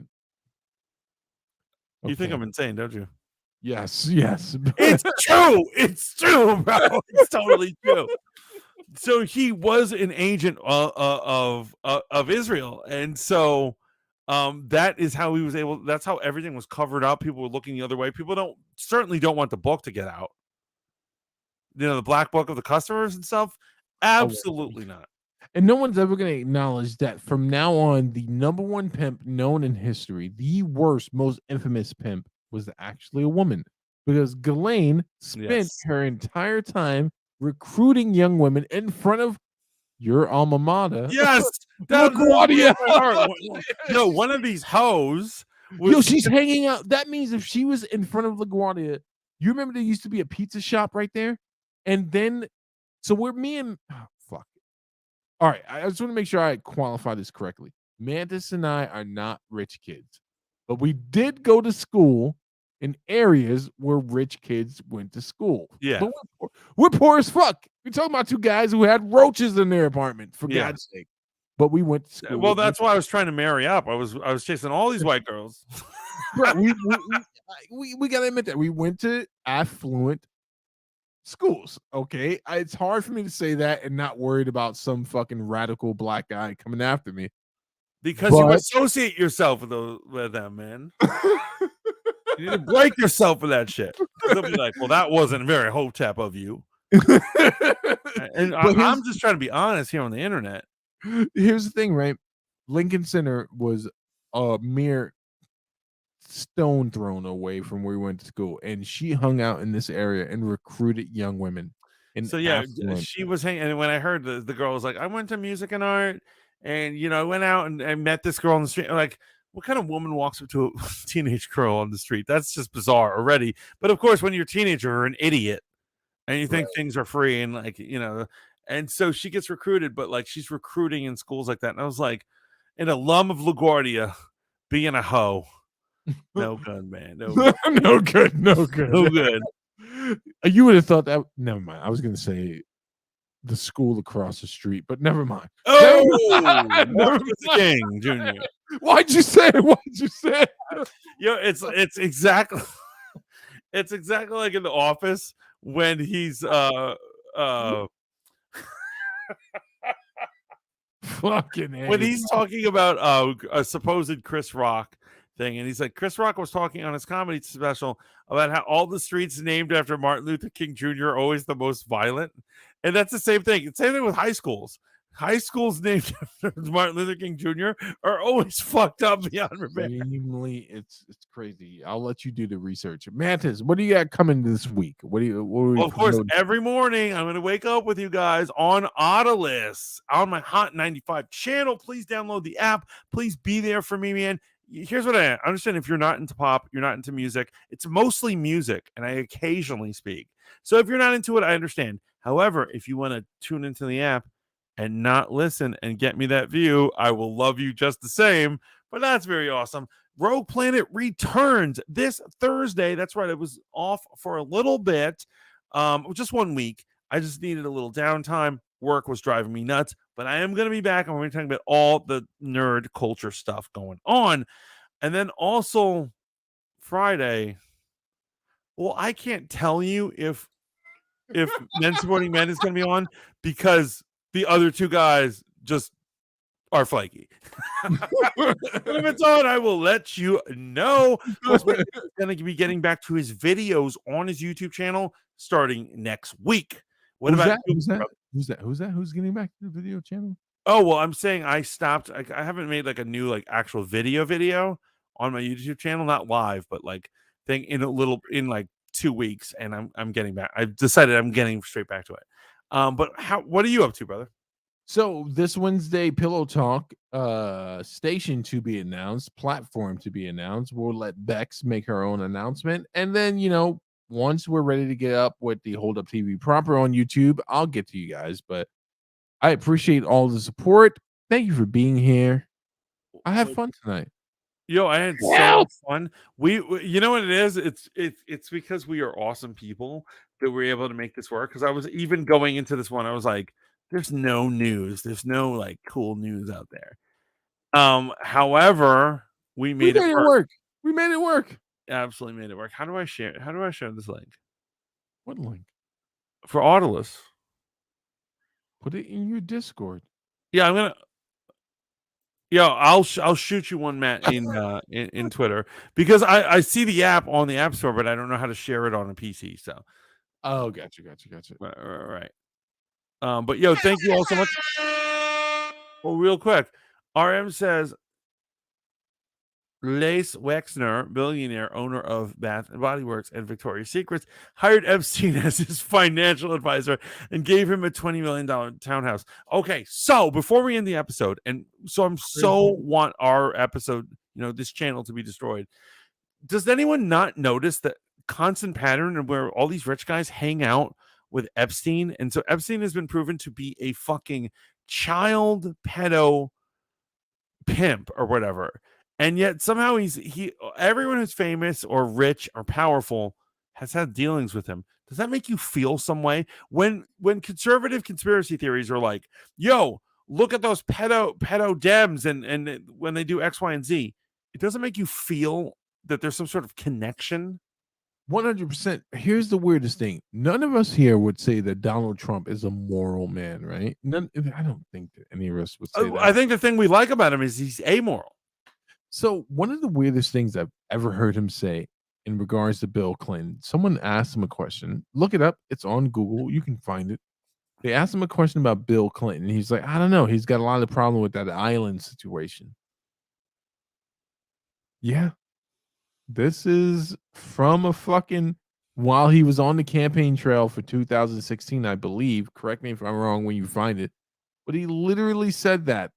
You think I'm insane, don't you? Yes. It's true. It's true, bro. It's totally true. So he was an agent of Israel, and so that is how he was able. That's how everything was covered up. People were looking the other way. People certainly don't want the book to get out. You know, the black book of the customers and stuff. Absolutely not. And no one's ever going to acknowledge that from now on, the number one pimp known in history, the worst, most infamous pimp, was actually a woman. Because Ghislaine spent her entire time recruiting young women in front of your alma mater. Yes, LaGuardia. Yo, one of these hoes. Yo, she's hanging out. That means if she was in front of LaGuardia, you remember there used to be a pizza shop right there? And then, so we're me and, fuck. All right, I just want to make sure I qualify this correctly. Mantis and I are not rich kids, but we did go to school in areas where rich kids went to school. Yeah. But we're poor as fuck. We're talking about two guys who had roaches in their apartment, for God's sake. But we went to school. Well, that's why I was trying to marry up. I was chasing all these white girls. Bro, we gotta admit that we went to affluent schools. Okay, it's hard for me to say that and not worried about some fucking radical black guy coming after me because you associate yourself with them, man. You need to break yourself with that shit. They'll be like, "Well, that wasn't very hotep of you." And I'm just trying to be honest here on the internet. Here's the thing, right? Lincoln Center was a mere stone thrown away from where we went to school, and she hung out in this area and recruited young women. And so she was hanging. And when I heard the girl was like, "I went to music and art, and I went out and I met this girl on the street." I'm like, what kind of woman walks up to a teenage girl on the street? That's just bizarre already. But of course, when you're a teenager, you're an idiot, and you think things are free and and so she gets recruited, but like she's recruiting in schools like that. And I was like, an alum of LaGuardia being a hoe. No good, man. No good. No good. No good. No good. You would have thought that. Never mind. I was going to say the school across the street, but never mind. Oh, Martin King Jr. Why'd you say it? Why'd you say it? It's exactly it's exactly like in The Office when he's fucking when he's talking about a supposed Chris Rock thing, and he's like, Chris Rock was talking on his comedy special about how all the streets named after Martin Luther King Jr. are always the most violent, and that's the same thing. It's the same thing with high schools. High schools named after Martin Luther King Jr. are always fucked up beyond repair. It's crazy. I'll let you do the research. Mantis, what do you got coming this week? Well, of course, every morning I'm going to wake up with you guys on Autolist on my Hot 95 channel. Please download the app. Please be there for me, man. Here's what I understand. If you're not into pop, you're not into music. It's mostly music, and I occasionally speak. So if you're not into it, I understand. However, if you want to tune into the app and not listen and get me that view, I will love you just the same. But that's very awesome. Rogue Planet returns this Thursday. That's right. I was off for a little bit, just 1 week. I just needed a little downtime. Work was driving me nuts, but I am going to be back. I'm going to be talking about all the nerd culture stuff going on. And then also Friday, well, I can't tell you if Men Supporting Men is going to be on because the other two guys just are flaky. But if it's on, I will let you know. He's going to be getting back to his videos on his YouTube channel starting next week. Who's that? Who's getting back to the video channel? Oh, well, I'm saying I stopped. I haven't made like a new actual video on my YouTube channel, not live, but like in like 2 weeks, and I'm getting back. I've decided I'm getting straight back to it. But what are you up to, brother? So this Wednesday, Pillow Talk, station to be announced, platform to be announced. We'll let Bex make her own announcement, and then once we're ready to get up with the Hold Up TV proper on YouTube, I'll get to you guys. But I appreciate all the support. Thank you for being here. I had fun tonight. Yo, I had so much fun. We you know what it is? It's because we are awesome people that we're able to make this work. Because I was even going into this one, I was like, there's no news. There's no like cool news out there. However, we made it work. We made it work. Absolutely made it work. How do I share this link? What link? For Autolist. Put it in your Discord. Yeah, I'm gonna. Yeah, I'll shoot you one, Matt, in Twitter, because I see the app on the App Store, but I don't know how to share it on a PC. So, gotcha. Right. But yo, thank you all so much. Well, real quick, RM says Lace Wexner, billionaire owner of Bath and Body Works and Victoria's Secrets, hired Epstein as his financial advisor and gave him a $20 million townhouse. Okay, so before we end the episode, and so I'm so want our episode, this channel to be destroyed. Does anyone not notice that constant pattern of where all these rich guys hang out with Epstein? And so Epstein has been proven to be a fucking child pedo pimp or whatever, and yet somehow everyone who's famous or rich or powerful has had dealings with him. Does that make you feel some way when conservative conspiracy theories are like, yo, look at those pedo dems and when they do X, Y, and Z? It doesn't make you feel that there's some sort of connection. 100%. Here's the weirdest thing. None of us here would say that Donald Trump is a moral man, right? I don't think that any of us would say that. I think the thing we like about him is he's amoral. So one of the weirdest things I've ever heard him say in regards to Bill Clinton, someone asked him a question. Look it up. It's on Google. You can find it. They asked him a question about Bill Clinton. He's like, I don't know. He's got a lot of problem with that island situation. Yeah. This is from a fucking while he was on the campaign trail for 2016, I believe. Correct me if I'm wrong when you find it. But he literally said that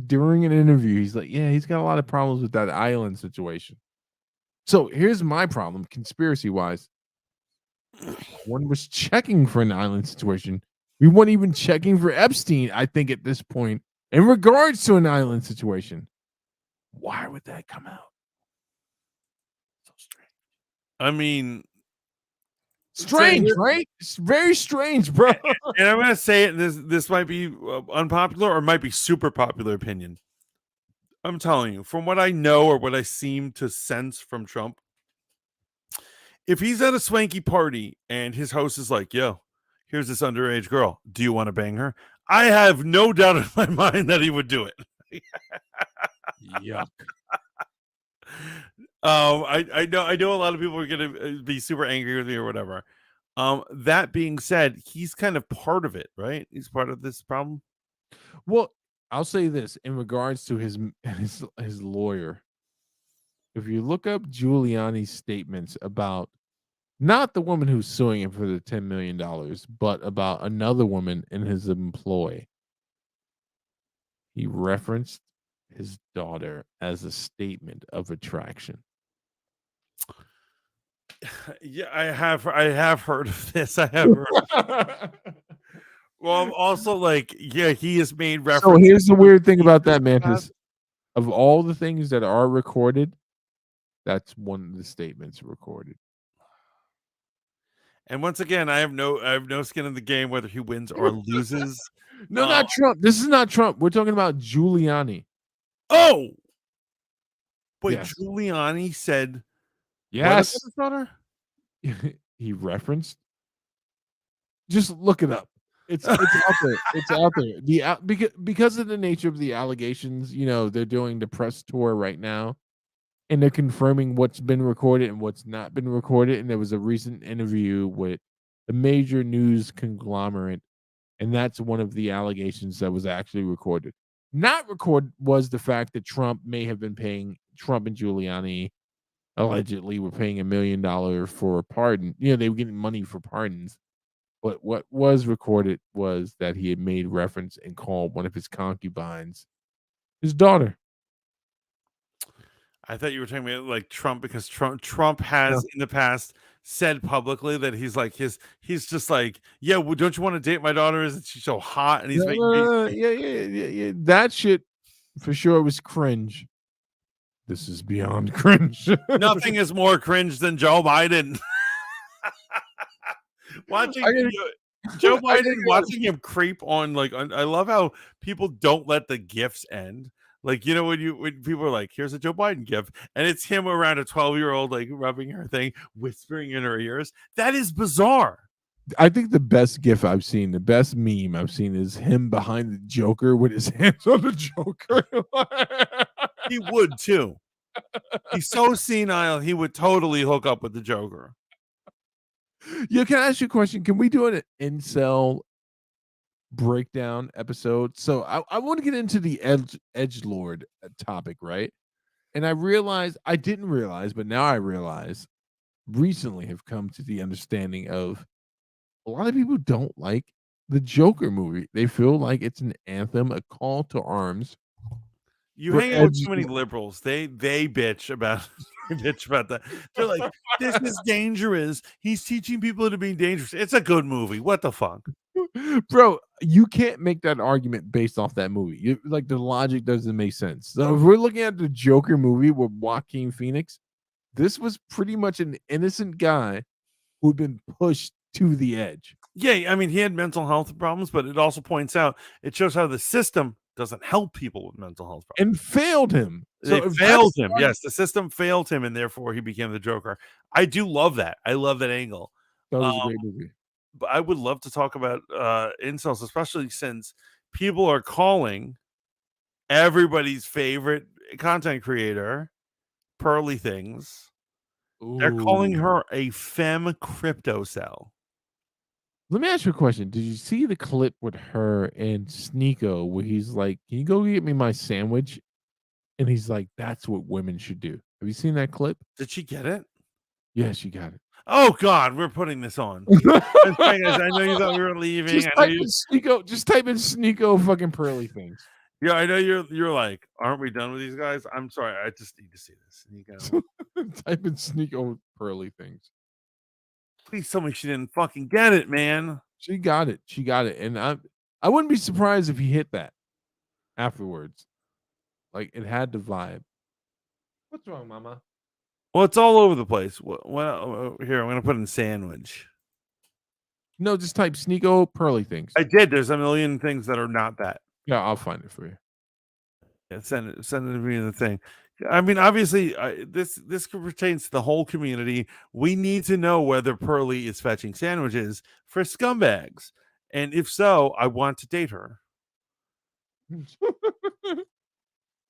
during an interview. He's like, yeah, he's got a lot of problems with that island situation. So here's my problem, conspiracy wise. One was checking for an island situation. We weren't even checking for Epstein, I think, at this point, in regards to an island situation. Why would that come out? I mean, strange, right? It's very strange, bro. And I'm gonna say it. This might be unpopular or might be super popular opinion. I'm telling you, from what I know or what I seem to sense from Trump, if he's at a swanky party and his host is like, "Yo, here's this underage girl. Do you want to bang her?" I have no doubt in my mind that he would do it. Yuck. I know a lot of people are gonna be super angry with me or whatever. That being said, he's kind of part of it, right? He's part of this problem. Well, I'll say this in regards to his lawyer. If you look up Giuliani's statements about not the woman who's suing him for the $10 million, but about another woman in his employ, he referenced his daughter as a statement of attraction. Yeah, I have heard of this. I have heard. Well, I'm also like, yeah, he has made reference. So here's the weird thing about that, Mantis. Of all the things that are recorded, that's one of the statements recorded. And once again, I have no skin in the game whether he wins or loses. No, not Trump. This is not Trump. We're talking about Giuliani. Oh, wait, Yes. Giuliani said, yes, his daughter? He referenced. Just look it up. It's out there. It's out there. Because of the nature of the allegations, they're doing the press tour right now, and they're confirming what's been recorded and what's not been recorded. And there was a recent interview with a major news conglomerate, and that's one of the allegations that was actually recorded. Not recorded was the fact that Trump may have been paying Trump and Giuliani allegedly were paying $1 million for a pardon. They were getting money for pardons. But what was recorded was that he had made reference and called one of his concubines his daughter. I thought you were talking about like Trump, because Trump has in the past said publicly that he's just like, yeah, well, don't you want to date my daughter? Isn't she so hot? And he's yeah. That shit for sure was cringe. This is beyond cringe. Nothing is more cringe than Joe Biden. Watching Joe Biden, watching him creep on, I love how people don't let the gifts end. Like, when people are like, here's a Joe Biden gift, and it's him around a 12-year-old, like rubbing her thing, whispering in her ears. That is bizarre. I think the best gif I've seen, the best meme I've seen is him behind the Joker with his hands on the Joker. He would too. He's so senile, he would totally hook up with the Joker. Yeah, can I ask you a question? Can we do an incel breakdown episode. So I want to get into the edgelord topic, right? And I didn't realize, but now I realize, recently have come to the understanding of a lot of people don't like the Joker movie. They feel like it's an anthem, a call to arms. You For hang out with edge- too many liberals. They bitch about they bitch about that. They're like, this is dangerous. He's teaching people to be dangerous. It's a good movie. What the fuck? Bro, you can't make that argument based off that movie. Like the logic doesn't make sense. So if we're looking at the Joker movie with Joaquin Phoenix, this was pretty much an innocent guy who'd been pushed to the edge. Yeah, I mean, he had mental health problems, but it also points out, it shows how the system doesn't help people with mental health problems. And failed him. They if failed that's- him. Yes, the system failed him, and therefore he became the Joker. I do love that. I love that angle. That was a great movie. But I would love to talk about incels, especially since people are calling everybody's favorite content creator Pearly Things. They're calling Ooh. her a femme crypto cell. Let me ask you a question. Did you see the clip with her and Sneeko where he's like, "Can you go get me my sandwich?" And he's like, "That's what women should do." Have you seen that clip? Did she get it? Yeah, she got it. Oh God, we're putting this on. I'm sorry, guys. I know you thought we were leaving. Just I know type you, in Sneeko. Just type in Sneeko fucking Pearly Things. yeah, I know you're like, aren't we done with these guys? I'm sorry, I just need to see this. Sneeko. Type in Sneeko Pearly Things. Please tell me she didn't fucking get it, man. She got it. She got it. And I wouldn't be surprised if he hit that afterwards. Like it had the vibe. What's wrong, Mama? Well, it's all over the place. Well, here, I'm gonna put in sandwich. No, just type Sneeko Pearly Things. I did. There's a million things that are not that. Yeah, I'll find it for you. Yeah, send it to me in the thing. I mean, obviously, this pertains to the whole community. We need to know whether Pearly is fetching sandwiches for scumbags, and if so, I want to date her.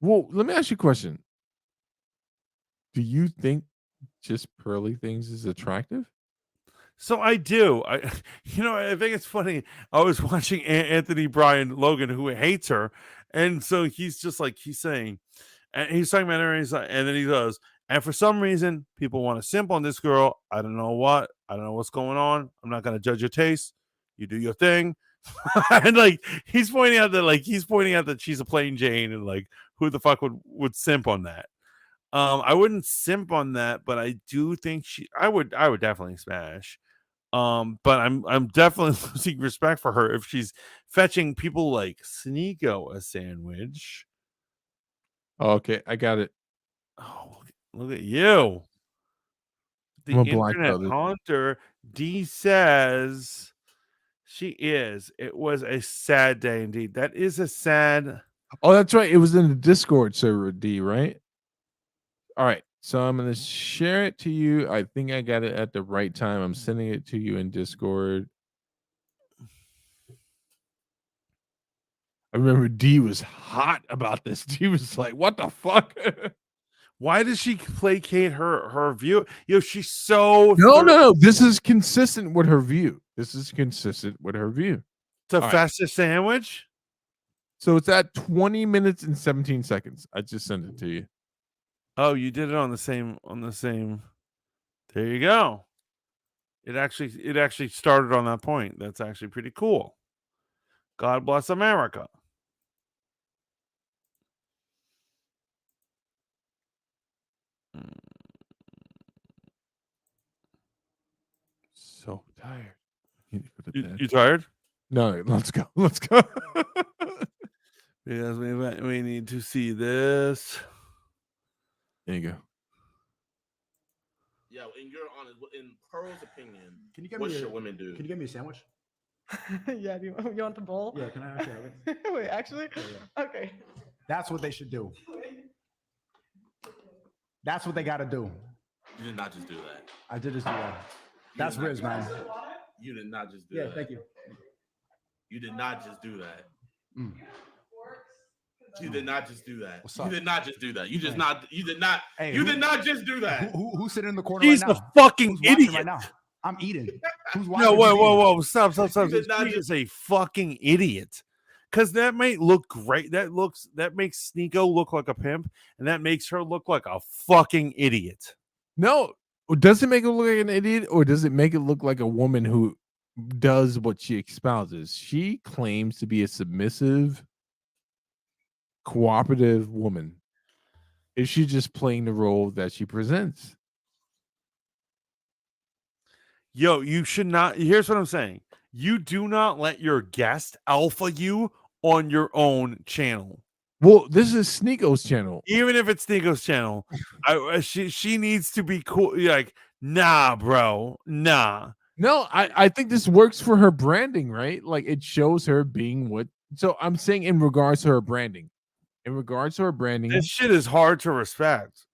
Well, let me ask you a question. Do you think just Pearly Things is attractive? So I do. I think it's funny. I was watching Anthony Bryan Logan, who hates her, and so he's just like he's saying, and he's talking about her, and he's like, and then he goes, and for some reason, people want to simp on this girl. I don't know what. I don't know what's going on. I'm not going to judge your taste. You do your thing. And like he's pointing out that she's a plain Jane, and like who the fuck would simp on that? I wouldn't simp on that, but I do think I would definitely smash. But I'm definitely losing respect for her if she's fetching people like Sneeko a sandwich. Okay, I got it. Oh, look at you. The I'm a black internet belt. haunter D says she is. It was a sad day indeed. That is a sad. Oh, that's right. It was in the Discord server, D, right? All right. So I'm going to share it to you. I think I got it at the right time. I'm sending it to you in Discord. I remember D was hot about this. D was like, what the fuck? Why does she placate her view? She's so No. This is consistent with her view. It's a right. festive sandwich. So it's at 20 minutes and 17 seconds. I just sent it to you. Oh, you did it on the same. There you go. It actually started on that point. That's actually pretty cool. God bless America. So tired. You tired? No, let's go. Because we need to see this. There you go. Yeah, in Pearl's opinion, Can you get what me should women do? Can you get me a sandwich? Yeah, do you want the bowl? Yeah, can I actually have it? Wait, actually? Yeah. Okay. That's what they should do. That's what they got to do. You did not just do that. I did just do that. That's Riz, man. You did not just do Yeah, that. thank you. You did not just do that. Mm. You did not just do that. What's You up? did not just do that. You just Hey. not. You did not. Hey, you who- did not just do that. Who's sitting in the corner He's right now? a fucking Who's watching idiot. right now? I'm eating. Who's No, watching? whoa, stop. did not She is a fucking idiot. Because that might look great. That makes Sneeko look like a pimp, and that makes her look like a fucking idiot. No, does it make it look like an idiot, or does it make it look like a woman who does what she espouses? She claims to be a submissive, cooperative woman. Is she just playing the role that she presents? Yo, you should not. Here's what I'm saying. You do not let your guest alpha you on your own channel. Well, this is Sneeko's channel. Even if it's Sneeko's channel, she needs to be cool. Like, nah, bro, nah. No, I think this works for her branding, right? Like it shows her being what. So I'm saying in regards to her branding, This shit is hard to respect.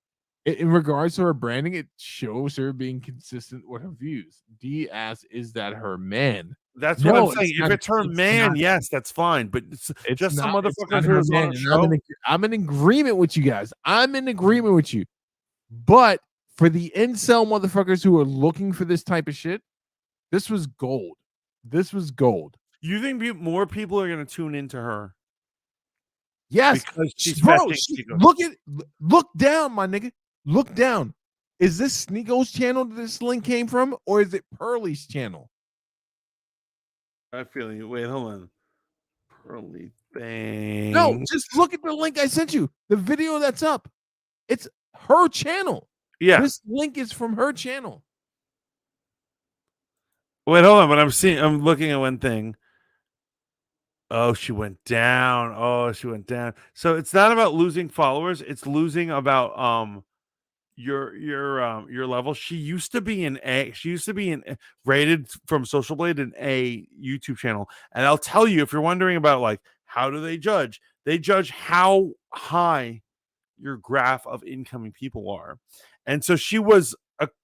in regards to her branding, it shows her being consistent with her views. D asks, is that her man? That's what I'm No, saying. it's If not- it's her it's man, not. yes, that's fine. But it's just some It's motherfuckers not her who's on man, a and show. I'm in agreement with you guys. I'm in agreement with you. But for the incel motherfuckers who are looking for this type of shit, this was gold. This was gold. You think more people are going to tune into her? Yes, Because she's bro. fetching Sneeko. Look down, my nigga. Look down. Is this Sneeko's channel that this link came from, or is it Pearly's channel? I feel you. Wait, hold on. Pearly thing. No, just look at the link I sent you. The video that's up. It's her channel. Yeah. This link is from her channel. Wait, hold on. But I'm looking at one thing. Oh, she went down. So it's not about losing followers. It's losing about your level. She used to be rated from Social Blade an A YouTube channel. And I'll tell you, if you're wondering about like how do they judge how high your graph of incoming people are. And so she was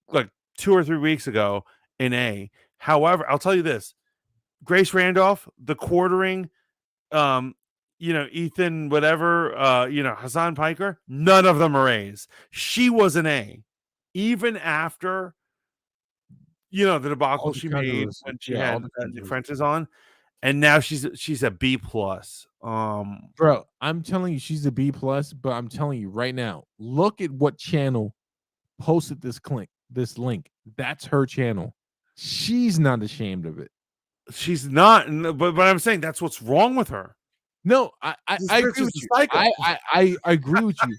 like 2 or 3 weeks ago in A. However, I'll tell you this: Grace Randolph, the quartering, Ethan, whatever, Hassan Piker, none of them are A's. She was an A, even after, the debacle she made when she had Nick French's on, and now she's a B plus. Bro, I'm telling you, she's a B plus. But I'm telling you right now, look at what channel posted this link. That's her channel. She's not ashamed of it. She's not, but I'm saying that's what's wrong with her. No, I agree with you. I agree with you.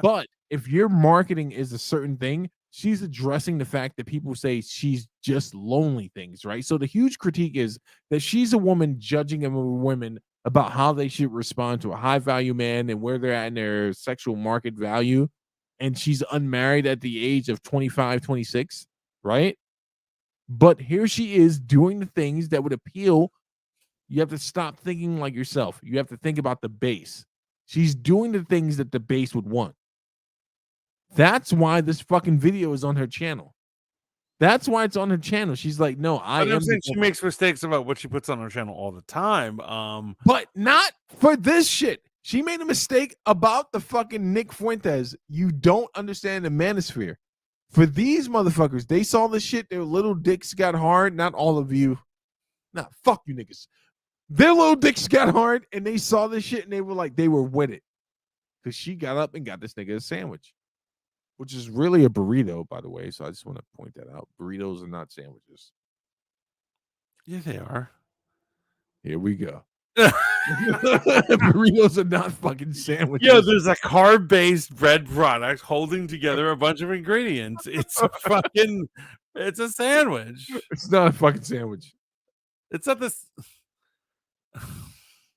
But if your marketing is a certain thing, she's addressing the fact that people say she's just lonely things, right? So the huge critique is that she's a woman judging women about how they should respond to a high value man and where they're at in their sexual market value. And she's unmarried at the age of 25, 26, right? But here she is doing the things that would appeal. You have to stop thinking like yourself. You have to think about the base. She's doing the things that the base would want. That's why this fucking video is on her channel. That's why it's on her channel. She's like, no, I'm saying she makes mistakes about what she puts on her channel all the time. But not for this shit. She made a mistake about the fucking Nick Fuentes. You don't understand the manosphere. For these motherfuckers, they saw this shit. Their little dicks got hard. Not all of you. Nah, fuck you niggas. Their little dicks got hard, and they saw this shit, and they were with it. Because she got up and got this nigga a sandwich, which is really a burrito, by the way. So I just want to point that out. Burritos are not sandwiches. Yeah, they are. Here we go. Burritos are not fucking sandwiches. Yeah, there's a carb-based bread product holding together a bunch of ingredients. It's it's a sandwich. It's not a fucking sandwich. It's not this.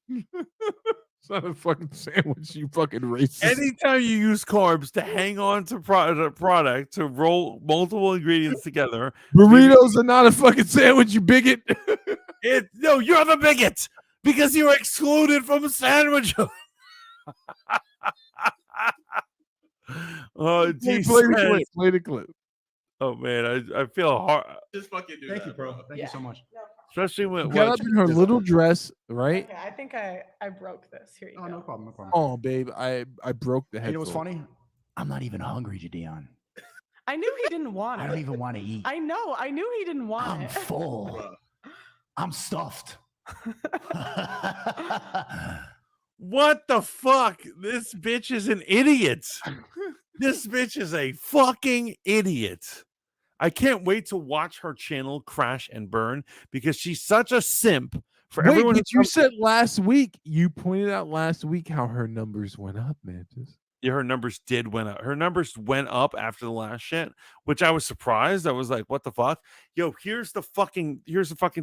It's not a fucking sandwich, you fucking racist. Anytime you use carbs to hang on to product to roll multiple ingredients together, burritos are not a fucking sandwich, you bigot. No, you're the bigot because you were excluded from sandwich. Oh, play the clip. Oh man, I feel hard. Just fucking do Thank that, you, bro. Thank you so much. Especially when Got up in her little dress, right? Okay, I think I broke this. Here you Oh, go. no problem. No problem. Oh, babe, I broke the head. You know what's funny? I'm not even hungry, Jadion. I knew he didn't want I it. don't even want to eat. I know. I knew he didn't want I'm it. full. I'm stuffed. What the fuck? This bitch is an idiot. This bitch is a fucking idiot. I can't wait to watch her channel crash and burn because she's such a simp for Wait, everyone. but you said last week, you pointed out last week how her numbers went up, Mantis. Yeah, her numbers did went up. Her numbers went up after the last shit, which I was surprised. I was like, what the fuck? Yo, here's the fucking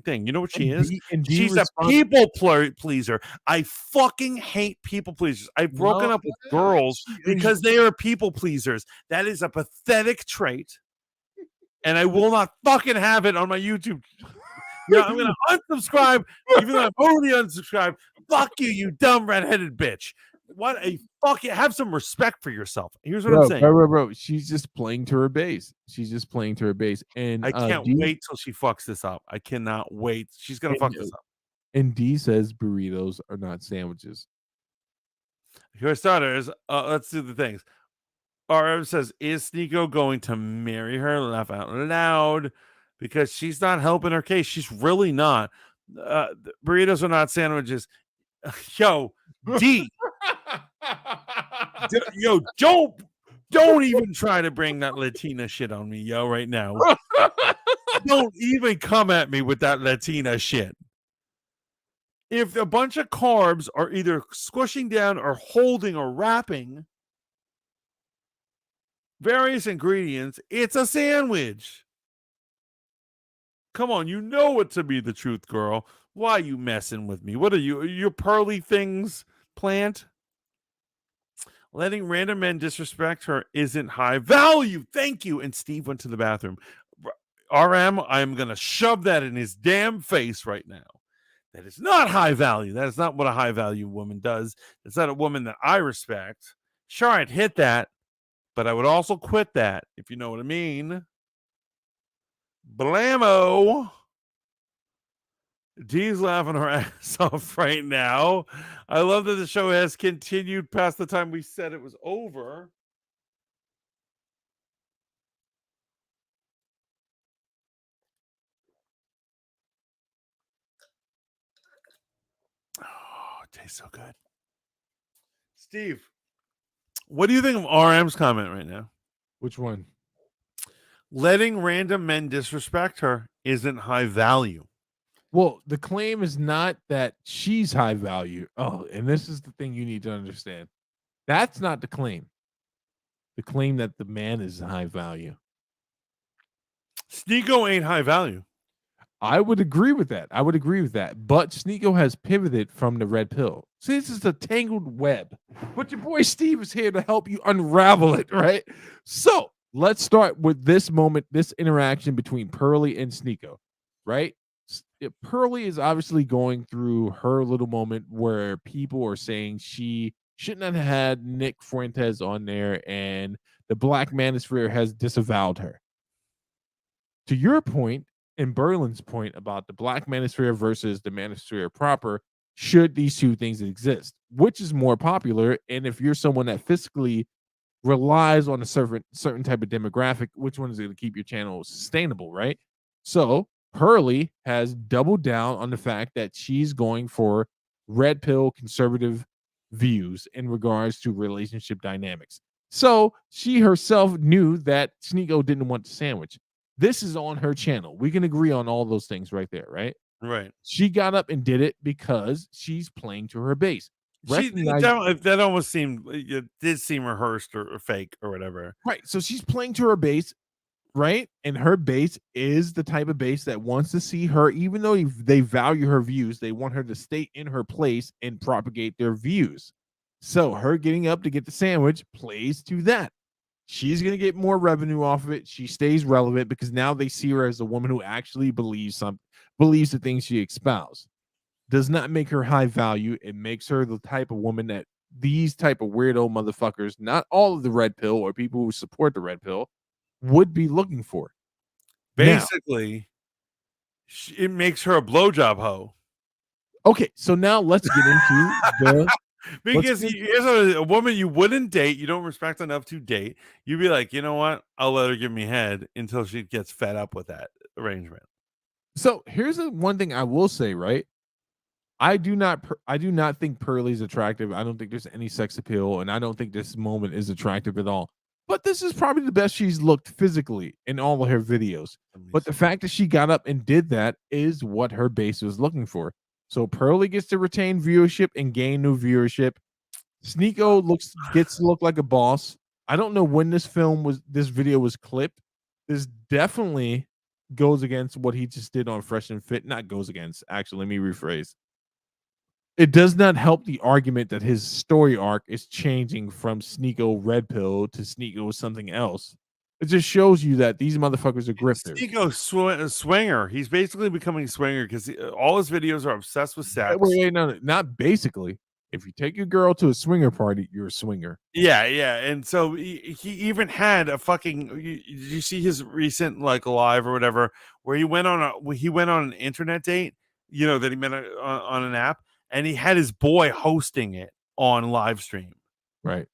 thing. You know what she is? She's a people pleaser. I fucking hate people pleasers. I've broken up with girls because they are people pleasers. That is a pathetic trait. And I will not fucking have it on my YouTube. Yeah, I'm gonna unsubscribe, even though I'm already unsubscribed. Fuck you, you dumb redheaded bitch. What a fucking have some respect for yourself. Here's what I'm saying. Bro. She's just playing to her base. And I can't wait till she fucks this up. I cannot wait. She's gonna fuck this up. And D says burritos are not sandwiches. For starters, let's do the things. RM says, is Sneeko going to marry her? Laugh out loud. Because she's not helping her case. She's really not. Burritos are not sandwiches. Yo, D. Yo, don't even try to bring that Latina shit on me, yo, right now. Don't even come at me with that Latina shit. If a bunch of carbs are either squishing down or holding or wrapping various ingredients, it's a sandwich. Come on, you know it to be the truth, girl. Why are you messing with me? What are you? Your pearly things plant? Letting random men disrespect her isn't high value. Thank you. And Steve went to the bathroom. RM, I'm going to shove that in his damn face right now. That is not high value. That is not what a high value woman does. It's not a woman that I respect. Sure, I'd hit that, but I would also quit that, if you know what I mean. Blammo. Dee's laughing her ass off right now. I love that the show has continued past the time we said it was over. Oh, it tastes so good. Steve, what do you think of RM's comment right now? Which one? Letting random men disrespect her isn't high value. Well, the claim is not that she's high value. Oh, and this is the thing you need to understand. That's not the claim. The claim that the man is high value. Sneeko ain't high value. I would agree with that. But Sneeko has pivoted from the red pill. See, this is a tangled web. But your boy Steve is here to help you unravel it, right? So let's start with this moment, this interaction between Pearly and Sneeko, right? Pearly is obviously going through her little moment where people are saying she shouldn't have had Nick Fuentes on there and the Black Manosphere has disavowed her. To your point, and Berlin's point about the Black Manosphere versus the Manosphere proper, should these two things exist? Which is more popular? And if you're someone that fiscally relies on a certain type of demographic, which one is going to keep your channel sustainable, right? So Pearly has doubled down on the fact that she's going for red pill conservative views in regards to relationship dynamics. So she herself knew that Sneeko didn't want the sandwich. This is on her channel. We can agree on all those things right there, right? Right. She got up and did it because she's playing to her base. That almost seemed, it did seem rehearsed or fake or whatever. Right. So she's playing to her base, right? And her base is the type of base that wants to see her, even though they value her views, they want her to stay in her place and propagate their views. So her getting up to get the sandwich plays to that. She's going to get more revenue off of it. She stays relevant because now they see her as a woman who actually believes the things she espouses. Does not make her high value. It makes her the type of woman that these type of weirdo motherfuckers, not all of the red pill or people who support the red pill, would be looking for. Basically, it makes her a blowjob hoe. Okay, so now let's get into Because here's a woman you wouldn't date, you don't respect enough to date. You'd be like, you know what? I'll let her give me head until she gets fed up with that arrangement. So here's the one thing I will say, right? I do not think Pearlie's attractive. I don't think there's any sex appeal, and I don't think this moment is attractive at all. But this is probably the best she's looked physically in all of her videos. But the fact that she got up and did that is what her base was looking for. So Pearlie gets to retain viewership and gain new viewership. Sneeko gets to look like a boss. I don't know when this video was clipped. This definitely goes against what he just did on Fresh and Fit. Not goes against, actually, let me rephrase. It does not help the argument that his story arc is changing from Sneeko Red Pill to Sneeko something else. It just shows you that these motherfuckers are grifters. Sneeko swinger. He's basically becoming a swinger because all his videos are obsessed with sex. Wait, no, not basically. If you take your girl to a swinger party, you're a swinger. Yeah, and so he even had a fucking. Did you see his recent like live or whatever where he went on an internet date? You know that he met on an app, and he had his boy hosting it on live stream. Right.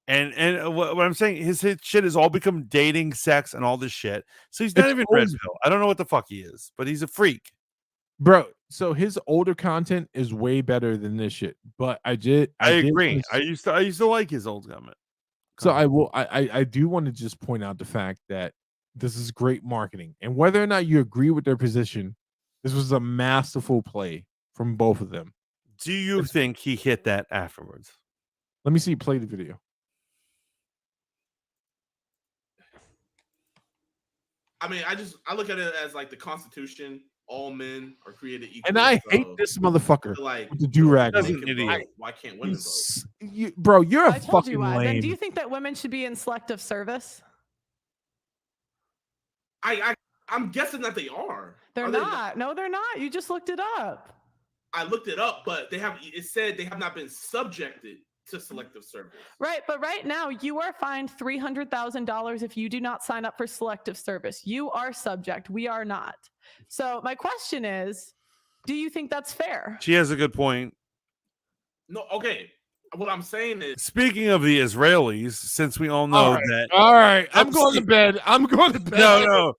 And what I'm saying, his shit has all become dating, sex, and all this shit. So he's not even red pill. I don't know what the fuck he is, but he's a freak. Bro, so his older content is way better than this shit. But I agree. I used to like his old comment. So I do want to just point out the fact that this is great marketing. And whether or not you agree with their position, this was a masterful play from both of them. Do you think he hit that afterwards? Let me see. Play the video. I mean, I look at it as like the Constitution. All men are created equal. And I hate this motherfucker with the do-rag. Why can't women vote? Bro, you're a I told fucking you why. lame. Then do you think that women should be in selective service? I'm guessing that they are. They're not. No, they're not. You just looked it up. I looked it up, but it said they have not been subjected to selective service. Right, but right now you are fined $300,000 if you do not sign up for selective service. You are subject. We are not. So my question is, do you think that's fair? She has a good point. No, okay. What I'm saying is, speaking of the Israelis, since we all know that. All right, I'm going to bed. No.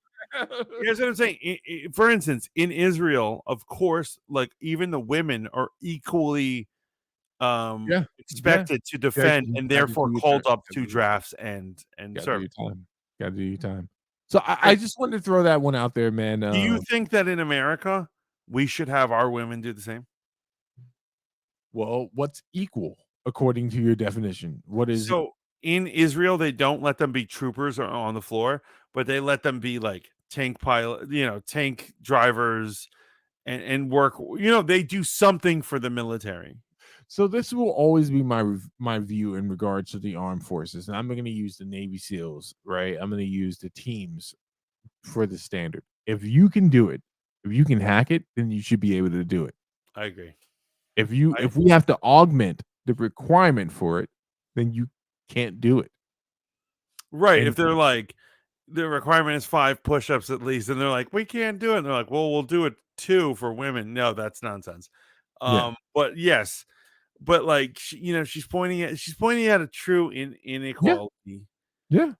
Here's what I'm saying. For instance, in Israel, of course, like even the women are equally expected to defend and therefore called up to drafts and serve. Gotta do your time. So I just wanted to throw that one out there, man. Do you think that in America we should have our women do the same? Well, what's equal according to your definition? What is so in Israel? They don't let them be troopers or on the floor, but they let them be like tank pilot, tank drivers, and work. They do something for the military. So this will always be my view in regards to the armed forces. And I'm going to use the Navy SEALs, right? I'm going to use the teams for the standard. If you can do it, if you can hack it, then you should be able to do it. I agree. If we have to augment the requirement for it, then you can't do it. Right. And if they're like, the requirement is 5 push-ups at least, and they're like, we can't do it. And they're like, well, we'll do it 2 for women. No, that's nonsense. But yes. But like she's pointing at a true inequality. Yeah.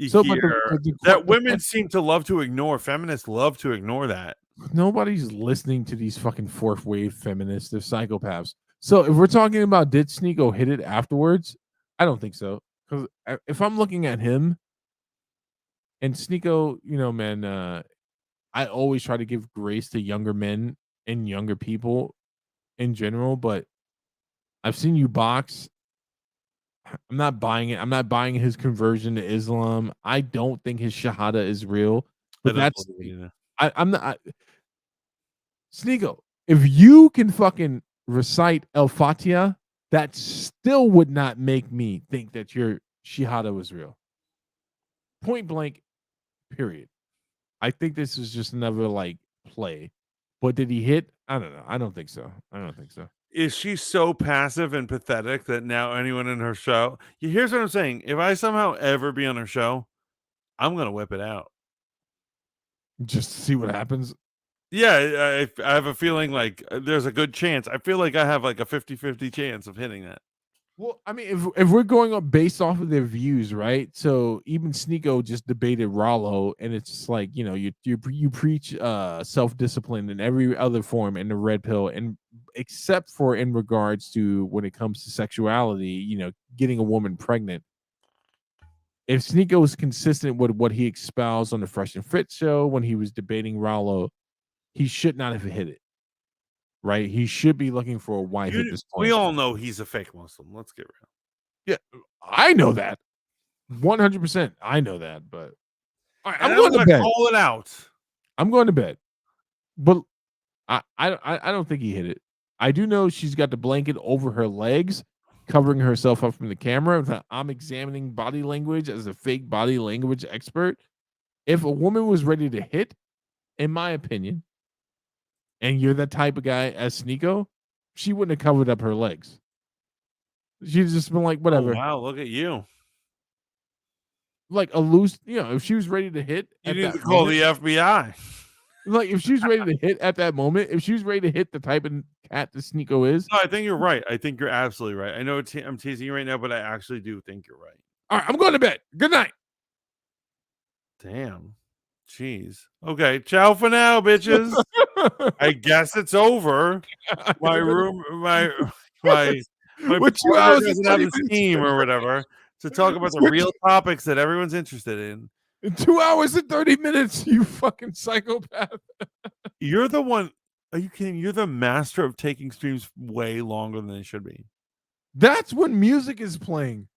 So that women seem to love to ignore. Feminists love to ignore that. Nobody's listening to these fucking fourth wave feminists. They're psychopaths. So if we're talking about did Sneeko hit it afterwards, I don't think so. Because if I'm looking at him and Sneeko, man, I always try to give grace to younger men and younger people in general, but I've seen you box. I'm not buying it. I'm not buying his conversion to Islam. I don't think his shahada is real. But I'm not. Sneeko, if you can fucking recite El Fatiha, that still would not make me think that your shahada was real. Point blank, period. I think this is just another play. But did he hit? I don't know. I don't think so. Is she so passive and pathetic that now anyone in her show? Here's what I'm saying. If I somehow ever be on her show, I'm going to whip it out. Just to see what happens? Yeah, I have a feeling like there's a good chance. I feel like I have like a 50-50 chance of hitting that. Well, I mean, if we're going up based off of their views, right? So even Sneeko just debated Rollo, and it's just like, you know, you preach self-discipline in every other form in the red pill, and except for in regards to when it comes to sexuality, you know, getting a woman pregnant. If Sneeko is consistent with what he espoused on the Fresh and Fit show when he was debating Rollo, he should not have hit it. Right? He should be looking for a wife at this point. We all know he's a fake Muslim. Let's get real. Yeah, I know that 100%. I know that, but all right, I'm And going to bed. call it out. I'm going to bed, but I don't think he hit it. I do know she's got the blanket over her legs, covering herself up from the camera. I'm examining body language as a fake body language expert. If a woman was ready to hit, in my opinion, and you're the type of guy as Sneeko, she wouldn't have covered up her legs. She'd just been like, whatever. Oh, wow, look at you. Like a loose, you know, if she was ready to hit, you need to call the FBI. Like if she's ready to hit at that moment, if she's ready to hit the type of cat that Sneeko is. No, I think you're right. I think you're absolutely right. I know I'm teasing you right now, but I actually do think you're right. All right, I'm going to bed. Good night. Damn. Jeez. Okay. Ciao for now, bitches. I guess it's over. My room, my 2 hours doesn't have a steam or whatever to talk about the real topics that everyone's interested in. In 2 hours and 30 minutes, you fucking psychopath. You're the one. Are you kidding? You're the master of taking streams way longer than they should be. That's when music is playing.